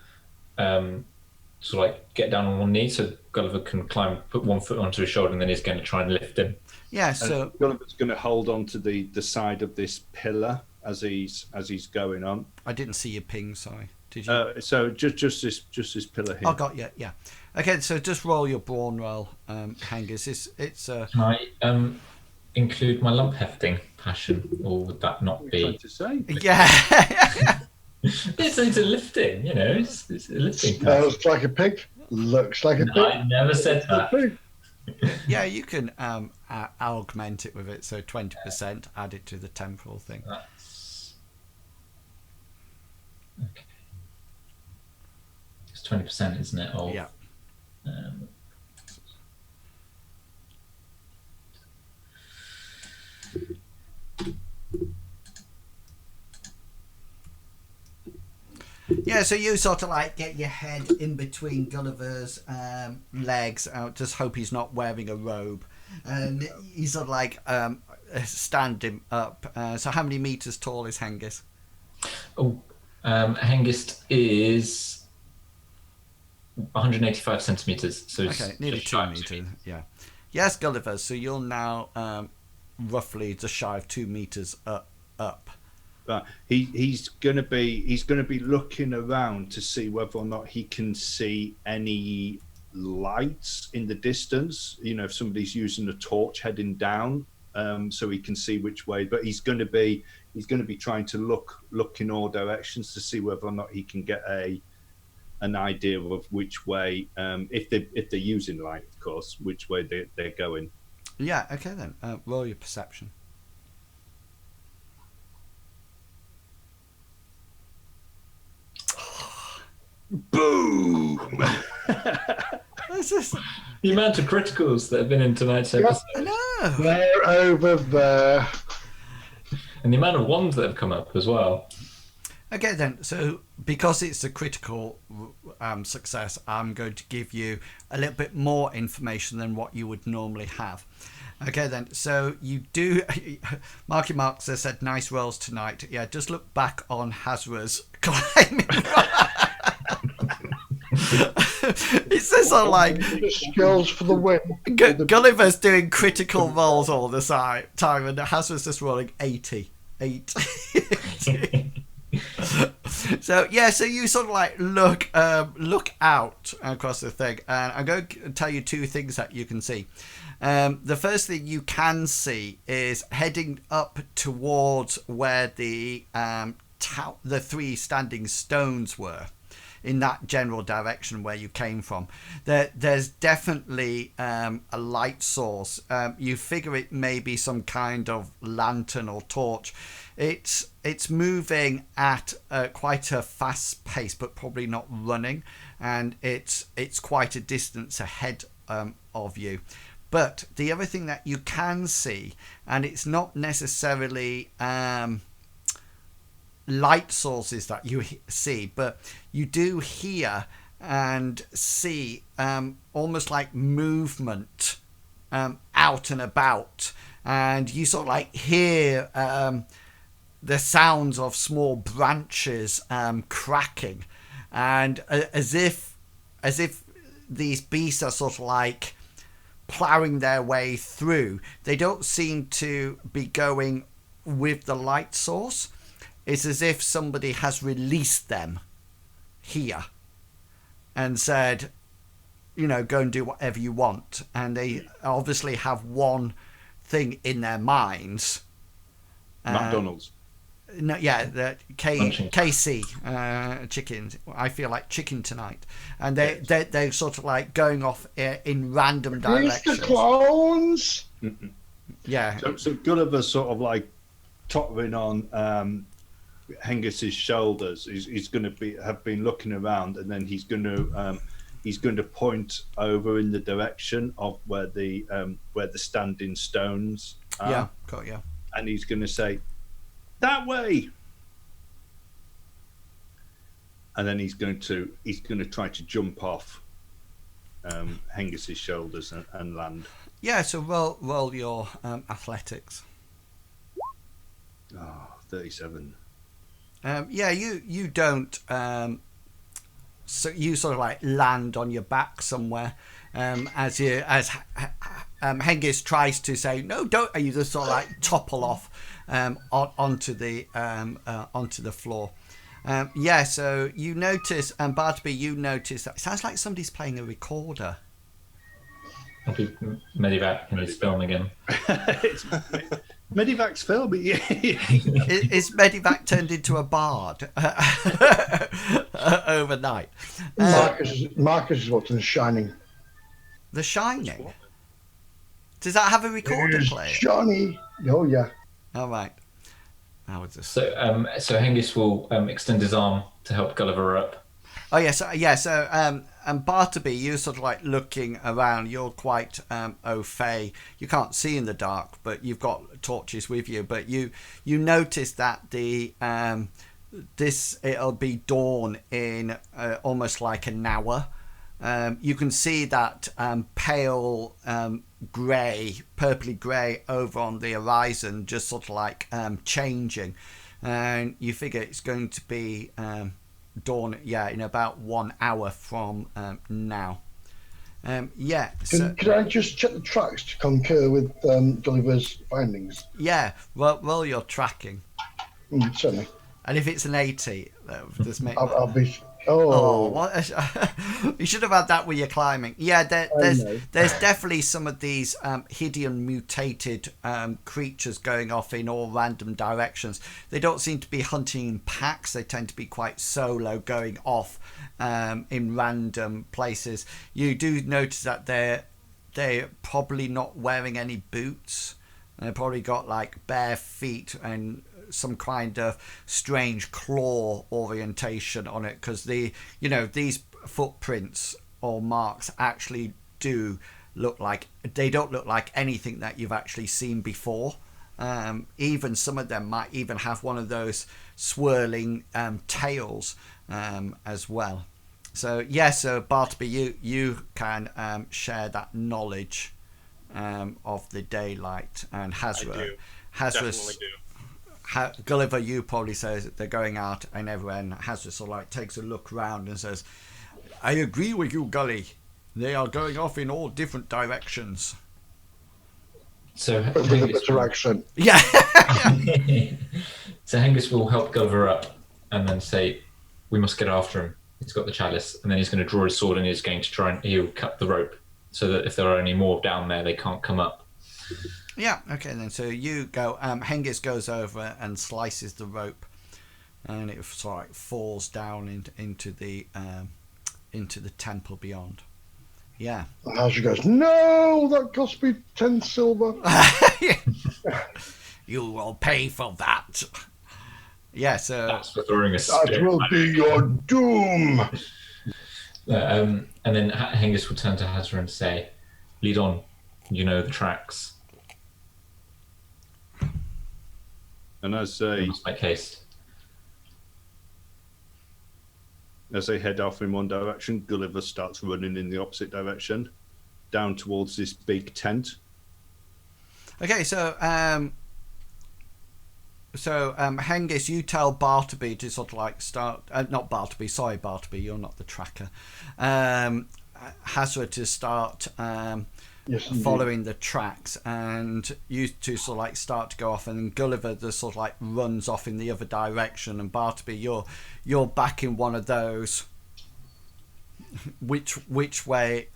sort of like get down on one knee so Gulliver can climb, put one foot onto his shoulder, and then he's going to try and lift him. Yeah. So and Gulliver's going to hold on to the side of this pillar as he's going on. I didn't see your ping. Sorry. Did you? So just this pillar here. Oh, got you. Yeah. Okay. So just roll your brawn roll, Hengist. It's. Can I include my lump hefting passion, or would that not be? Trying to say. Yeah. It's a lifting, it's a lifting. Smells like a pig, looks like a pig. I never said that. Yeah, you can augment it with it. So 20%, add it to the temporal thing. That's okay. It's 20%, isn't it? Of, Yeah. Yeah, so you sort of like get your head in between Gulliver's legs. I just hope he's not wearing a robe. And you sort of like stand him up. So how many meters tall is Hengist? Hengist is 185 centimeters. So okay, nearly 2 meters. Yeah. Yes, Gulliver. So you're now roughly just shy of 2 meters up. But he's going to be looking around to see whether or not he can see any lights in the distance. If somebody's using a torch heading down, so he can see which way. But he's going to be trying to look in all directions to see whether or not he can get an idea of which way, if they're using light, of course, which way they're going. Yeah. Okay then. Roll your perception. Boom! The amount of criticals that have been in tonight's episode. I know. They're over there. And the amount of ones that have come up as well. Okay then, so because it's a critical success, I'm going to give you a little bit more information than what you would normally have. Okay then, so you do, Marky Marks has said nice rolls tonight. Yeah, just look back on Hazra's climbing. It says on like skills for the win. Gulliver's doing critical rolls all the time, and Hazra's just rolling 80. So yeah, so you sort of like look out across the thing, and I'm going to tell you two things that you can see. The first thing you can see is heading up towards where the three standing stones were, in that general direction where you came from. There's definitely a light source. You figure it may be some kind of lantern or torch. It's moving at quite a fast pace, but probably not running, and it's quite a distance ahead of you. But the other thing that you can see, and it's not necessarily light sources that you see, but you do hear and see almost like movement out and about, and you sort of like hear the sounds of small branches cracking, and as if these beasts are sort of like ploughing their way through. They don't seem to be going with the light source. It's as if somebody has released them here and said, go and do whatever you want. And they obviously have one thing in their minds. McDonald's. No, yeah, the KC chickens. I feel like chicken tonight, and they're sort of like going off in random directions. Mr. Clones. Yeah. So Gulliver's sort of like tottering on Hengist's shoulders. He's going to have been looking around, and then he's going to point over in the direction of where the standing stones are. Yeah, cool, yeah. And he's going to say, "That way," and then he's going to try to jump off Hengist's shoulders and land. Yeah, so roll your athletics. 37. Yeah, you don't. So you sort of like land on your back somewhere, as Hengist tries to say no, don't. You just sort of like topple off onto the floor. Yeah, so you notice, and Bartleby, you notice that it sounds like somebody's playing a recorder. I'll be Medivac in his film again. It's Medivac's film. Is Medivac turned into a bard overnight? Marcus is watching The Shining. The Shining? Does that have a recorder player? Johnny. Oh, yeah. All right. I was just... So Hengist will extend his arm to help Gulliver up. Oh yes, yeah. So and Bartleby, you're sort of like looking around. You're quite au fait. You can't see in the dark, but you've got torches with you. But you notice that the it'll be dawn in almost like an hour. You can see that pale grey, purpley grey over on the horizon, just sort of like changing, and you figure it's going to be dawn, in about 1 hour from now. Yeah. Can I just check the tracks to concur with Gulliver's findings? Yeah. Well, roll your tracking. Certainly. And if it's an 80, just make. I'll be. Oh, what you should have had that with your climbing. Yeah, there's definitely some of these hideous mutated creatures going off in all random directions. They don't seem to be hunting in packs. They tend to be quite solo, going off in random places. You do notice that they're probably not wearing any boots. They've probably got like bare feet and some kind of strange claw orientation on it, because these footprints or marks actually do look like, they don't look like anything that you've actually seen before. Even some of them might even have one of those swirling tails as well. So so Bartleby, you can share that knowledge of the daylight, and Hazra. Definitely do. Gulliver, you probably says that they're going out and everywhere, and Hazra sort of like takes a look round and says, "I agree with you, Gully. They are going off in all different directions." So But with a better accent. Yeah. So Hengist will help Gulliver up and then say, "We must get after him. He's got the chalice." And then he's going to draw his sword and he's going to try and he'll cut the rope so that if there are any more down there, they can't come up. Yeah, okay then. So you go, Hengist goes over and slices the rope, and it sort of like falls down into the temple beyond. Yeah. And Hazard goes, "No, that cost me 10 silver." You will pay for that. Yeah, so That's for throwing a That spear. will be your doom. And then Hengist will turn to Hazra and say, "Lead on. You know the tracks." And as We they must make haste. head off in one direction, Gulliver starts running in the opposite direction, down towards this big tent. okay, so Hengist, you tell Bartleby to sort of like start. Not Bartleby, sorry, Bartleby, you're not the tracker. Hazra to start Yes, indeed. following the tracks, and you two sort of like start to go off, and Gulliver just sort of like runs off in the other direction, and Bartleby, you're back in one of those. Which way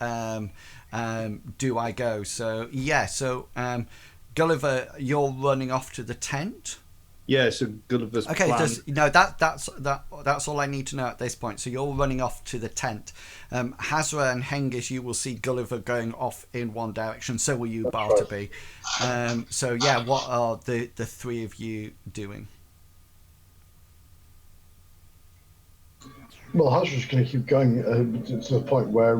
do I go? So Gulliver, you're running off to the tent. Yeah, so Gulliver's Okay, plan... that's all I need to know at this point. So you're running off to the tent. Hazra and Hengist, you will see Gulliver going off in one direction. So will you, Bartleby. What are the three of you doing? Well, Hazard's going to keep going to the point where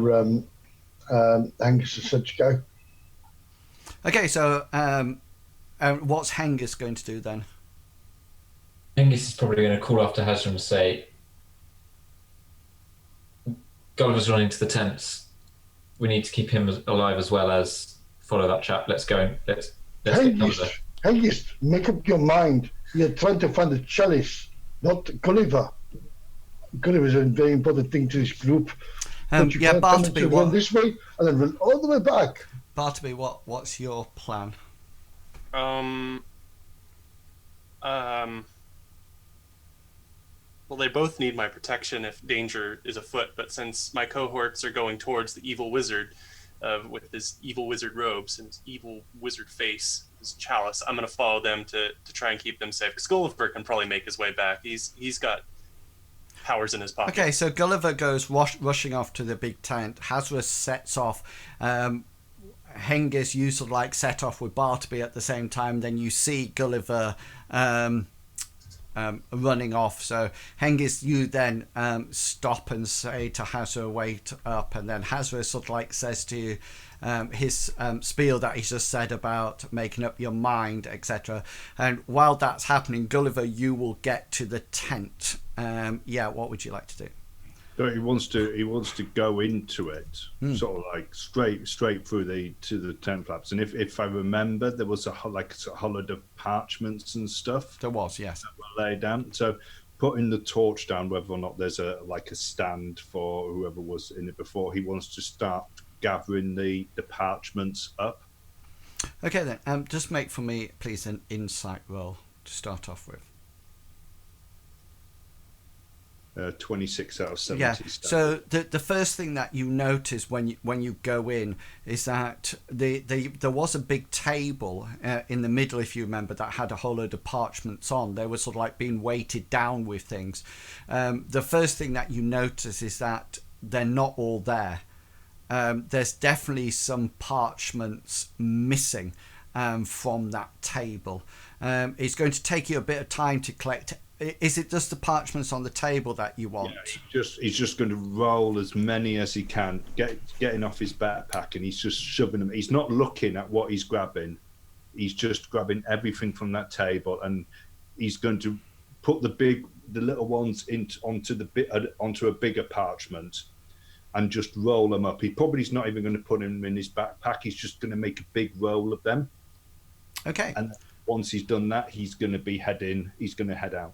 Angus has said to go. Okay, so what's Hengist going to do then? Hengist is probably going to call after Hazra and say, "Gulliver's running to the tents. We need to keep him alive as well as follow that chap. Let's go and let's get Gulliver." Hengist, make up your mind. You're trying to find the chalice, not Gulliver. Gulliver's a very important thing to this group. But you can't tell him to run this way and then run all the way back. Bartleby, what's your plan? Well, they both need my protection if danger is afoot, but since my cohorts are going towards the evil wizard with his evil wizard robes and his evil wizard face, his chalice, I'm going to follow them to try and keep them safe. Because Gulliver can probably make his way back. He's got powers in his pocket. Okay, so Gulliver goes rushing off to the big tent. Hazra sets off. Hengist, you sort of like set off with Bartleby at the same time. Then you see Gulliver running off. So Hengist, you then stop and say to Hazra, "Wait up," and then Hazra sort of like says to you his spiel that he's just said about making up your mind, etc. And while that's happening, Gulliver, you will get to the tent. What would you like to do? So he wants to go into it, sort of like straight through to the tent flaps. And if I remember, there was a hollowed of parchments and stuff. There was, yes. That were laid down. So putting the torch down, whether or not there's a stand for whoever was in it before, he wants to start gathering the parchments up. Okay then, just make for me, please, an insight roll to start off with. 26 out of 70. Yeah. So the first thing that you notice when you go in is that there was a big table in the middle, if you remember, that had a whole load of parchments on. They were sort of like being weighted down with things. The first thing that you notice is that they're not all there. There's definitely some parchments missing from that table. It's going to take you a bit of time to collect. Is it just the parchments on the table that you want? Yeah, he's just going to roll as many as he can, getting off his backpack, and he's just shoving them. He's not looking at what he's grabbing. He's just grabbing everything from that table, and he's going to put the little ones onto a bigger parchment and just roll them up. He probably is not even going to put them in his backpack. He's just going to make a big roll of them. Okay. And once he's done that, he's going to head out.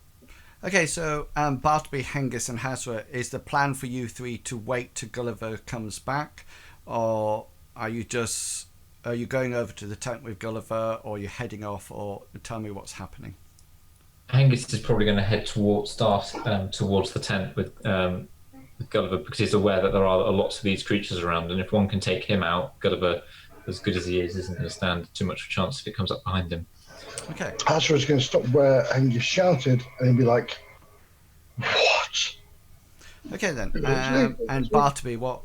Okay, so Bartleby, Hengist, and Hazra, is the plan for you three to wait till Gulliver comes back, or are you going over to the tent with Gulliver, or are you heading off, or tell me what's happening? Hengist is probably going to head towards the tent with Gulliver, because he's aware that there are lots of these creatures around, and if one can take him out, Gulliver, as good as he is, isn't going to stand too much of a chance if it comes up behind him. Okay. Hazra's going to stop where Hengist shouted, and he'll be like, "What?" Okay then. And Bartleby, what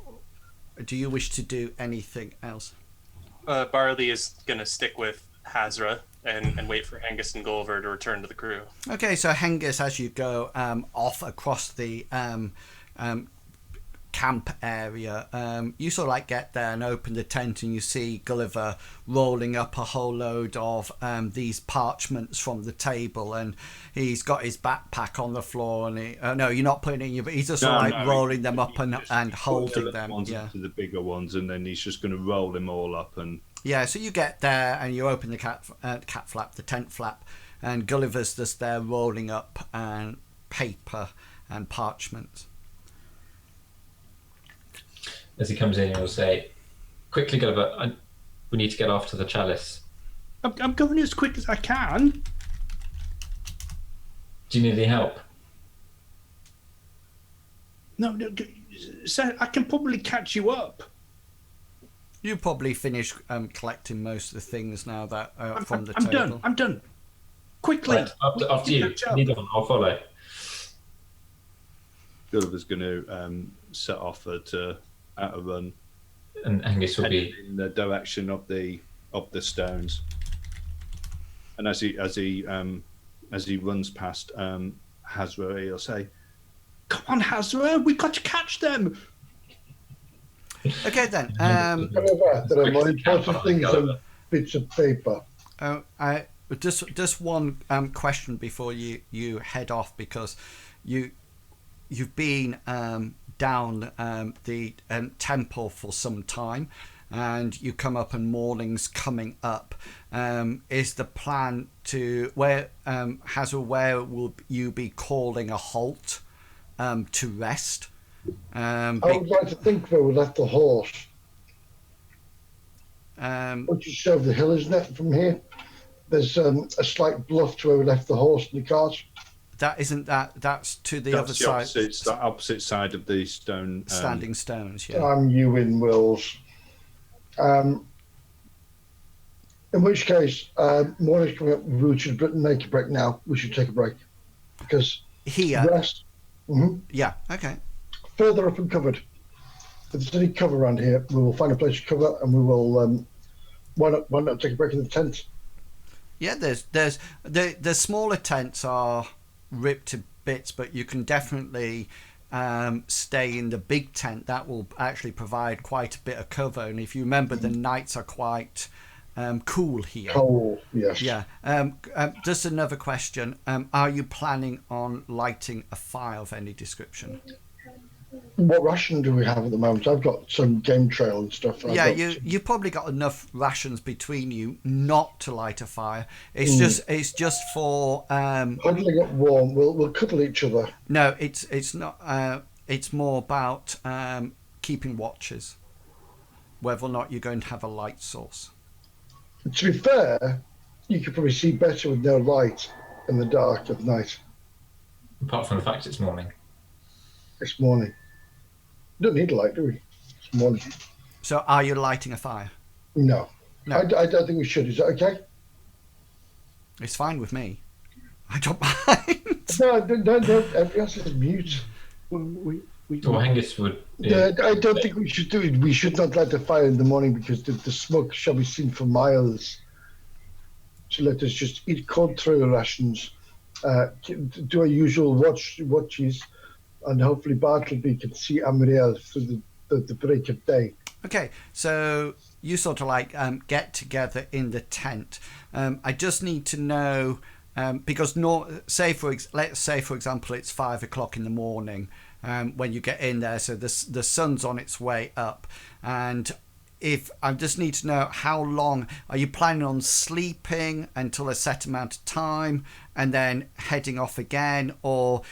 do you wish to do? Anything else? Barley is going to stick with Hazra and wait for Hengist and Gulliver to return to the crew. Okay, so Hengist, as you go off across the camp area, you sort of like get there and open the tent, and you see Gulliver rolling up a whole load of these parchments from the table, and he's got his backpack on the floor, and no, you're not putting it in your, but he's just rolling them up and holding them. Yeah, to the bigger ones, and then he's just going to roll them all up. And yeah, so you get there and you open the tent flap, and Gulliver's just there rolling up paper and parchment. As he comes in, he'll say, "Quickly, Gulliver, we need to get after the Chalice." I'm going as quick as I can. Do you need any help? No, sir, I can probably catch you up. You probably finished collecting most of the things now that from the table. I'm done. Quickly. Right, after you. Need on, I'll follow. Gulliver's going to set off at a run, and Hengist will be in the direction of the stones. And as he runs past Hazra, he'll say, "Come on, Hazra, we've got to catch them." Okay then. There are more important things than bits of paper. Just one question before you head off, because you've been down the temple for some time, and you come up and morning's coming up. Is the plan to where will you be calling a halt to rest? I would like to think where we left the horse. Which is over the hill, isn't it, from here? There's a slight bluff to where we left the horse and the cart. That's to the other side. It's the opposite side of the stone. Standing stones, yeah. Inwils. In which case, morning's coming up. We should make a break now. We should take a break. Because here. Rest. Mm-hmm. Yeah, okay. Further up and covered. If there's any cover around here, we will find a place to cover, and we will. Why not take a break in the tent? Yeah, there's the smaller tents are ripped to bits, but you can definitely stay in the big tent. That will actually provide quite a bit of cover, and if you remember, the nights are quite cool here. Cool, yes. Yeah. Just another question. Are you planning on lighting a fire of any description? What ration do we have at the moment? I've got some game trail and stuff. Yeah, you've probably got enough rations between you not to light a fire. It's just for huddling up warm. We'll cuddle each other. No, it's not. It's more about keeping watches, whether or not you're going to have a light source. To be fair, you could probably see better with no light in the dark of night. Apart from the fact it's morning. It's morning. Don't need a light, do we? It's morning. So are you lighting a fire? No. I don't think we should. Is that okay? It's fine with me. I don't mind. No. Everybody else is mute. Hengist would... Yeah. I don't think we should do it. We should not light a fire in the morning because the smoke shall be seen for miles. So let us just eat cold trail rations, do our usual watches, and hopefully Bartleby can see Amriel through the break of day. Okay, so you sort of like get together in the tent. I just need to know because let's say for example it's 5 o'clock in the morning when you get in there, so the sun's on its way up, and if I just need to know how long are you planning on sleeping until a set amount of time and then heading off again, or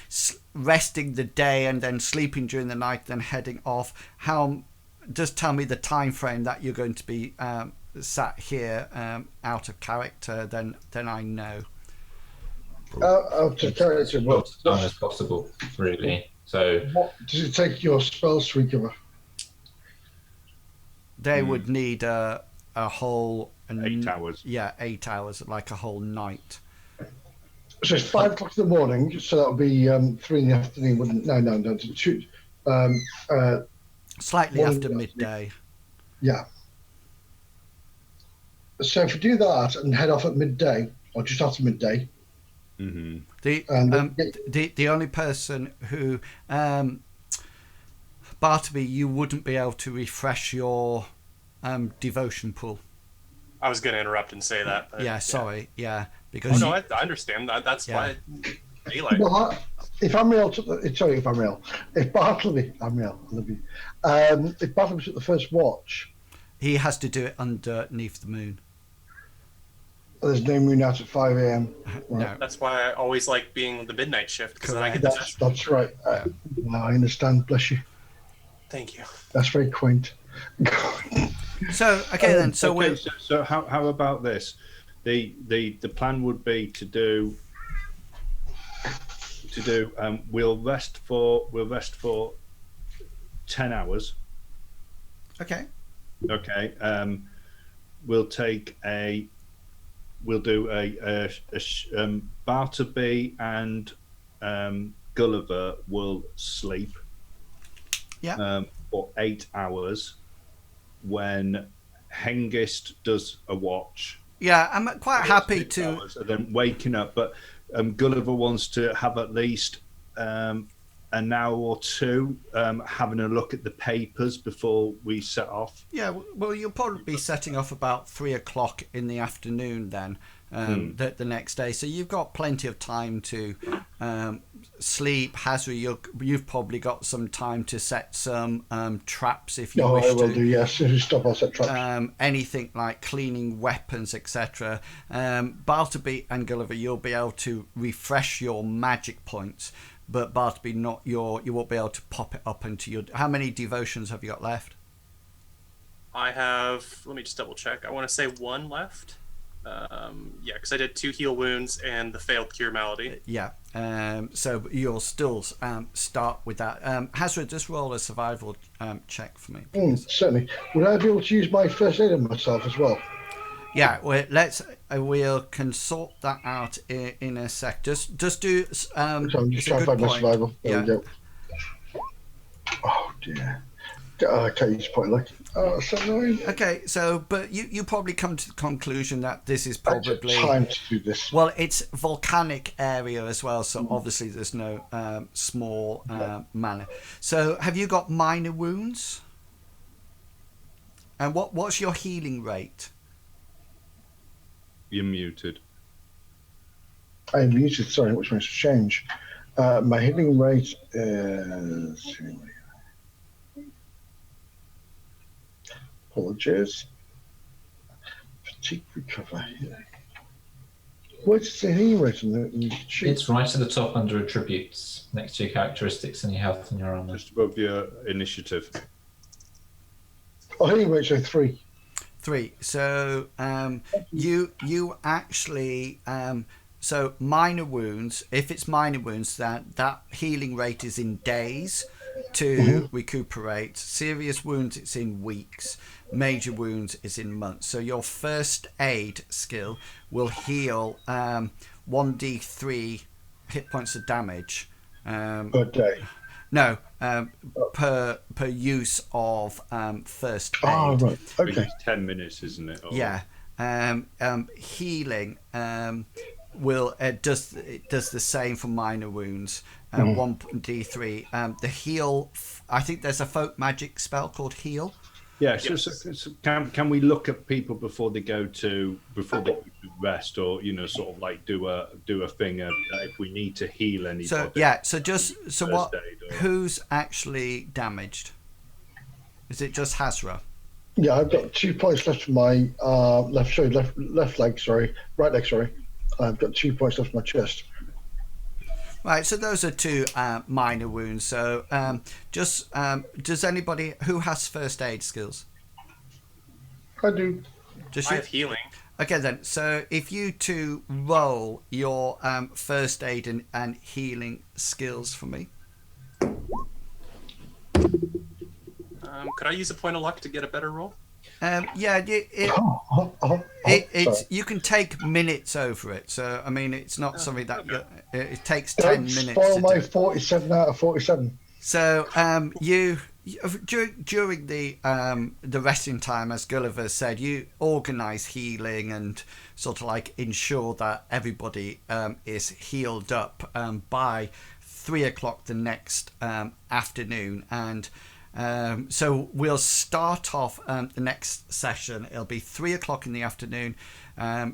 resting the day and then sleeping during the night then heading off? Just tell me the time frame that you're going to be sat here out of character, then I know. Out of character, As much time as possible, really. So what does it take your spells to recover? They would need a whole 8 hours. Yeah, 8 hours, like a whole night. So it's 5 o'clock in the morning, so that would be 3 in the afternoon, wouldn't? No. 2. Slightly Morning, after afternoon. midday. Yeah. So if you do that and head off at midday, or just after midday, Mm-hmm. The only person who Bartleby, you wouldn't be able to refresh your devotion pool. I was going to interrupt and say that. But, Yeah, sorry. Yeah, because I understand. That's why daylight. well, if Amriel took if Bartleby, Amriel, I love you. If Bartleby took the first watch, he has to do it underneath the moon. there's no moon out at 5 a.m. No. That's why I always like being the midnight shift, because then I get Correct. to That's right. Now I understand. Bless you. Thank you. That's very quaint. So okay then. So okay, so how about this? The plan would be to do. We'll rest for 10 hours. okay. Okay. We'll do a Bartleby and Gulliver will sleep. Yeah. For 8 hours. When Hengist does a watch. Yeah, I'm quite happy 6 to. hours, and then waking up, but Gulliver wants to have at least an hour or two having a look at the papers before we set off. Yeah, well, you'll probably be setting off about 3 o'clock in the afternoon then, the next day. So you've got plenty of time to sleep. Hazri, you've probably got some time to set some traps if you wish I will to. do, yes. If you stop, I'll set traps. Anything like cleaning weapons, etc. Bartleby and Gulliver, you'll be able to refresh your magic points, but Bartleby, you won't be able to pop it up into your. How many devotions have you got left? I have. Let me just double check. I want to say 1 left. Yeah, because I did 2 heal wounds and the failed cure malady. Yeah. So you'll still start with that. Hazard, just roll a survival check for me. Certainly. Would I be able to use my first aid on myself as well? Yeah. Well, we'll can sort that out in a sec. Just do. So I'm just it's a trying to good find my point. survival. There Yeah. we go. Oh dear. I can't use point luck. Oh, so annoying. Okay. So, but you probably come to the conclusion that this is I took probably. time to do this. Well, it's volcanic area as well, so obviously there's no small mana. So, have you got minor wounds? And what's your healing rate? You're muted. I am muted, sorry, which makes a change. My healing rate is. Apologies. Fatigue recover. Where's it say healing rate on the sheet? it's right at the top under attributes, next to your characteristics and your health and your armor. Just above your initiative. Oh, healing rate, so 3. 3. So you actually so minor wounds. If it's minor wounds, that healing rate is in days to recuperate. Serious wounds, it's in weeks. Major wounds is in months. So your first aid skill will heal 1d3 hit points of damage. Per day. No, per use of first aid. Oh, right. Okay. It's 10 minutes, isn't it? Or- Yeah. Healing will does the same for minor wounds. 1d3. The heal. I think there's a folk magic spell called heal. Yeah. So can we look at people before they go to rest, or sort of like do a thing of if we need to heal anybody? Who's actually damaged? Is it just Hazra? Yeah, I've got 2 points left for my left leg. Sorry, right leg. Sorry, I've got 2 points left for my chest. Right, so those are 2 minor wounds. So does anybody who has first aid skills? I do. I have healing. Okay then, so if you 2 roll your first aid and healing skills for me. Could I use a point of luck to get a better roll? You can take minutes over it. So I mean, it's not something that it takes 10 Don't minutes. Spoil my 47 out of 47. So during the resting time, as Gulliver said, you organise healing and sort of like ensure that everybody is healed up by 3 o'clock the next afternoon. And so we'll start off the next session. It'll be 3 o'clock in the afternoon.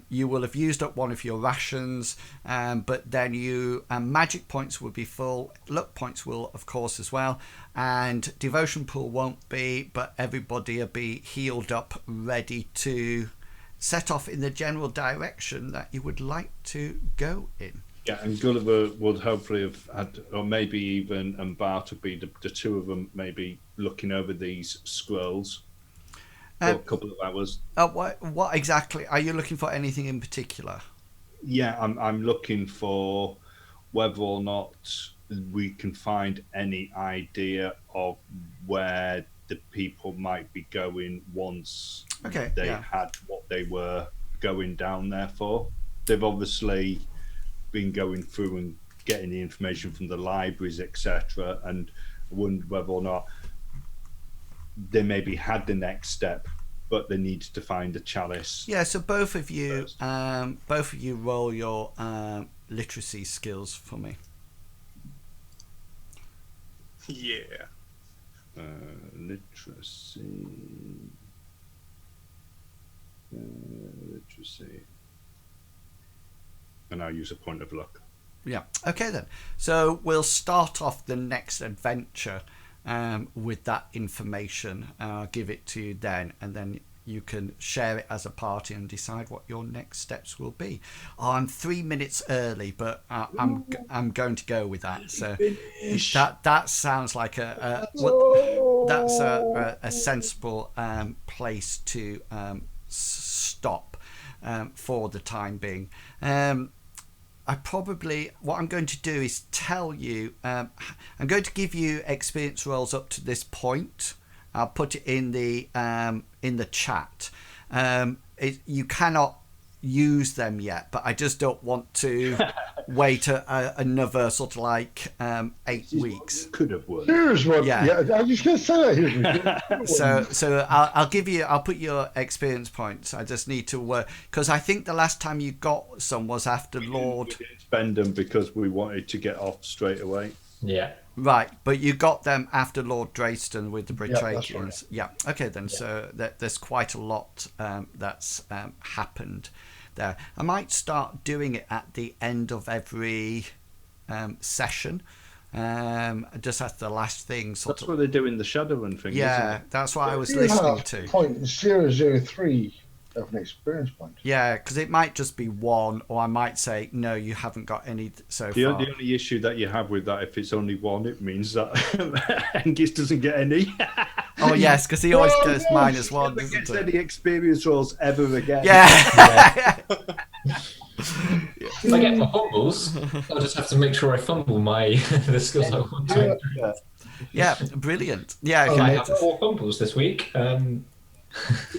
You will have used up one of your rations, but then magic points will be full. Luck points will, of course, as well. And devotion pool won't be, but everybody will be healed up, ready to set off in the general direction that you would like to go in. Yeah, and Gulliver would hopefully have had, or maybe even Bart would be the 2 of them, maybe looking over these scrolls for a couple of hours. What exactly are you looking for? Anything in particular? Yeah, I'm looking for whether or not we can find any idea of where the people might be going once they had what they were going down there for. They've obviously been going through and getting the information from the libraries, etc., and wonder whether or not they maybe had the next step, but they needed to find a chalice. Yeah, so both of you roll your literacy skills for me. Yeah. Literacy. And I'll use a point of luck. Yeah. Okay then. So we'll start off the next adventure with that information. I'll give it to you then, and then you can share it as a party and decide what your next steps will be. I'm 3 minutes early, but I'm going to go with that. So that sounds like that's a sensible place to stop for the time being. What I'm going to do is tell you, I'm going to give you experience rolls up to this point. I'll put it in the chat. You cannot use them yet, but I just don't want to wait another sort of like 8 weeks. Could have worked. Here's one. Yeah, I was going to say that. So I'll put your experience points. I just need to work, because I think the last time you got some was after Lord. We didn't spend them because we wanted to get off straight away. Yeah. Right, but you got them after Lord Drayston with the Britracians. Yeah, that's right. Yeah. Okay then. Yeah. So there's quite a lot that's happened there. I might start doing it at the end of every session, just as the last thing. That's what they do in the Shadowrun thing. Yeah, isn't it? that's what I was listening to. Point 003 of an experience point. Yeah, because it might just be one, or I might say no, you haven't got any so far. The only issue that you have with that, if it's only one, it means that Angus doesn't get any. Oh yes, because he always goes -1, he doesn't never gets he? any experience rolls ever again. Yeah. If I get more fumbles, I'll just have to make sure I fumble the skills I want to. Yeah, brilliant. Yeah, I okay. have 4 fumbles this week.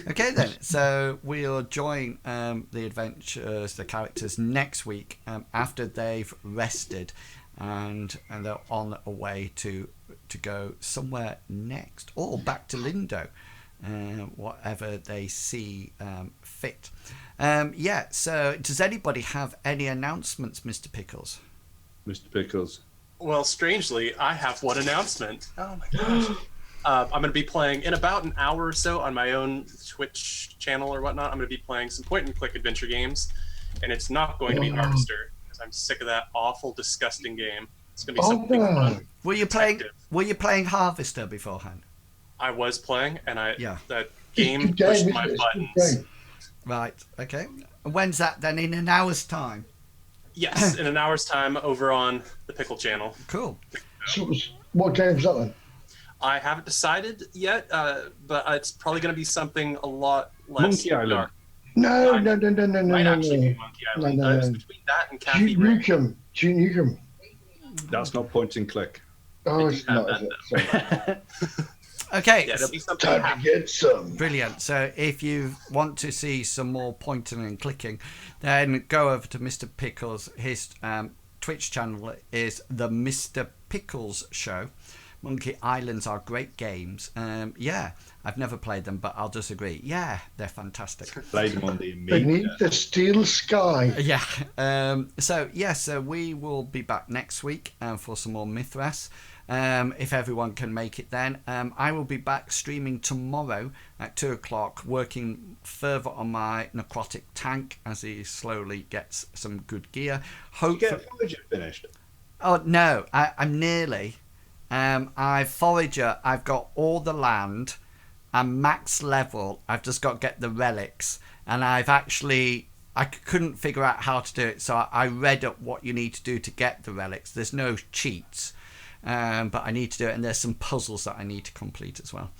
Okay then, so we'll join the characters next week after they've rested, and they're on a way to go somewhere next, or back to Lindo, whatever they see fit. So does anybody have any announcements, Mr. Pickles? Mr. Pickles. Well, strangely, I have one announcement. Oh my gosh. I'm going to be playing in about an hour or so on my own Twitch channel or whatnot. I'm going to be playing some point-and-click adventure games, and it's not going to be Harvester because I'm sick of that awful, disgusting game. It's going to be something fun. Were you playing Harvester beforehand? I was playing, and that It's game a good pushed game, my isn't it? It's a good buttons. game. Right. Okay. When's that then? In an hour's time. Yes, in an hour's time over on the Pickle channel. Cool. So, what game's that then? I haven't decided yet, but it's probably going to be something a lot less Monkey Island. dark. No. Might actually be Monkey Island. No. It's between that and Cafe Duke Ring. Nukem. That's not point and click. Oh, it's not, is it? Sorry. Okay. Yeah, there'll be something Time to happening. get some. Brilliant. So if you want to see some more pointing and clicking, then go over to Mr. Pickles. His Twitch channel is the Mr. Pickles Show. Monkey Islands are great games. Yeah, I've never played them, but I'll just agree. Yeah, they're fantastic. Played them on the Amiga. Beneath the steel sky. Yeah. So we will be back next week for some more Mythras. If everyone can make it then. I will be back streaming tomorrow at 2 o'clock, working further on my necrotic tank as he slowly gets some good gear. You get Forager finished? Oh, no, I'm nearly. Forager, I've got all the land. I'm max level. I've just got to get the relics. And I couldn't figure out how to do it, so I read up what you need to do to get the relics. There's no cheats. But I need to do it, and there's some puzzles that I need to complete as well.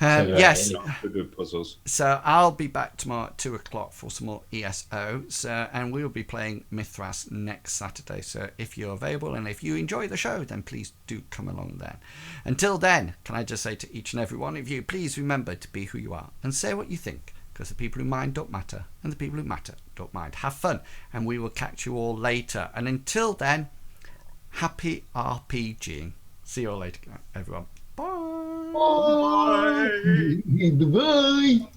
Yes. Not the good puzzles. So I'll be back tomorrow at 2 o'clock for some more ESO. And we will be playing Mythras next Saturday. So if you're available and if you enjoy the show, then please do come along then. Until then, can I just say to each and every one of you, please remember to be who you are and say what you think, because the people who mind don't matter and the people who matter don't mind. Have fun, and we will catch you all later. And until then, happy RPGing. See you all later, everyone. Bye. Bye. Bye.